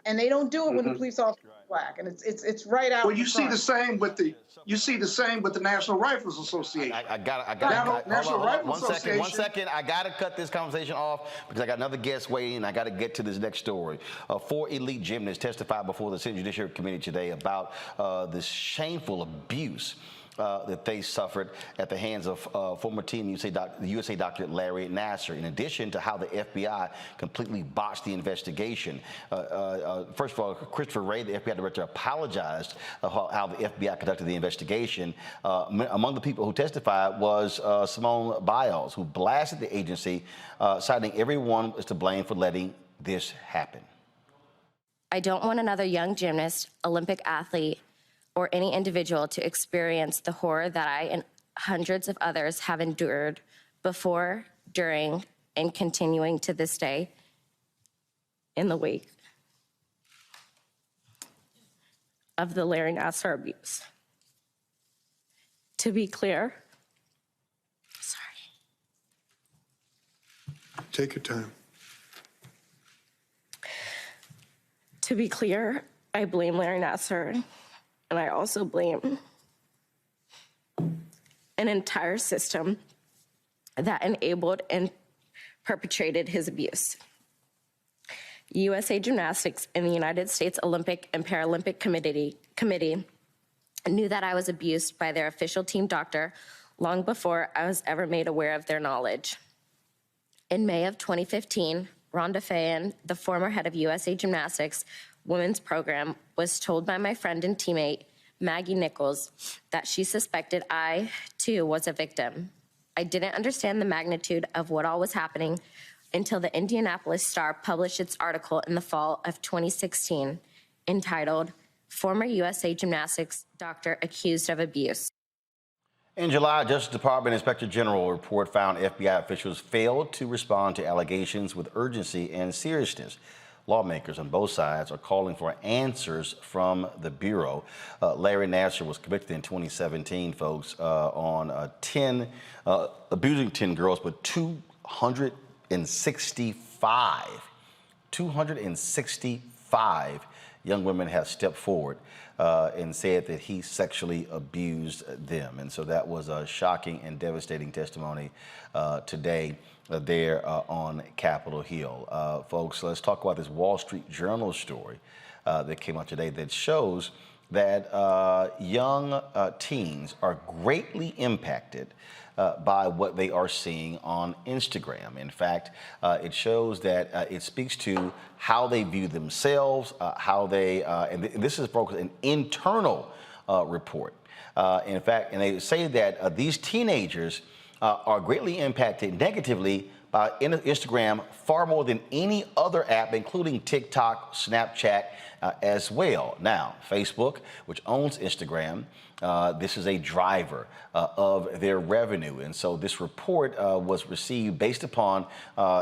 And they don't do it when the police officer is black. And it's right out. Well, you see the same with the National Rifles Association. National Rifle Association. One second. I got to cut this conversation off because I got another guest waiting, and I got to get to this next story. 4 elite gymnasts testified before the Senate Judiciary Committee today about this shameful abuse that they suffered at the hands of former Team USA doctor Larry Nassar, in addition to how the FBI completely botched the investigation. First of all, Christopher Wray, the FBI director, apologized how the FBI conducted the investigation. Among the people who testified was Simone Biles, who blasted the agency, citing everyone is to blame for letting this happen. I don't want another young gymnast, Olympic athlete, or any individual to experience the horror that I and hundreds of others have endured before, during, and continuing to this day in the wake of the Larry Nassar abuse. To be clear, Take your time. To be clear, I blame Larry Nassar, and I also blame an entire system that enabled and perpetrated his abuse. USA Gymnastics and the United States Olympic and Paralympic Committee knew that I was abused by their official team doctor long before I was ever made aware of their knowledge. In May of 2015, Rhonda Fayen, the former head of USA Gymnastics women's program, was told by my friend and teammate, Maggie Nichols, that she suspected I, too, was a victim. I didn't understand the magnitude of what all was happening until the Indianapolis Star published its article in the fall of 2016, entitled, Former USA Gymnastics Doctor Accused of Abuse. In July, Justice Department Inspector General report found FBI officials failed to respond to allegations with urgency and seriousness. Lawmakers on both sides are calling for answers from the Bureau. Larry Nassar was convicted in 2017, folks, on abusing 10 girls, but 265 young women have stepped forward and said that he sexually abused them. And so that was a shocking and devastating testimony today there on Capitol Hill. Folks, let's talk about this Wall Street Journal story that came out today that shows that young teens are greatly impacted by what they are seeing on Instagram. In fact, it shows that it speaks to how they view themselves, how they, and this is broken, an internal report. In fact, and they say that these teenagers are greatly impacted negatively by Instagram far more than any other app, including TikTok, Snapchat, as well. Now, Facebook, which owns Instagram, this is a driver of their revenue. And so this report was received based upon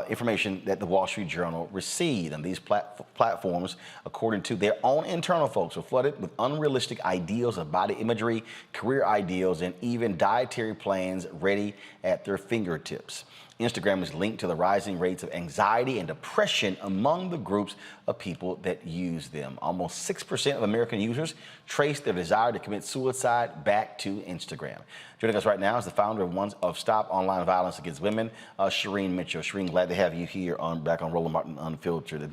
information that the Wall Street Journal received. And these platforms, according to their own internal folks, were flooded with unrealistic ideals of body imagery, career ideals, and even dietary plans ready at their fingertips. Instagram is linked to the rising rates of anxiety and depression among the groups of people that use them. Almost 6% of American users trace their desire to commit suicide back to Instagram. Joining us right now is the founder of Stop Online Violence Against Women, Shireen Mitchell. Shireen, glad to have you here back on Roland Martin Unfiltered.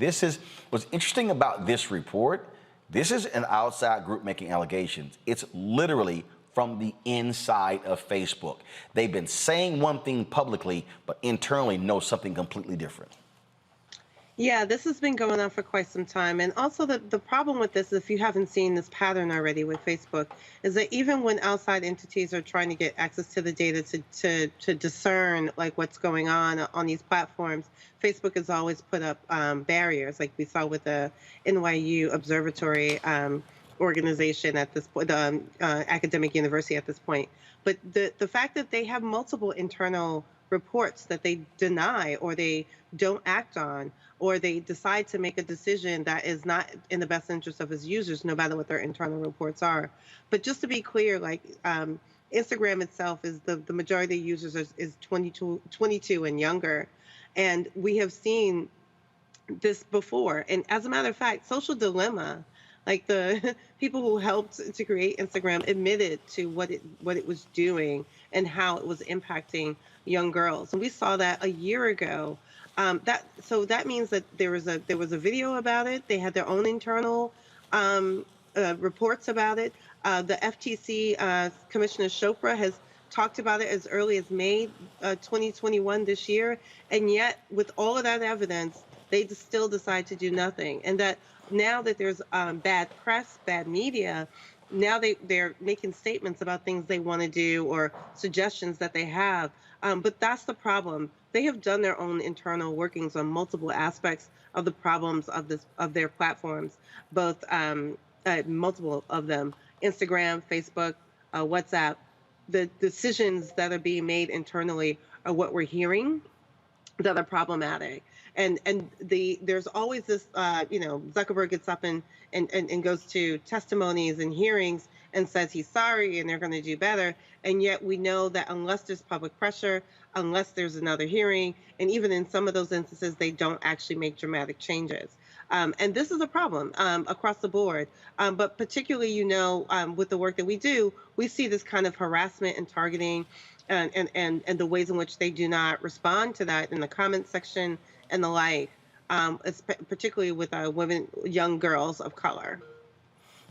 What's interesting about this report. This is an outside group making allegations. It's literally from the inside of Facebook. They've been saying one thing publicly, but internally know something completely different. Yeah, this has been going on for quite some time. And also the problem with this, if you haven't seen this pattern already with Facebook, is that even when outside entities are trying to get access to the data to discern like what's going on these platforms, Facebook has always put up barriers, like we saw with the NYU Observatory organization at this point, the academic university at this point. But the fact that they have multiple internal reports that they deny or they don't act on, or they decide to make a decision that is not in the best interest of its users, no matter what their internal reports are. But just to be clear, like Instagram itself is the majority of users is 22 and younger. And we have seen this before. And as a matter of fact, Social Dilemma, like the people who helped to create Instagram, admitted to what it was doing and how it was impacting young girls. And we saw that a year ago. So that means that there was a video about it. They had their own internal reports about it. The FTC Commissioner Chopra has talked about it as early as May 2021 this year. And yet, with all of that evidence, they still decide to do nothing. And that now that there's bad press, bad media, now they're making statements about things they want to do or suggestions that they have. But that's the problem. They have done their own internal workings on multiple aspects of the problems of their platforms, both multiple of them. Instagram, Facebook, WhatsApp, the decisions that are being made internally are what we're hearing that are problematic. And there's always this, Zuckerberg gets up and goes to testimonies and hearings and says he's sorry and they're going to do better. And yet we know that unless there's public pressure, unless there's another hearing, and even in some of those instances, they don't actually make dramatic changes. And this is a problem across the board. But particularly, with the work that we do, we see this kind of harassment and targeting and the ways in which they do not respond to that in the comment section and the like, particularly with women, young girls of color.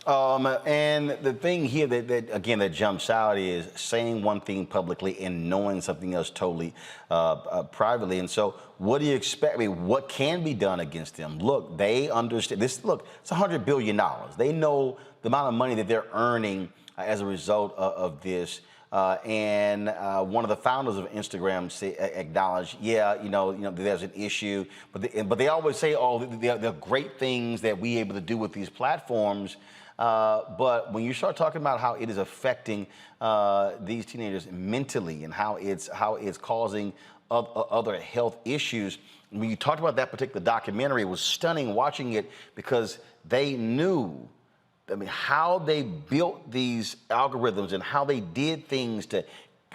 And the thing here that jumps out is saying one thing publicly and knowing something else totally privately. And so what do you expect? I mean, what can be done against them? Look, they understand this. Look, it's $100 billion. They know the amount of money that they're earning as a result of this. And one of the founders of Instagram acknowledged, there's an issue, but they always say, there are great things that we're able to do with these platforms. But when you start talking about how it is affecting these teenagers mentally and how it's causing other health issues, when you talked about that particular documentary, it was stunning watching it because they knew. I mean, how they built these algorithms and how they did things to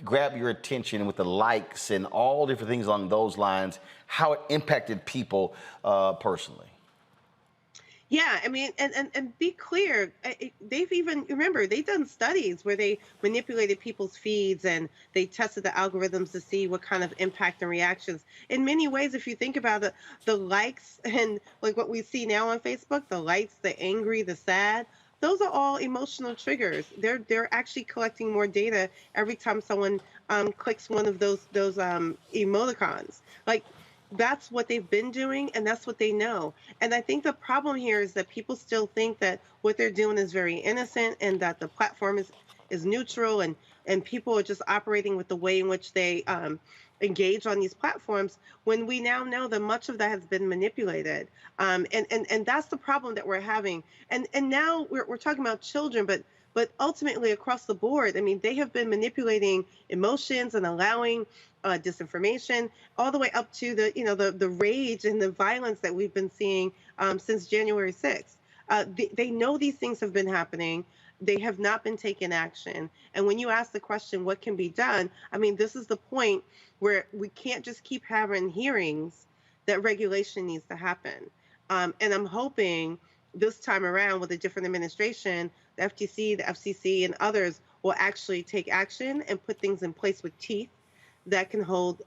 grab your attention with the likes and all different things along those lines, how it impacted people personally. Yeah, I mean, and be clear, they've done studies where they manipulated people's feeds and they tested the algorithms to see what kind of impact and reactions. In many ways, if you think about it, the likes and like what we see now on Facebook, the likes, the angry, the sad, those are all emotional triggers. They're actually collecting more data every time someone clicks one of those emoticons. Like, that's what they've been doing, and that's what they know. And I think the problem here is that people still think that what they're doing is very innocent and that the platform is neutral, and people are just operating with the way in which they engage on these platforms, when we now know that much of that has been manipulated. And that's the problem that we're having. And now we're talking about children, but ultimately across the board, I mean, they have been manipulating emotions and allowing disinformation all the way up to the rage and the violence that we've been seeing since January 6th. They know these things have been happening. They have not been taking action. And when you ask the question, what can be done? I mean, this is the point where we can't just keep having hearings. That regulation needs to happen. And I'm hoping this time around with a different administration, the FTC, the FCC, and others will actually take action and put things in place with teeth that can hold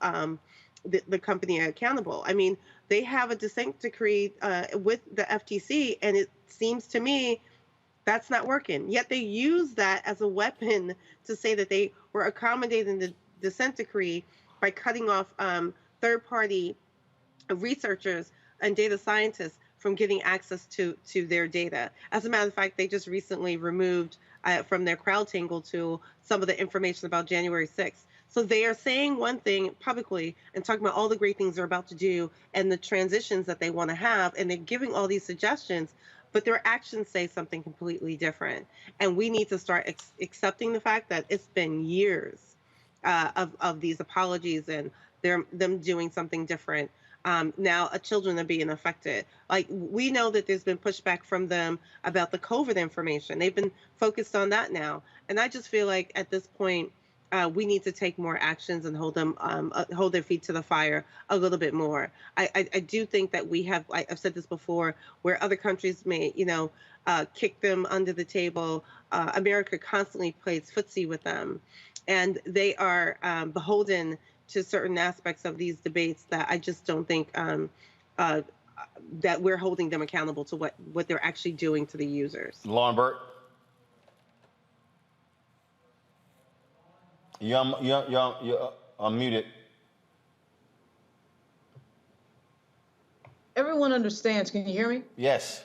the company accountable. I mean, they have a dissent decree with the FTC, and it seems to me that's not working. Yet they use that as a weapon to say that they were accommodating the dissent decree by cutting off third-party researchers and data scientists from getting access to their data. As a matter of fact, they just recently removed from their CrowdTangle tool some of the information about January 6th. So they are saying one thing publicly and talking about all the great things they're about to do and the transitions that they want to have, and they're giving all these suggestions, but their actions say something completely different. And we need to start accepting the fact that it's been years of these apologies and them doing something different. Now children are being affected. Like, we know that there's been pushback from them about the COVID information. They've been focused on that now. And I just feel like at this point, we need to take more actions and hold their feet to the fire a little bit more. I do think that we have, I've said this before, where other countries may, kick them under the table. America constantly plays footsie with them, and they are beholden to certain aspects of these debates that I just don't think that we're holding them accountable to what they're actually doing to the users. Lauren Burt. You're unmuted. Everyone understands. Can you hear me? Yes.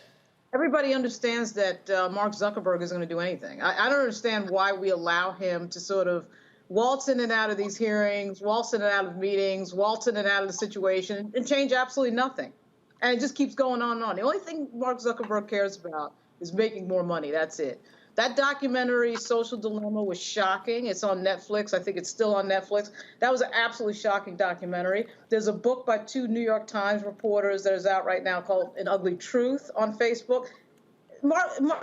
Everybody understands that Mark Zuckerberg isn't going to do anything. I don't understand why we allow him to sort of waltz in and out of these hearings, waltz in and out of meetings, waltz in and out of the situation, and change absolutely nothing. And it just keeps going on and on. The only thing Mark Zuckerberg cares about is making more money. That's it. That documentary, Social Dilemma, was shocking. It's on Netflix. I think it's still on Netflix. That was an absolutely shocking documentary. There's a book by 2 New York Times reporters that is out right now called An Ugly Truth on Facebook.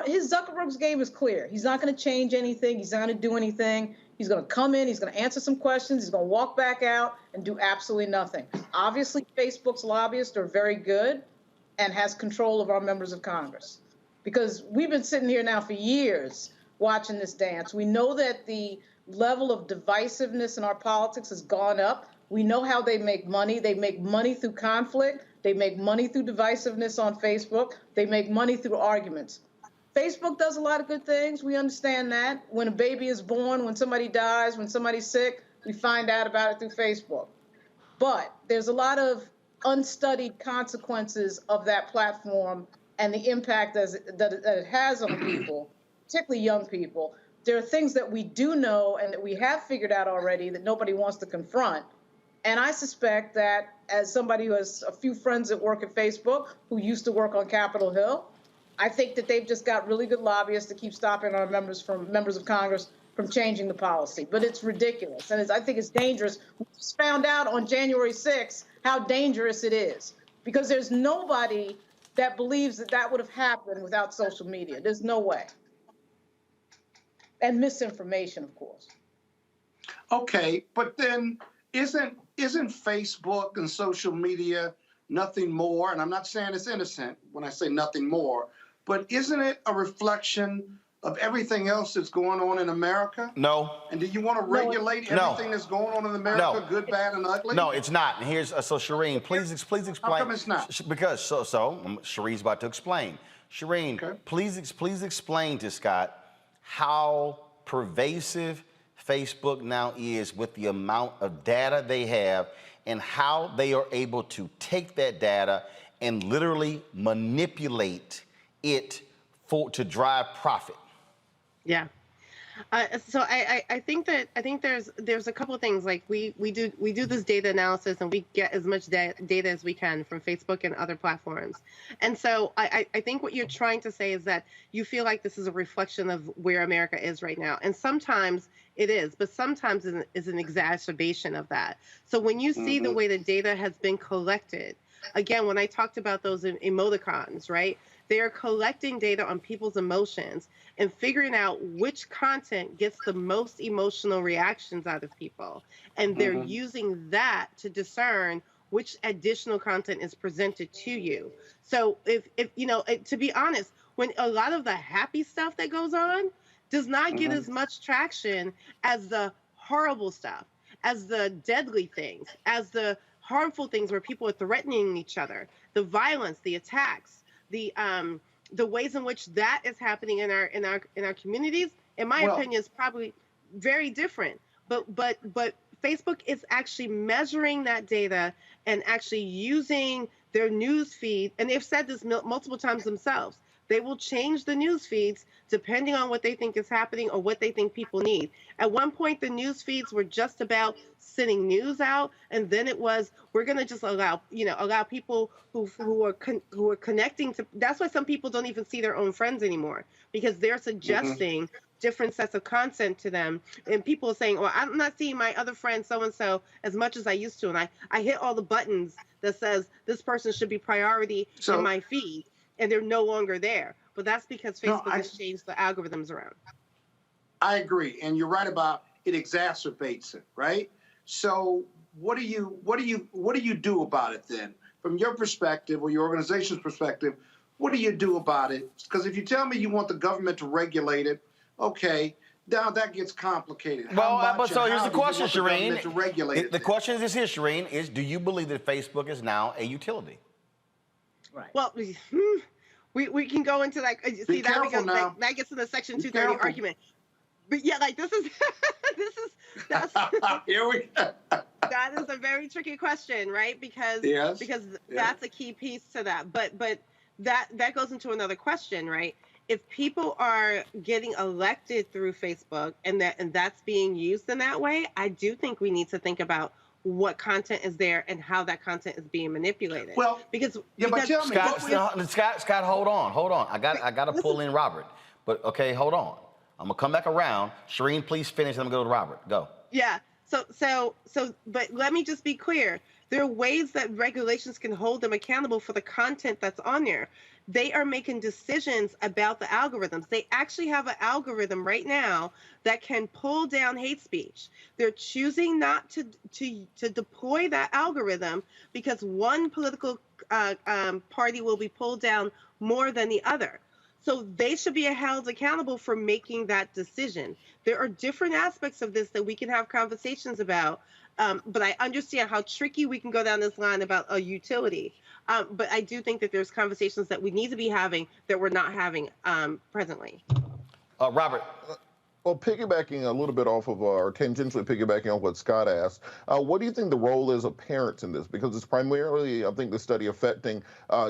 His Zuckerberg's game is clear. He's not going to change anything. He's not going to do anything. He's going to come in. He's going to answer some questions. He's going to walk back out and do absolutely nothing. Obviously, Facebook's lobbyists are very good and has control of our members of Congress. Because we've been sitting here now for years watching this dance. We know that the level of divisiveness in our politics has gone up. We know how they make money. They make money through conflict. They make money through divisiveness on Facebook. They make money through arguments. Facebook does a lot of good things. We understand that. When a baby is born, when somebody dies, when somebody's sick, we find out about it through Facebook. But there's a lot of unstudied consequences of that platform and the impact that it has on people, particularly young people. There are things that we do know and that we have figured out already that nobody wants to confront. And I suspect that as somebody who has a few friends that work at Facebook who used to work on Capitol Hill, I think that they've just got really good lobbyists to keep stopping our members of Congress from changing the policy. But it's ridiculous. And I think it's dangerous. We just found out on January 6th how dangerous it is, because there's nobody that believes that that would have happened without social media. There's no way. And misinformation, of course. Okay, but then isn't Facebook and social media nothing more? And I'm not saying it's innocent when I say nothing more, but isn't it a reflection of everything else that's going on in America? No. And do you want to regulate everything that's going on in America, good, bad, and ugly? No, it's not. And here's so Shireen, please explain. How come it's not? Because Shireen's about to explain. Shireen, okay. please explain to Scott how pervasive Facebook now is with the amount of data they have and how they are able to take that data and literally manipulate it to drive profit. Yeah. So I think there's a couple of things. Like we do this data analysis and we get as much data as we can from Facebook and other platforms. And so I think what you're trying to say is that you feel like this is a reflection of where America is right now. And sometimes it is, but sometimes it is an exacerbation of that. So when you see the way the data has been collected, again, when I talked about those emoticons, right? They are collecting data on people's emotions and figuring out which content gets the most emotional reactions out of people. And they're using that to discern which additional content is presented to you. So if you know, to be honest, when a lot of the happy stuff that goes on does not get as much traction as the horrible stuff, as the deadly things, as the harmful things where people are threatening each other, the violence, the attacks, the ways in which that is happening in our communities, in my opinion, is probably very different. But Facebook is actually measuring that data and actually using their news feed, and they've said this multiple times themselves. They will change the news feeds depending on what they think is happening or what they think people need. At one point, the news feeds were just about sending news out, and then it was, we're going to just allow people who are connecting to. That's why some people don't even see their own friends anymore, because they're suggesting different sets of content to them, and people are saying, "Well, I'm not seeing my other friend so and so as much as I used to," and I hit all the buttons that says this person should be priority in my feed, and they're no longer there. But that's because Facebook has changed the algorithms around. I agree, and you're right about it exacerbates it, right? So what do you do about it then? From your perspective or your organization's perspective, what do you do about it? Because if you tell me you want the government to regulate it, okay, now that gets complicated. Well, so here's the question, Shireen. The question is here, Shireen, is do you believe that Facebook is now a utility? Right. Well, we can go into like, see, that gets in the Section 230 argument. But yeah, like this is here we go. That is a very tricky question, right? Because that's a key piece to that. But that goes into another question, right? If people are getting elected through Facebook and that's being used in that way, I do think we need to think about what content is there and how that content is being manipulated. Well, because but tell me, Scott, hold on. I got to pull in Robert. But okay, hold on. I'm gonna come back around. Shireen, please finish. I'm gonna go to Robert. Go. Yeah. But let me just be clear. There are ways that regulations can hold them accountable for the content that's on there. They are making decisions about the algorithms. They actually have an algorithm right now that can pull down hate speech. They're choosing not to deploy that algorithm because one political party will be pulled down more than the other. So they should be held accountable for making that decision. There are different aspects of this that we can have conversations about, but I understand how tricky we can go down this line about a utility. But I do think that there's conversations that we need to be having that we're not having presently. Robert. Well, piggybacking a little bit off of, or tangentially piggybacking on what Scott asked, what do you think the role is of parents in this? Because it's primarily, I think, the study affecting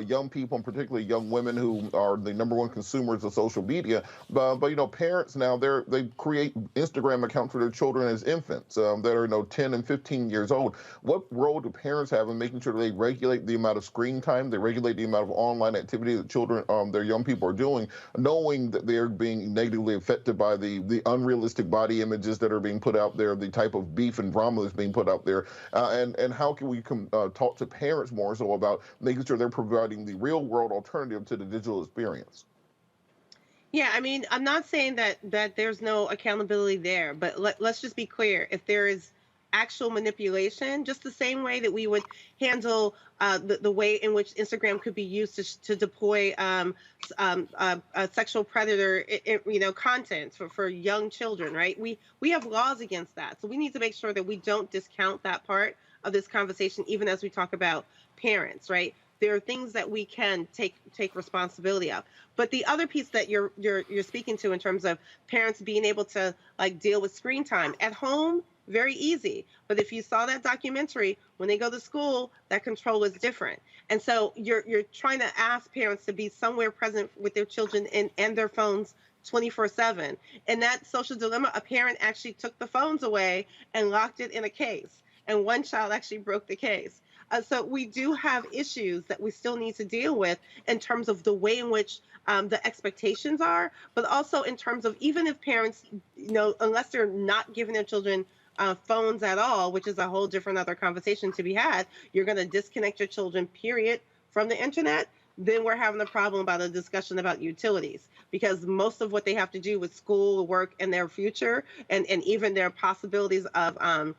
young people, and particularly young women who are the #1 consumers of social media. But you know, parents now, they create Instagram accounts for their children as infants that are 10 and 15 years old. What role do parents have in making sure they regulate the amount of screen time, they regulate the amount of online activity that children, their young people are doing, knowing that they're being negatively affected by the unrealistic body images that are being put out there, the type of beef and drama that's being put out there, and how can we talk to parents more so about making sure they're providing the real world alternative to the digital experience? Yeah, I mean, I'm not saying that there's no accountability there, but let's just be clear. If there is actual manipulation, just the same way that we would handle the way in which Instagram could be used to deploy sexual predator, content for young children, right? We have laws against that, so we need to make sure that we don't discount that part of this conversation, even as we talk about parents, right? There are things that we can take responsibility of. But the other piece that you're speaking to in terms of parents being able to deal with screen time at home, very easy. But if you saw that documentary, when they go to school, that control is different. And so you're trying to ask parents to be somewhere present with their children and their phones 24/7. In that social dilemma, a parent actually took the phones away and locked it in a case. And one child actually broke the case. So we do have issues that we still need to deal with in terms of the way in which the expectations are, but also in terms of even if parents, unless they're not giving their children phones at all, which is a whole different other conversation to be had, you're going to disconnect your children, period, from the internet, then we're having a problem about a discussion about utilities, because most of what they have to do with school, work, and their future, and even their possibilities of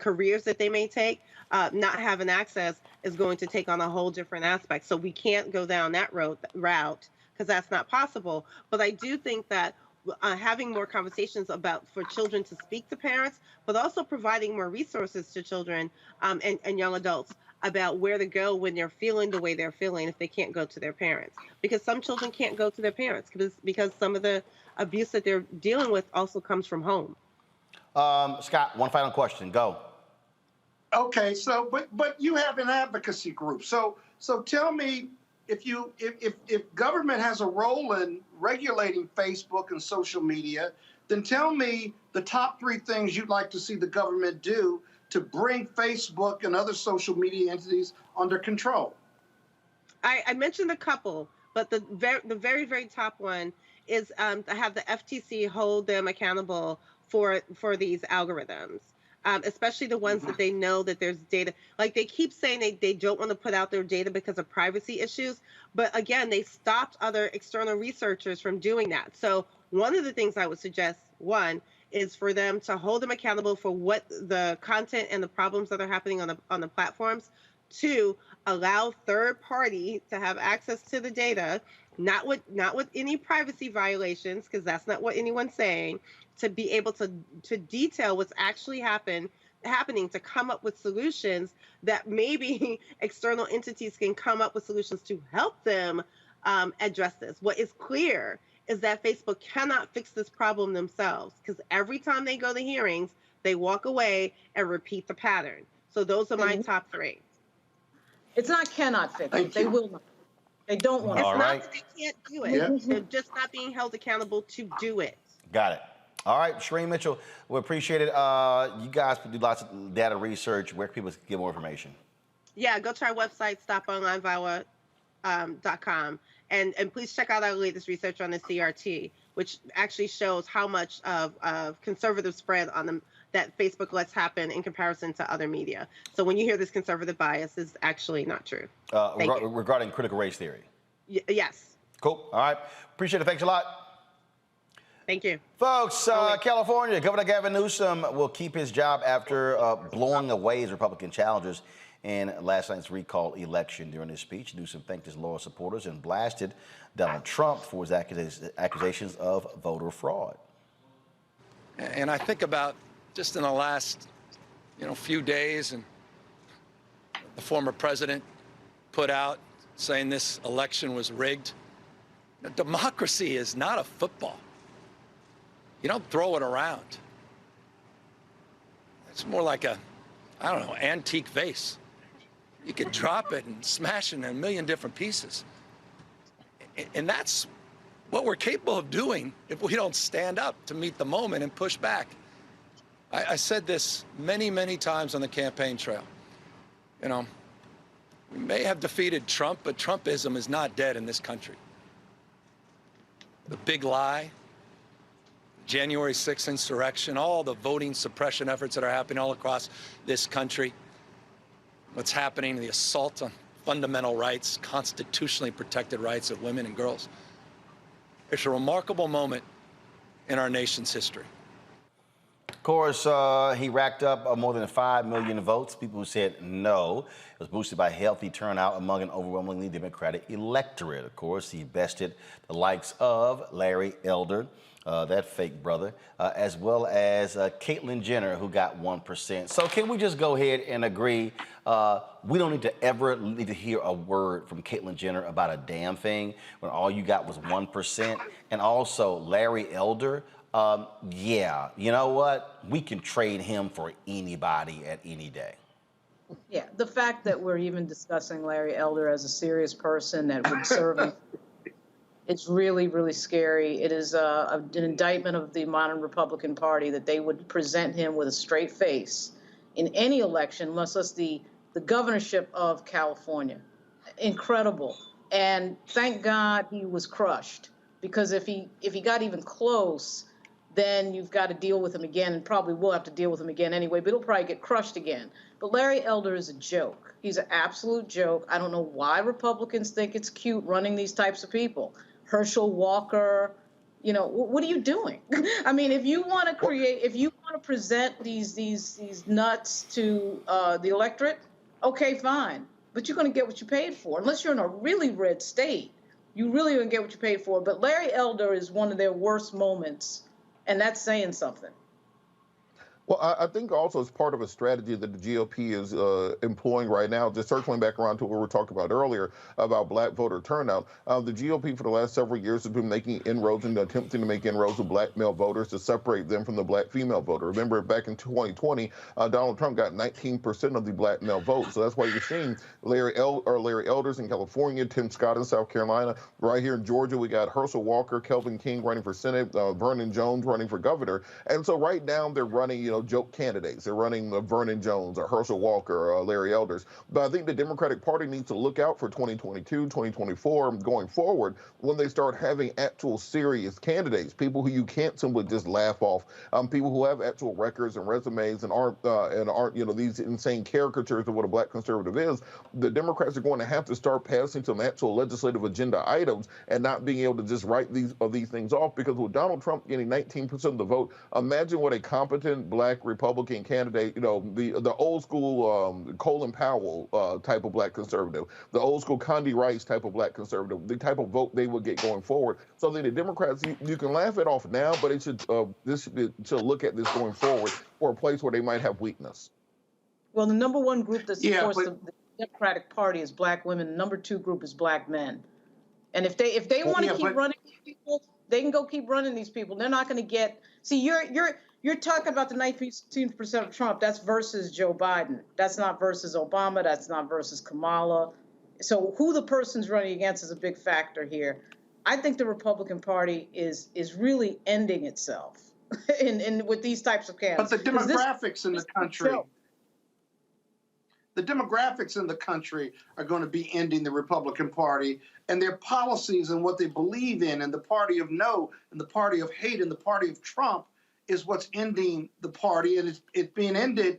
careers that they may take, not having access is going to take on a whole different aspect. So we can't go down that route because that's not possible. But I do think that having more conversations for children to speak to parents, but also providing more resources to children and young adults about where to go when they're feeling the way they're feeling if they can't go to their parents. Because some children can't go to their parents because some of the abuse that they're dealing with also comes from home. Scott, one final question. Go. Okay, so but you have an advocacy group. So tell me, if government has a role in regulating Facebook and social media, then tell me the top 3 things you'd like to see the government do to bring Facebook and other social media entities under control. I mentioned a couple, but the very, very top one is to have the FTC hold them accountable for these algorithms. Especially the ones that they know that there's data. Like they keep saying they don't want to put out their data because of privacy issues. But again, they stopped other external researchers from doing that. So one of the things I would suggest, one, is for them to hold them accountable for what the content and the problems that are happening on the platforms. 2, allow third party to have access to the data, not with any privacy violations, because that's not what anyone's saying, to be able to detail what's actually happening, to come up with solutions that maybe external entities can come up with solutions to help them address this. What is clear is that Facebook cannot fix this problem themselves, because every time they go to hearings, they walk away and repeat the pattern. So those are my top 3. It's not cannot fix it. They will not. They don't want to. It's not that they can't do it. Yeah. They're just not being held accountable to do it. Got it. All right, Shireen Mitchell, we appreciate it. You guys do lots of data research. Where can people get more information? Yeah, go to our website, stoponlineviolence.com, and please check out our latest research on the CRT. which actually shows how much of conservative spread on them that Facebook lets happen in comparison to other media. So when you hear this conservative bias, is actually not true. Regarding critical race theory. Yes. Cool. All right. Appreciate it. Thanks a lot. Thank you. Folks, California, Governor Gavin Newsom will keep his job after blowing away his Republican challengers in last night's recall election. During his speech, Newsom thanked his loyal supporters and blasted Donald Trump for his accusations of voter fraud. And I think about just in the last, few days, and the former president put out saying this election was rigged. Democracy is not a football. You don't throw it around. It's more like a, antique vase. You could drop it and smash it in a million different pieces. And that's what we're capable of doing if we don't stand up to meet the moment and push back. I said this many, many times on the campaign trail. We may have defeated Trump, but Trumpism is not dead in this country. The big lie, January 6th insurrection, all the voting suppression efforts that are happening all across this country, what's happening, the assault on fundamental rights, constitutionally protected rights of women and girls. It's a remarkable moment in our nation's history. Of course, he racked up more than 5 million votes. People who said no. It was boosted by healthy turnout among an overwhelmingly Democratic electorate. Of course, he bested the likes of Larry Elder, that fake brother, as well as Caitlyn Jenner, who got 1%. So can we just go ahead and agree we don't need to hear a word from Caitlyn Jenner about a damn thing when all you got was 1%? And also Larry Elder, yeah, you know what? We can trade him for anybody at any day. Yeah, the fact that we're even discussing Larry Elder as a serious person that would serve him, it's really, really scary. It is an indictment of the modern Republican Party that they would present him with a straight face in any election, much less the governorship of California. Incredible. And thank God he was crushed, because if he got even close, then you've got to deal with him again, and probably will have to deal with him again anyway, but he'll probably get crushed again. But Larry Elder is a joke. He's an absolute joke. I don't know why Republicans think it's cute running these types of people. Herschel Walker, what are you doing? I mean, if you want to present these nuts to the electorate, okay, fine. But you're going to get what you paid for. Unless you're in a really red state, you really don't get what you paid for. But Larry Elder is one of their worst moments, and that's saying something. Well, I think also it's part of a strategy that the GOP is employing right now, just circling back around to what we were talking about earlier about black voter turnout. The GOP for the last several years has been making inroads and attempting to make inroads with black male voters to separate them from the black female voter. Remember, back in 2020, Donald Trump got 19% of the black male vote. So that's why you're seeing Larry Elders in California, Tim Scott in South Carolina. Right here in Georgia, we got Herschel Walker, Kelvin King running for Senate, Vernon Jones running for governor. And so right now they're running, joke candidates. They're running Vernon Jones or Herschel Walker or Larry Elders. But I think the Democratic Party needs to look out for 2022, 2024 going forward when they start having actual serious candidates, people who you can't simply just laugh off, people who have actual records and resumes and aren't these insane caricatures of what a black conservative is. The Democrats are going to have to start passing some actual legislative agenda items and not being able to just write these things off, because with Donald Trump getting 19% of the vote, imagine what a competent black Republican candidate, the old school Colin Powell type of black conservative, the old school Condi Rice type of black conservative, the type of vote they would get going forward. So the Democrats, you can laugh it off now, but it should look at this going forward for a place where they might have weakness. Well, the number one group that supports the Democratic Party is black women. The number two group is black men. And if they want to keep running these people, they can go keep running these people. They're not going to get. See, you're talking about the 19% of Trump. That's versus Joe Biden. That's not versus Obama. That's not versus Kamala. So who the person's running against is a big factor here. I think the Republican Party is really ending itself in with these types of candidates. But the demographics in the country. The demographics in the country are going to be ending the Republican Party, and their policies and what they believe in, and the party of no, and the party of hate, and the party of Trump is what's ending the party, and it's being ended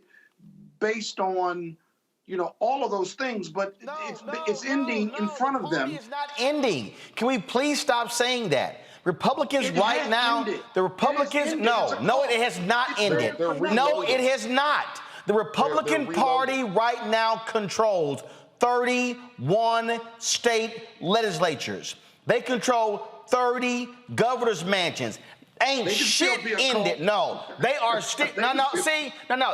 based on, you know, all of those things, but it's ending in front of them. It's not ending. Can we please stop saying that? Republicans right now, the Republicans, no, it has not ended. No, it has not. The Republican Party right now controls 31 state legislatures. They control 30 governor's mansions. Ain't shit ended. No, they are still. No.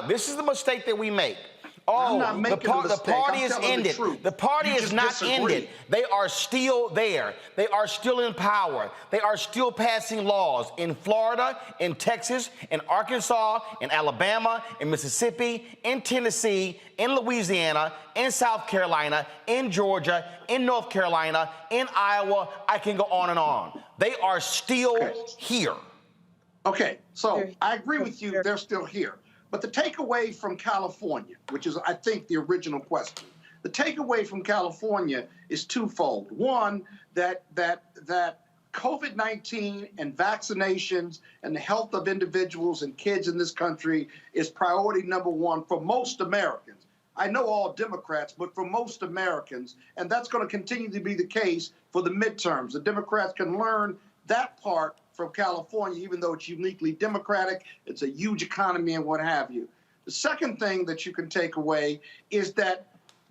This is the mistake that we make. Oh, the party is ended. The party is not ended. They are still there. They are still in power. They are still passing laws in Florida, in Texas, in Arkansas, in Alabama, in Mississippi, in Tennessee, in Louisiana, in South Carolina, in Georgia, in North Carolina, in Iowa. I can go on and on. They are still here. Okay, so I agree with you. They're still here. But the takeaway from California, which is, I think, the original question, the takeaway from California is twofold. One, that COVID-19 and vaccinations and the health of individuals and kids in this country is priority number one for most Americans. I know all Democrats, but for most Americans, and that's going to continue to be the case for the midterms. The Democrats can learn that part from California, even though it's uniquely Democratic, it's a huge economy and what have you. The second thing that you can take away is that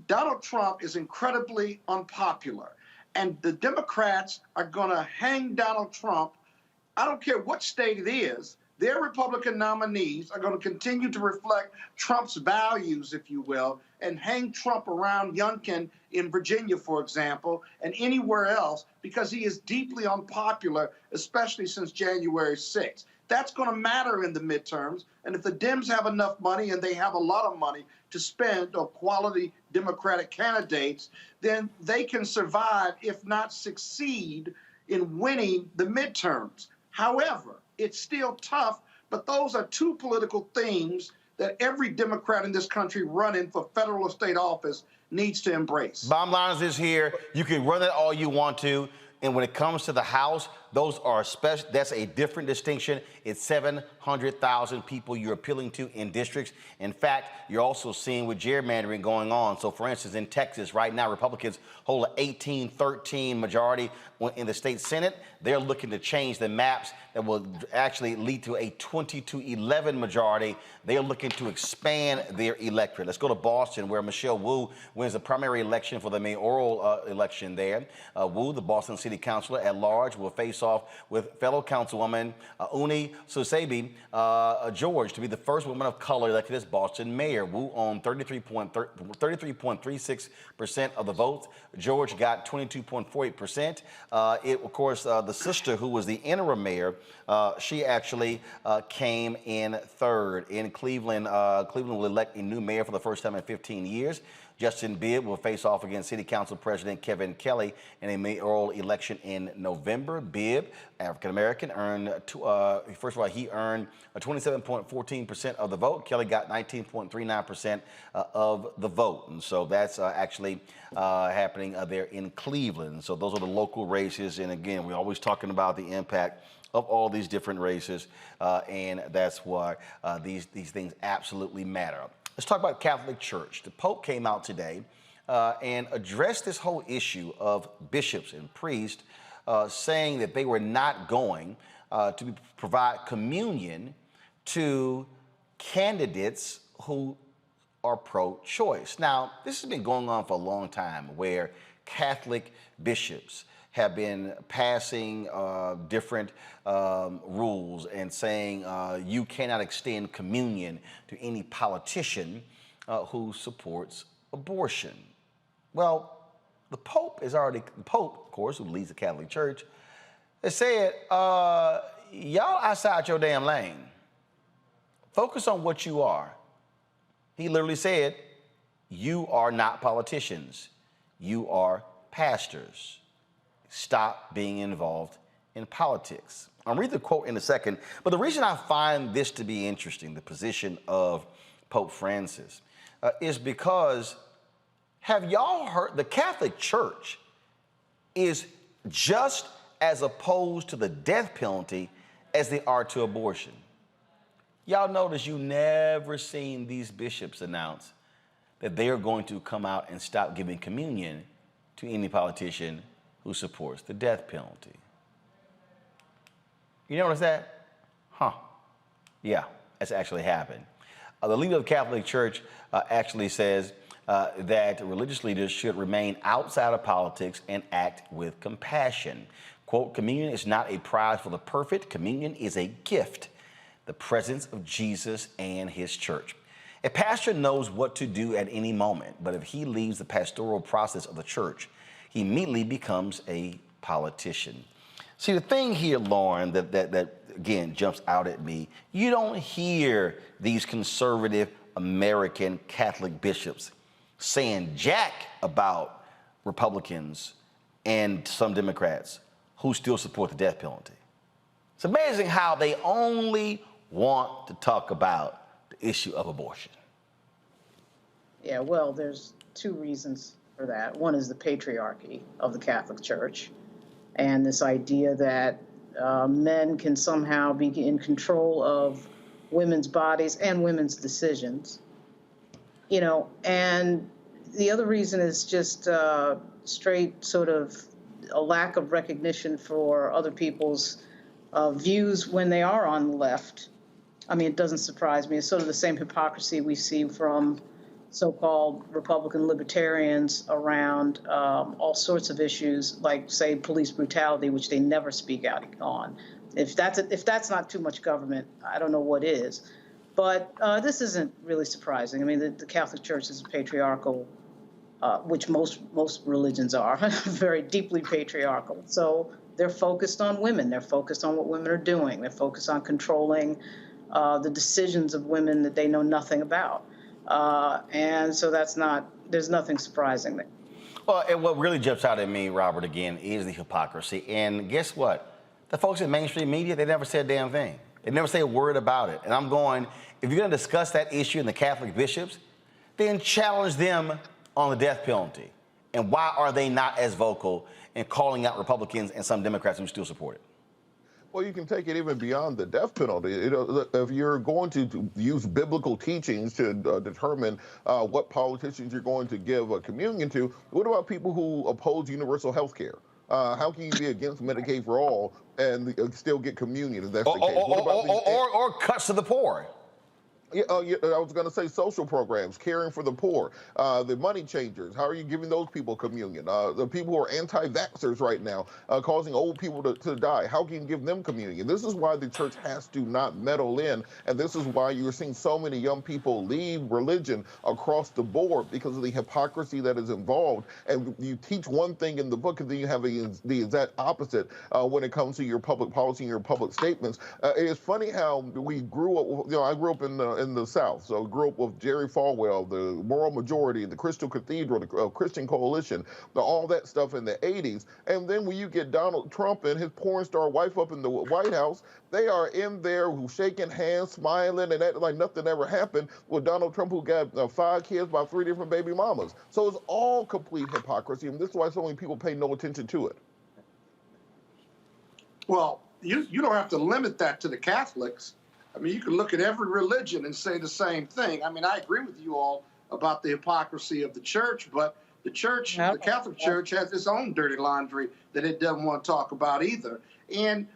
Donald Trump is incredibly unpopular, and the Democrats are going to hang Donald Trump. I don't care what state it is. Their Republican nominees are going to continue to reflect Trump's values, if you will, and hang Trump around Youngkin in Virginia, for example, and anywhere else, because he is deeply unpopular, especially since January 6th. That's going to matter in the midterms. And if the Dems have enough money, and they have a lot of money to spend on quality Democratic candidates, then they can survive, if not succeed, in winning the midterms. However, it's still tough, but those are two political themes that every Democrat in this country running for federal or state office needs to embrace. Bottom line is this here. You can run it all you want to. And when it comes to the House, those are special. That's a different distinction. It's 700,000 people you're appealing to in districts. In fact, you're also seeing with gerrymandering going on. So, for instance, in Texas right now, Republicans hold an 18-13 majority in the state Senate. They're looking to change the maps that will actually lead to a 20-11 majority. They're looking to expand their electorate. Let's go to Boston, where Michelle Wu wins the primary election for the mayoral election there. Wu, the Boston City Councilor at large, will face off with fellow Councilwoman Uni Susebi George to be the first woman of color elected as Boston mayor. Wu owned 33.36% of the votes. George got 22.48%. Of course, the sister, who was the interim mayor, she actually came in third. In Cleveland, Cleveland will elect a new mayor for the first time in 15 years. Justin Bibb will face off against City Council President Kevin Kelly in a mayoral election in November. Bibb, African-American, earned, first of all, he earned 27.14% of the vote. Kelly got 19.39% of the vote. And so that's actually happening there in Cleveland. So those are the local races. And again, we're always talking about the impact of all these different races. And that's why these things absolutely matter. Let's talk about Catholic Church. The Pope came out today and addressed this whole issue of bishops and priests saying that they were not going to provide communion to candidates who are pro-choice. Now, this has been going on for a long time, where Catholic bishops have been passing different rules and saying you cannot extend communion to any politician who supports abortion. Well, the Pope, of course, who leads the Catholic Church, has said, y'all outside your damn lane. Focus on what you are. He literally said, you are not politicians. You are pastors. Stop being involved in politics. I'll read the quote in a second, but the reason I find this to be interesting, the position of Pope Francis, is because, have y'all heard, the Catholic Church is just as opposed to the death penalty as they are to abortion. Y'all notice you never seen these bishops announce that they are going to come out and stop giving communion to any politician who supports the death penalty. You notice that? Huh. Yeah, that's actually happened. The leader of the Catholic Church actually says that religious leaders should remain outside of politics and act with compassion. Quote, communion is not a prize for the perfect. Communion is a gift, the presence of Jesus and his church. A pastor knows what to do at any moment, but if he leaves the pastoral process of the church, he immediately becomes a politician. See, the thing here, Lauren, that again jumps out at me, you don't hear these conservative American Catholic bishops saying jack about Republicans and some Democrats who still support the death penalty. It's amazing how they only want to talk about the issue of abortion. Yeah, well, there's two reasons for that. One is the patriarchy of the Catholic Church and this idea that men can somehow be in control of women's bodies and women's decisions. You know, and the other reason is just straight sort of a lack of recognition for other people's views when they are on the left. I mean, it doesn't surprise me. It's sort of the same hypocrisy we see from so-called Republican libertarians around all sorts of issues, like, say, police brutality, which they never speak out on. If that's not too much government, I don't know what is. But this isn't really surprising. I mean, the Catholic Church is a patriarchal, which most religions are, very deeply patriarchal. So they're focused on women. They're focused on what women are doing. They're focused on controlling the decisions of women that they know nothing about. And so there's nothing surprising there. Well, and what really jumps out at me, Robert, again, is the hypocrisy. And guess what? The folks in mainstream media, they never say a damn thing. They never say a word about it. And I'm going, if you're going to discuss that issue in the Catholic bishops, then challenge them on the death penalty. And why are they not as vocal in calling out Republicans and some Democrats who still support it? Well, you can take it even beyond the death penalty. You know, if you're going to use biblical teachings to determine what politicians you're going to give a communion to, what about people who oppose universal health care? How can you be against Medicaid for all and still get communion if that's the case? Or cuts to the poor. Yeah, I was going to say social programs, caring for the poor, the money changers. How are you giving those people communion? The people who are anti-vaxxers right now, causing old people to die. How can you give them communion? This is why the church has to not meddle in, and this is why you're seeing so many young people leave religion across the board because of the hypocrisy that is involved. And you teach one thing in the book, and then you have the exact opposite when it comes to your public policy and your public statements. It's funny how we grew up. You know, I grew up in the South, so grew up with Jerry Falwell, the Moral Majority, the Crystal Cathedral, the Christian Coalition, all that stuff in the 80s. And then when you get Donald Trump and his porn star wife up in the White House, they are in there shaking hands, smiling, and acting like nothing ever happened with Donald Trump, who got 5 kids by 3 different baby mamas. So it's all complete hypocrisy, and this is why so many people pay no attention to it. Well, you don't have to limit that to the Catholics. I mean, you can look at every religion and say the same thing. I mean, I agree with you all about the hypocrisy of the church, but the church, the Catholic Church, has its own dirty laundry that it doesn't want to talk about either. And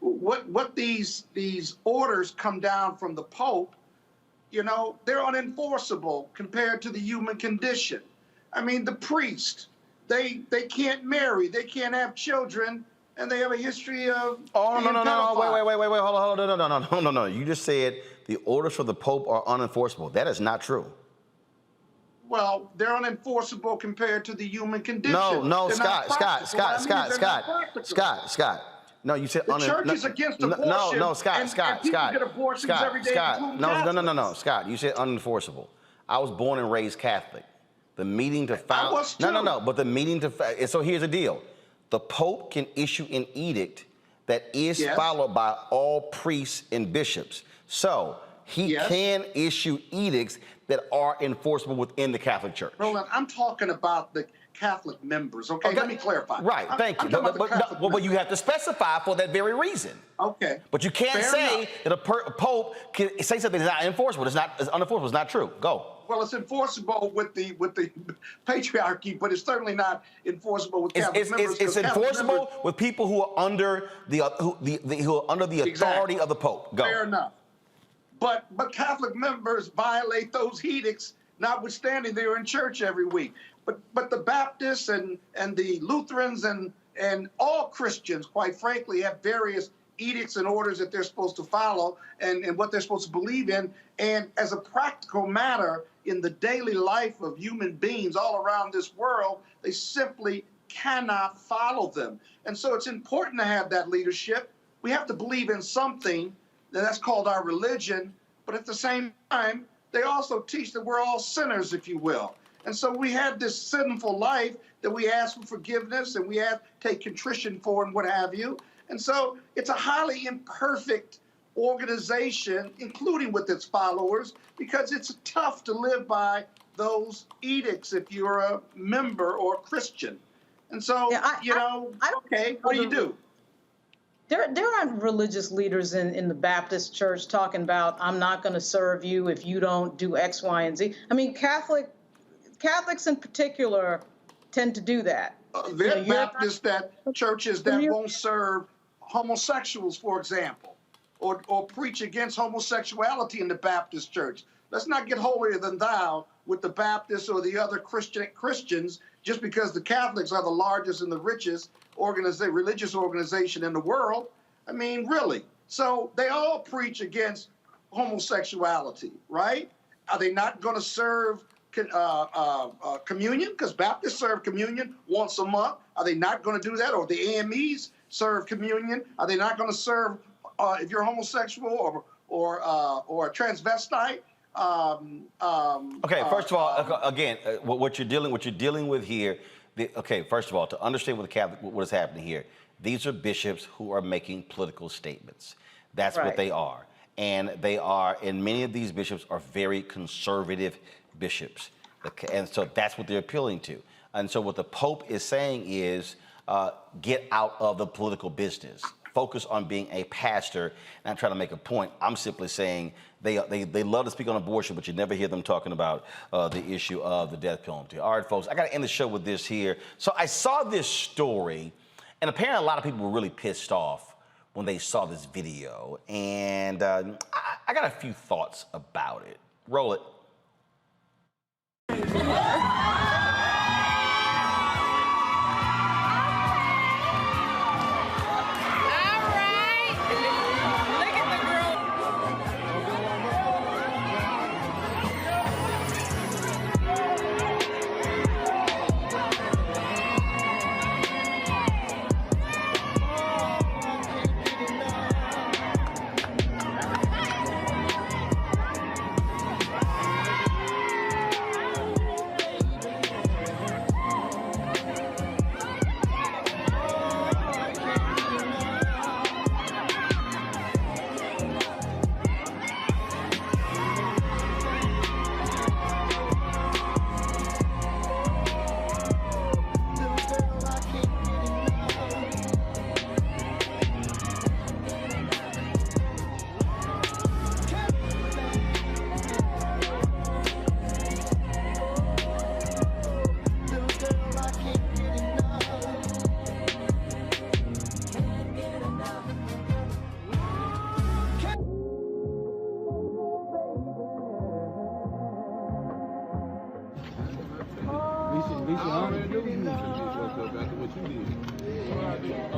what these orders come down from the Pope, you know, they're unenforceable compared to the human condition. I mean, the priest, they can't marry, they can't have children, and they have a history of wait, hold on, no. You just said the orders for the Pope are unenforceable. That is not true. Well, they're unenforceable compared to the human condition. No, Scott. No, you said the church is against abortion. No, Scott. People get abortions every day. No, Scott. You said unenforceable. I was born and raised Catholic. The meeting to found. But the meeting to. So here's the deal. The Pope can issue an edict that is followed by all priests and bishops. So he can issue edicts that are enforceable within the Catholic Church. Roland, I'm talking about the Catholic members, okay? Let me clarify. Right, thank you. But you have to specify for that very reason. Okay. But you can't say that a pope can say something that's not enforceable. It's unenforceable. It's not true. Go. Well, it's enforceable with the patriarchy, but it's certainly not enforceable with Catholic members. It's enforceable with people who are under the authority of the Pope. Go. Fair enough. But Catholic members violate those edicts, notwithstanding they're in church every week. But the Baptists and the Lutherans and all Christians, quite frankly, have various edicts and orders that they're supposed to follow and what they're supposed to believe in. And as a practical matter, in the daily life of human beings all around this world, they simply cannot follow them. And so it's important to have that leadership. We have to believe in something, that's called our religion. But at the same time, they also teach that we're all sinners, if you will. And so we have this sinful life that we ask for forgiveness and we have to take contrition for and what have you. And so it's a highly imperfect organization, including with its followers, because it's tough to live by those edicts if you're a member or a Christian. And so, okay, what do you do? There aren't religious leaders in the Baptist church talking about, I'm not going to serve you if you don't do X, Y, and Z. I mean, Catholics in particular tend to do that. There are Baptist churches that won't serve homosexuals, for example, or preach against homosexuality in the Baptist church. Let's not get holier than thou with the Baptists or the other Christians just because the Catholics are the largest and the richest religious organization in the world. I mean, really. So they all preach against homosexuality, right? Are they not going to serve communion? Because Baptists serve communion once a month. Are they not going to do that? Or the AMEs serve communion? Are they not going to serve if you're homosexual or a transvestite? Okay, first of all, again, what you're dealing with here. First of all, to understand what is happening here, these are bishops who are making political statements. That's what they are, and they are. And many of these bishops are very conservative bishops, and so that's what they're appealing to. And so what the Pope is saying is, get out of the political business. Focus on being a pastor. And I'm trying to make a point. I'm simply saying they love to speak on abortion, but you never hear them talking about the issue of the death penalty. All right, folks, I got to end the show with this here. So I saw this story, and apparently a lot of people were really pissed off when they saw this video. And I got a few thoughts about it. Roll it.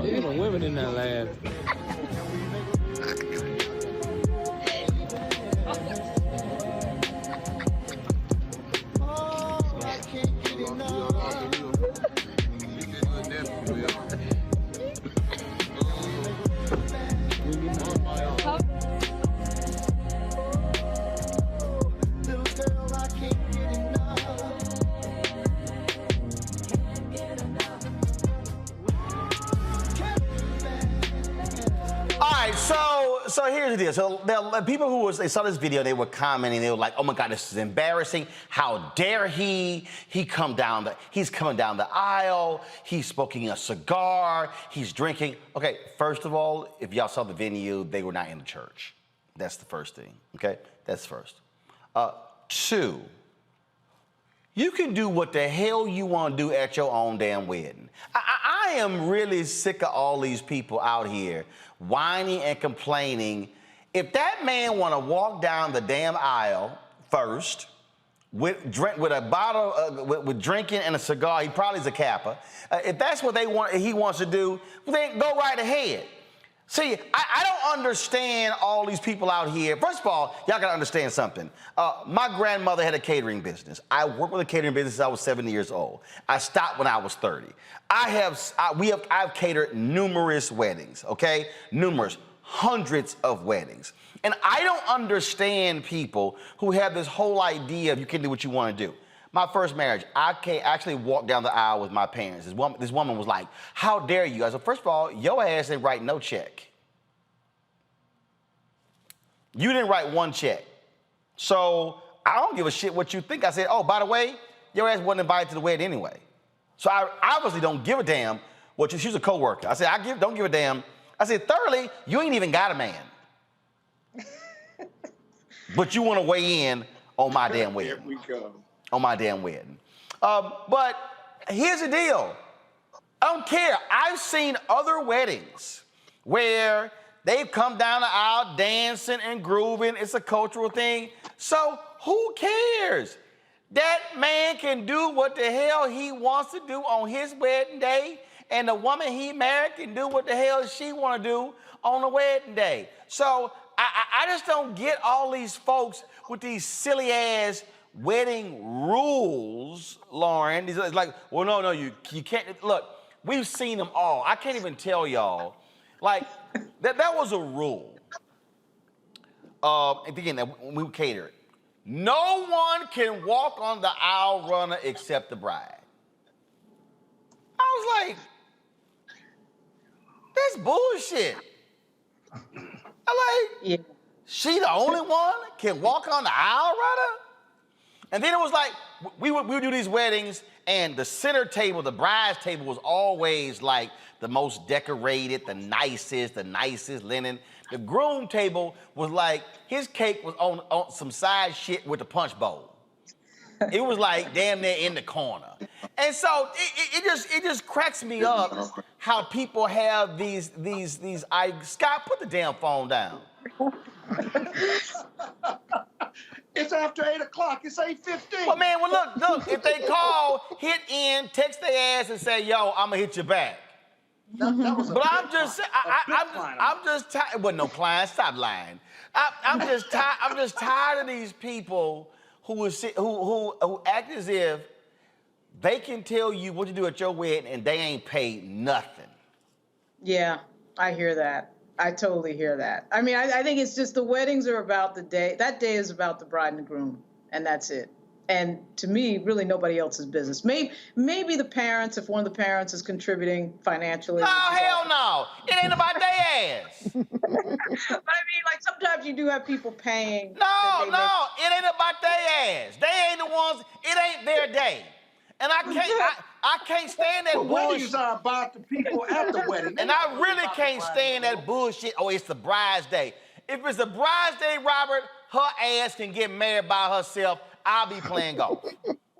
There's some women in that lab. So here's the deal. So the people who they saw this video, they were commenting. They were like, "Oh my God, this is embarrassing. How dare he? He's coming down the aisle. He's smoking a cigar. He's drinking." Okay, first of all, if y'all saw the video, they were not in the church. That's the first thing. Okay, that's first. Two. You can do what the hell you want to do at your own damn wedding. I am really sick of all these people out here whining and complaining. If that man want to walk down the damn aisle first with a bottle with drinking and a cigar, he probably is a Kappa. If that's what he wants to do, then go right ahead. See, I don't understand all these people out here. First of all, y'all gotta understand something. My grandmother had a catering business. I worked with a catering business since I was 70 years old. I stopped when I was 30. I've catered numerous weddings, okay? Numerous, hundreds of weddings. And I don't understand people who have this whole idea of you can do what you wanna do. My first marriage, I actually walked down the aisle with my parents. This woman was like, "How dare you?" I said, "First of all, your ass didn't write no check. You didn't write one check. So I don't give a shit what you think." I said, "Oh, by the way, your ass wasn't invited to the wedding anyway. So I obviously don't give a damn what you," she was a coworker. I said, don't give a damn. I said, "Thirdly, you ain't even got a man. But you want to weigh in on my damn wedding." Here we go. On my damn wedding. But here's the deal. I don't care. I've seen other weddings where they've come down the aisle dancing and grooving. It's a cultural thing. So who cares? That man can do what the hell he wants to do on his wedding day, and the woman he married can do what the hell she want to do on the wedding day. So I just don't get all these folks with these silly ass wedding rules, Lauren. It's like, well, no, you can't. Look, we've seen them all. I can't even tell y'all. Like, that was a rule. And again, we cater it. No one can walk on the aisle runner except the bride. I was like, that's bullshit. She the only one can walk on the aisle runner? And then it was like, we would do these weddings, and the center table, the bride's table, was always like the most decorated, the nicest linen. The groom table was like, his cake was on some side shit with the punch bowl. It was like damn near in the corner. And so it just cracks me up how people have these Scott, put the damn phone down. It's after 8 o'clock. It's 8:15. Well, man, look, if they call, hit in, text their ass and say, "Yo, I'm gonna hit you back." But I'm just tired. Well, no, Klein, stop lying. I'm just tired of these people who act as if they can tell you what to do at your wedding and they ain't paid nothing. Yeah, I hear that. I totally hear that. I mean, I think it's just the weddings are about the day. That day is about the bride and the groom, and that's it. And to me, really nobody else's business. Maybe the parents, if one of the parents is contributing financially. No, hell no. It ain't about their ass. But I mean, like, sometimes you do have people paying. No, it ain't about their ass. They ain't the ones, it ain't their day. And I can't stand that bullshit. Weddings are about the people at the wedding. And I really can't stand that bullshit. Oh, it's the bride's day. If it's the bride's day, Robert, her ass can get married by herself. I'll be playing golf.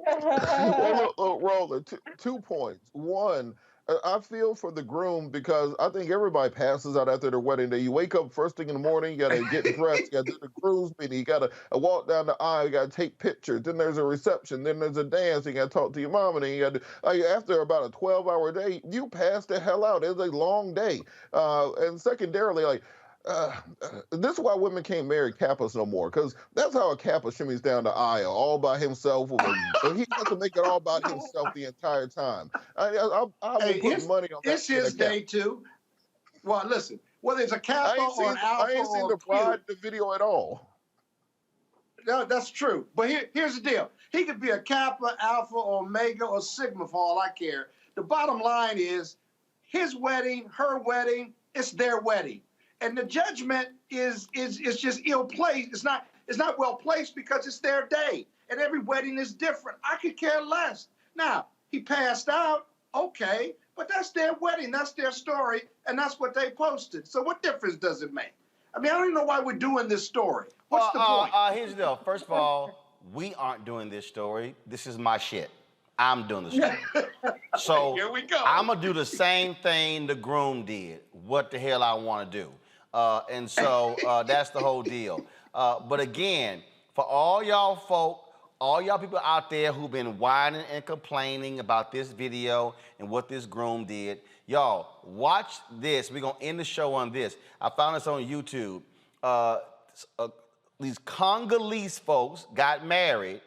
Well, look, Roland, 2 points. One, I feel for the groom because I think everybody passes out after their wedding day. You wake up first thing in the morning, you gotta get dressed, you gotta do the groom's meeting, you gotta walk down the aisle, you gotta take pictures, then there's a reception, then there's a dance, you gotta talk to your mom, and then you gotta, after about a 12-hour day, you pass the hell out. It's a long day. And secondarily, like, this is why women can't marry Kappas no more, because that's how a Kappa shimmies down the aisle all by himself. And he has to make it all about himself the entire time. I will put money on that. It's his day too. Well, listen, whether it's a Kappa or an Alpha, I ain't seen the bride in the video at all. No, that's true. But here's the deal. He could be a Kappa, Alpha, Omega, or Sigma for all I care. The bottom line is his wedding, her wedding, it's their wedding. And the judgment is just ill placed. It's not well placed because it's their day, and every wedding is different. I could care less. Now, he passed out, okay, but that's their wedding, that's their story, and that's what they posted. So what difference does it make? I mean, I don't even know why we're doing this story. What's the point? Here's the deal. First of all, we aren't doing this story. This is my shit. I'm doing the story. So here we go. I'm gonna do the same thing the groom did. What the hell I want to do? And so that's the whole deal. But again, for all y'all folk, all y'all people out there who've been whining and complaining about this video and what this groom did, y'all, watch this. We're gonna end the show on this. I found this on YouTube. These Congolese folks got married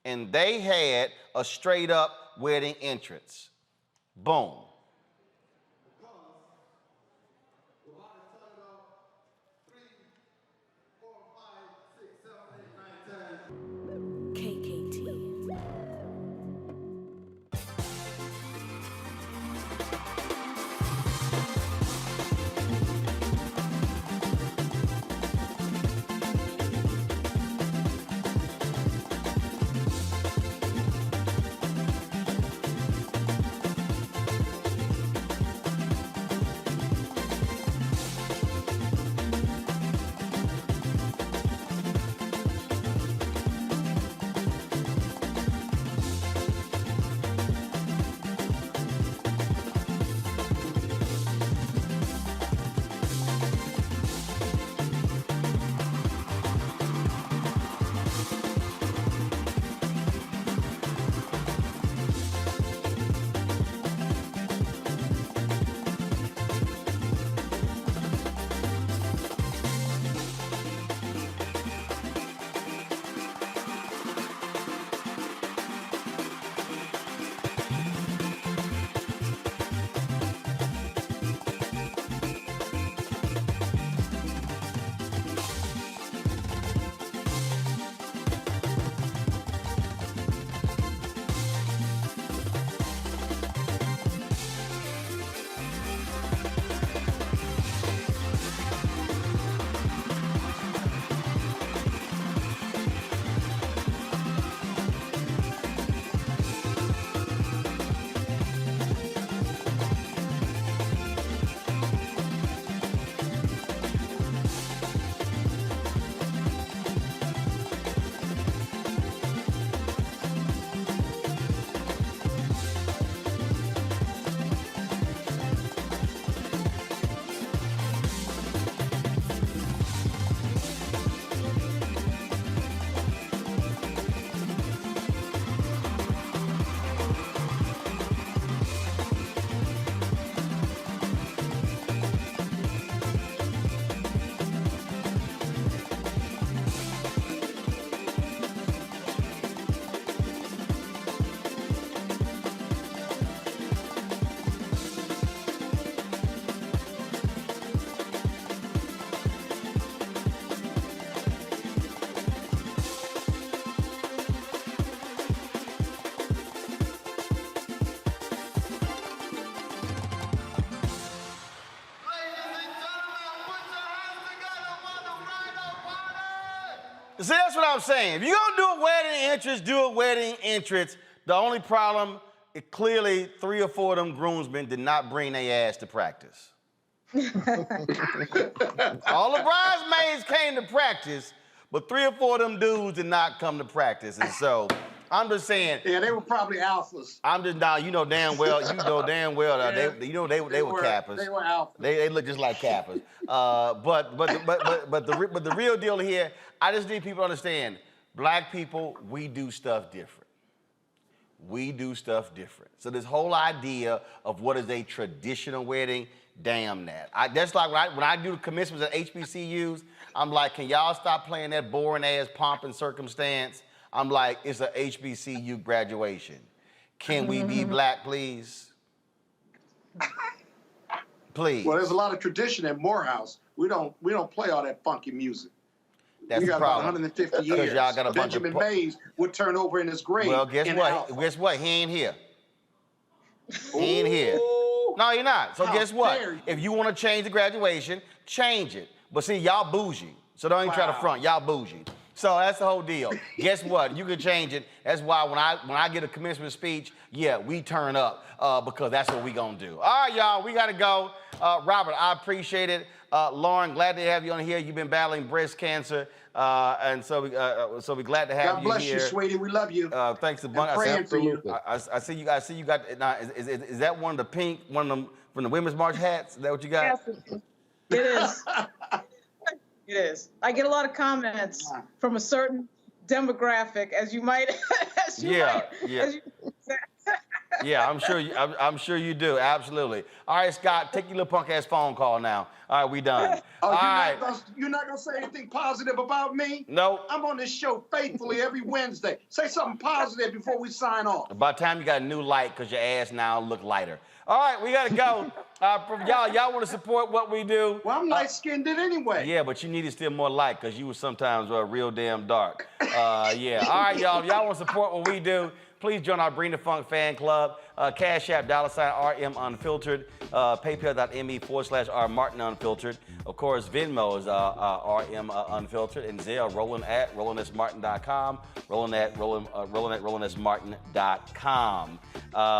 and they had a straight up wedding entrance. Boom. See, that's what I'm saying. If you're gonna do a wedding entrance, do a wedding entrance. The only problem, clearly 3 or 4 of them groomsmen did not bring their ass to practice. All the bridesmaids came to practice, but 3 or 4 of them dudes did not come to practice. And so, I'm just saying. Yeah, they were probably alphas. I'm just now, you know damn well, they were Kappas. They were alphas. They look just like Kappas. But the real deal here, I just need people to understand, black people, we do stuff different. We do stuff different. So this whole idea of what is a traditional wedding, damn that. That's like when I do the commencements at HBCUs, I'm like, can y'all stop playing that boring ass pomp and circumstance? I'm like, it's a HBCU graduation. Can we be black, please? Please. Well, there's a lot of tradition at Morehouse. We don't play all that funky music. That's we the got problem. 150 years. Y'all got a Benjamin Mays would turn over in his grave. Well, guess what? Guess what? He ain't here. He ain't here. No, you're not. So How guess what? dare you. If you want to change the graduation, change it. But see, y'all bougie. So don't even try to front. Y'all bougie. So that's the whole deal. Guess what? You can change it. That's why when I get a commencement speech, yeah, we turn up because that's what we gonna do. All right, y'all, we gotta go. Robert, I appreciate it. Lauren, glad to have you on here. You've been battling breast cancer, and so we're glad to have you here. God bless you, sweetie. We love you. Thanks a bunch. Praying for you. I see you. I see you got. Now, is that one of the pink, one of them from the Women's March hats? Is that what you got? Yes, it is. It is. I get a lot of comments from a certain demographic, as you might. Yeah, I'm sure you do. Absolutely. All right, Scott, take your little punk ass phone call now. All right, we done. Oh, you're not gonna say anything positive about me? Nope. I'm on this show faithfully every Wednesday. Say something positive before we sign off. By the time you got a new light, because your ass now look lighter. All right, we gotta go. Y'all want to support what we do? Well, I'm light-skinned anyway. Yeah, but you needed still more light because you were sometimes real damn dark. Yeah. All right, y'all. If y'all want to support what we do, please join our Bring the Funk fan club. Cash App, $RM Unfiltered. PayPal.me/R Martin Unfiltered. Of course, Venmo is RM Unfiltered. And Zelle, Roland at RolandSMartin.com. Roland at RolandSMartin.com.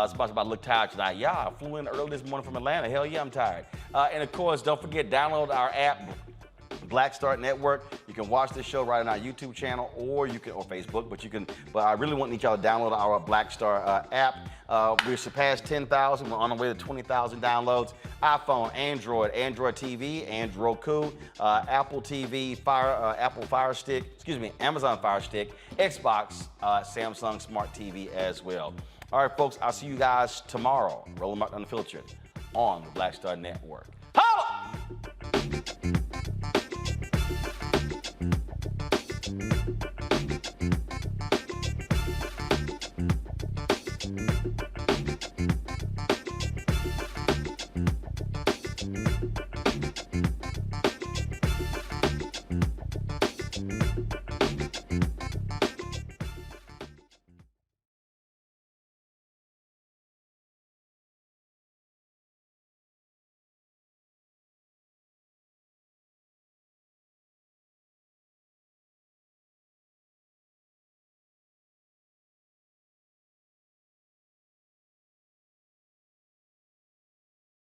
Sponsored by Look Tired Tonight. Yeah, I flew in early this morning from Atlanta. Hell yeah, I'm tired. And of course, don't forget, download our app, Black Start Network. You can watch this show right on our YouTube channel or Facebook, but I really want y'all to download our Black Star app. We surpassed 10,000. We're on our way to 20,000 downloads. iPhone, Android TV, Android Roku, Apple TV, Apple Fire Stick, Amazon Fire Stick, Xbox, Samsung Smart TV as well. All right, folks, I'll see you guys tomorrow. Roland Martin Unfiltered on the Black Star Network. Holla!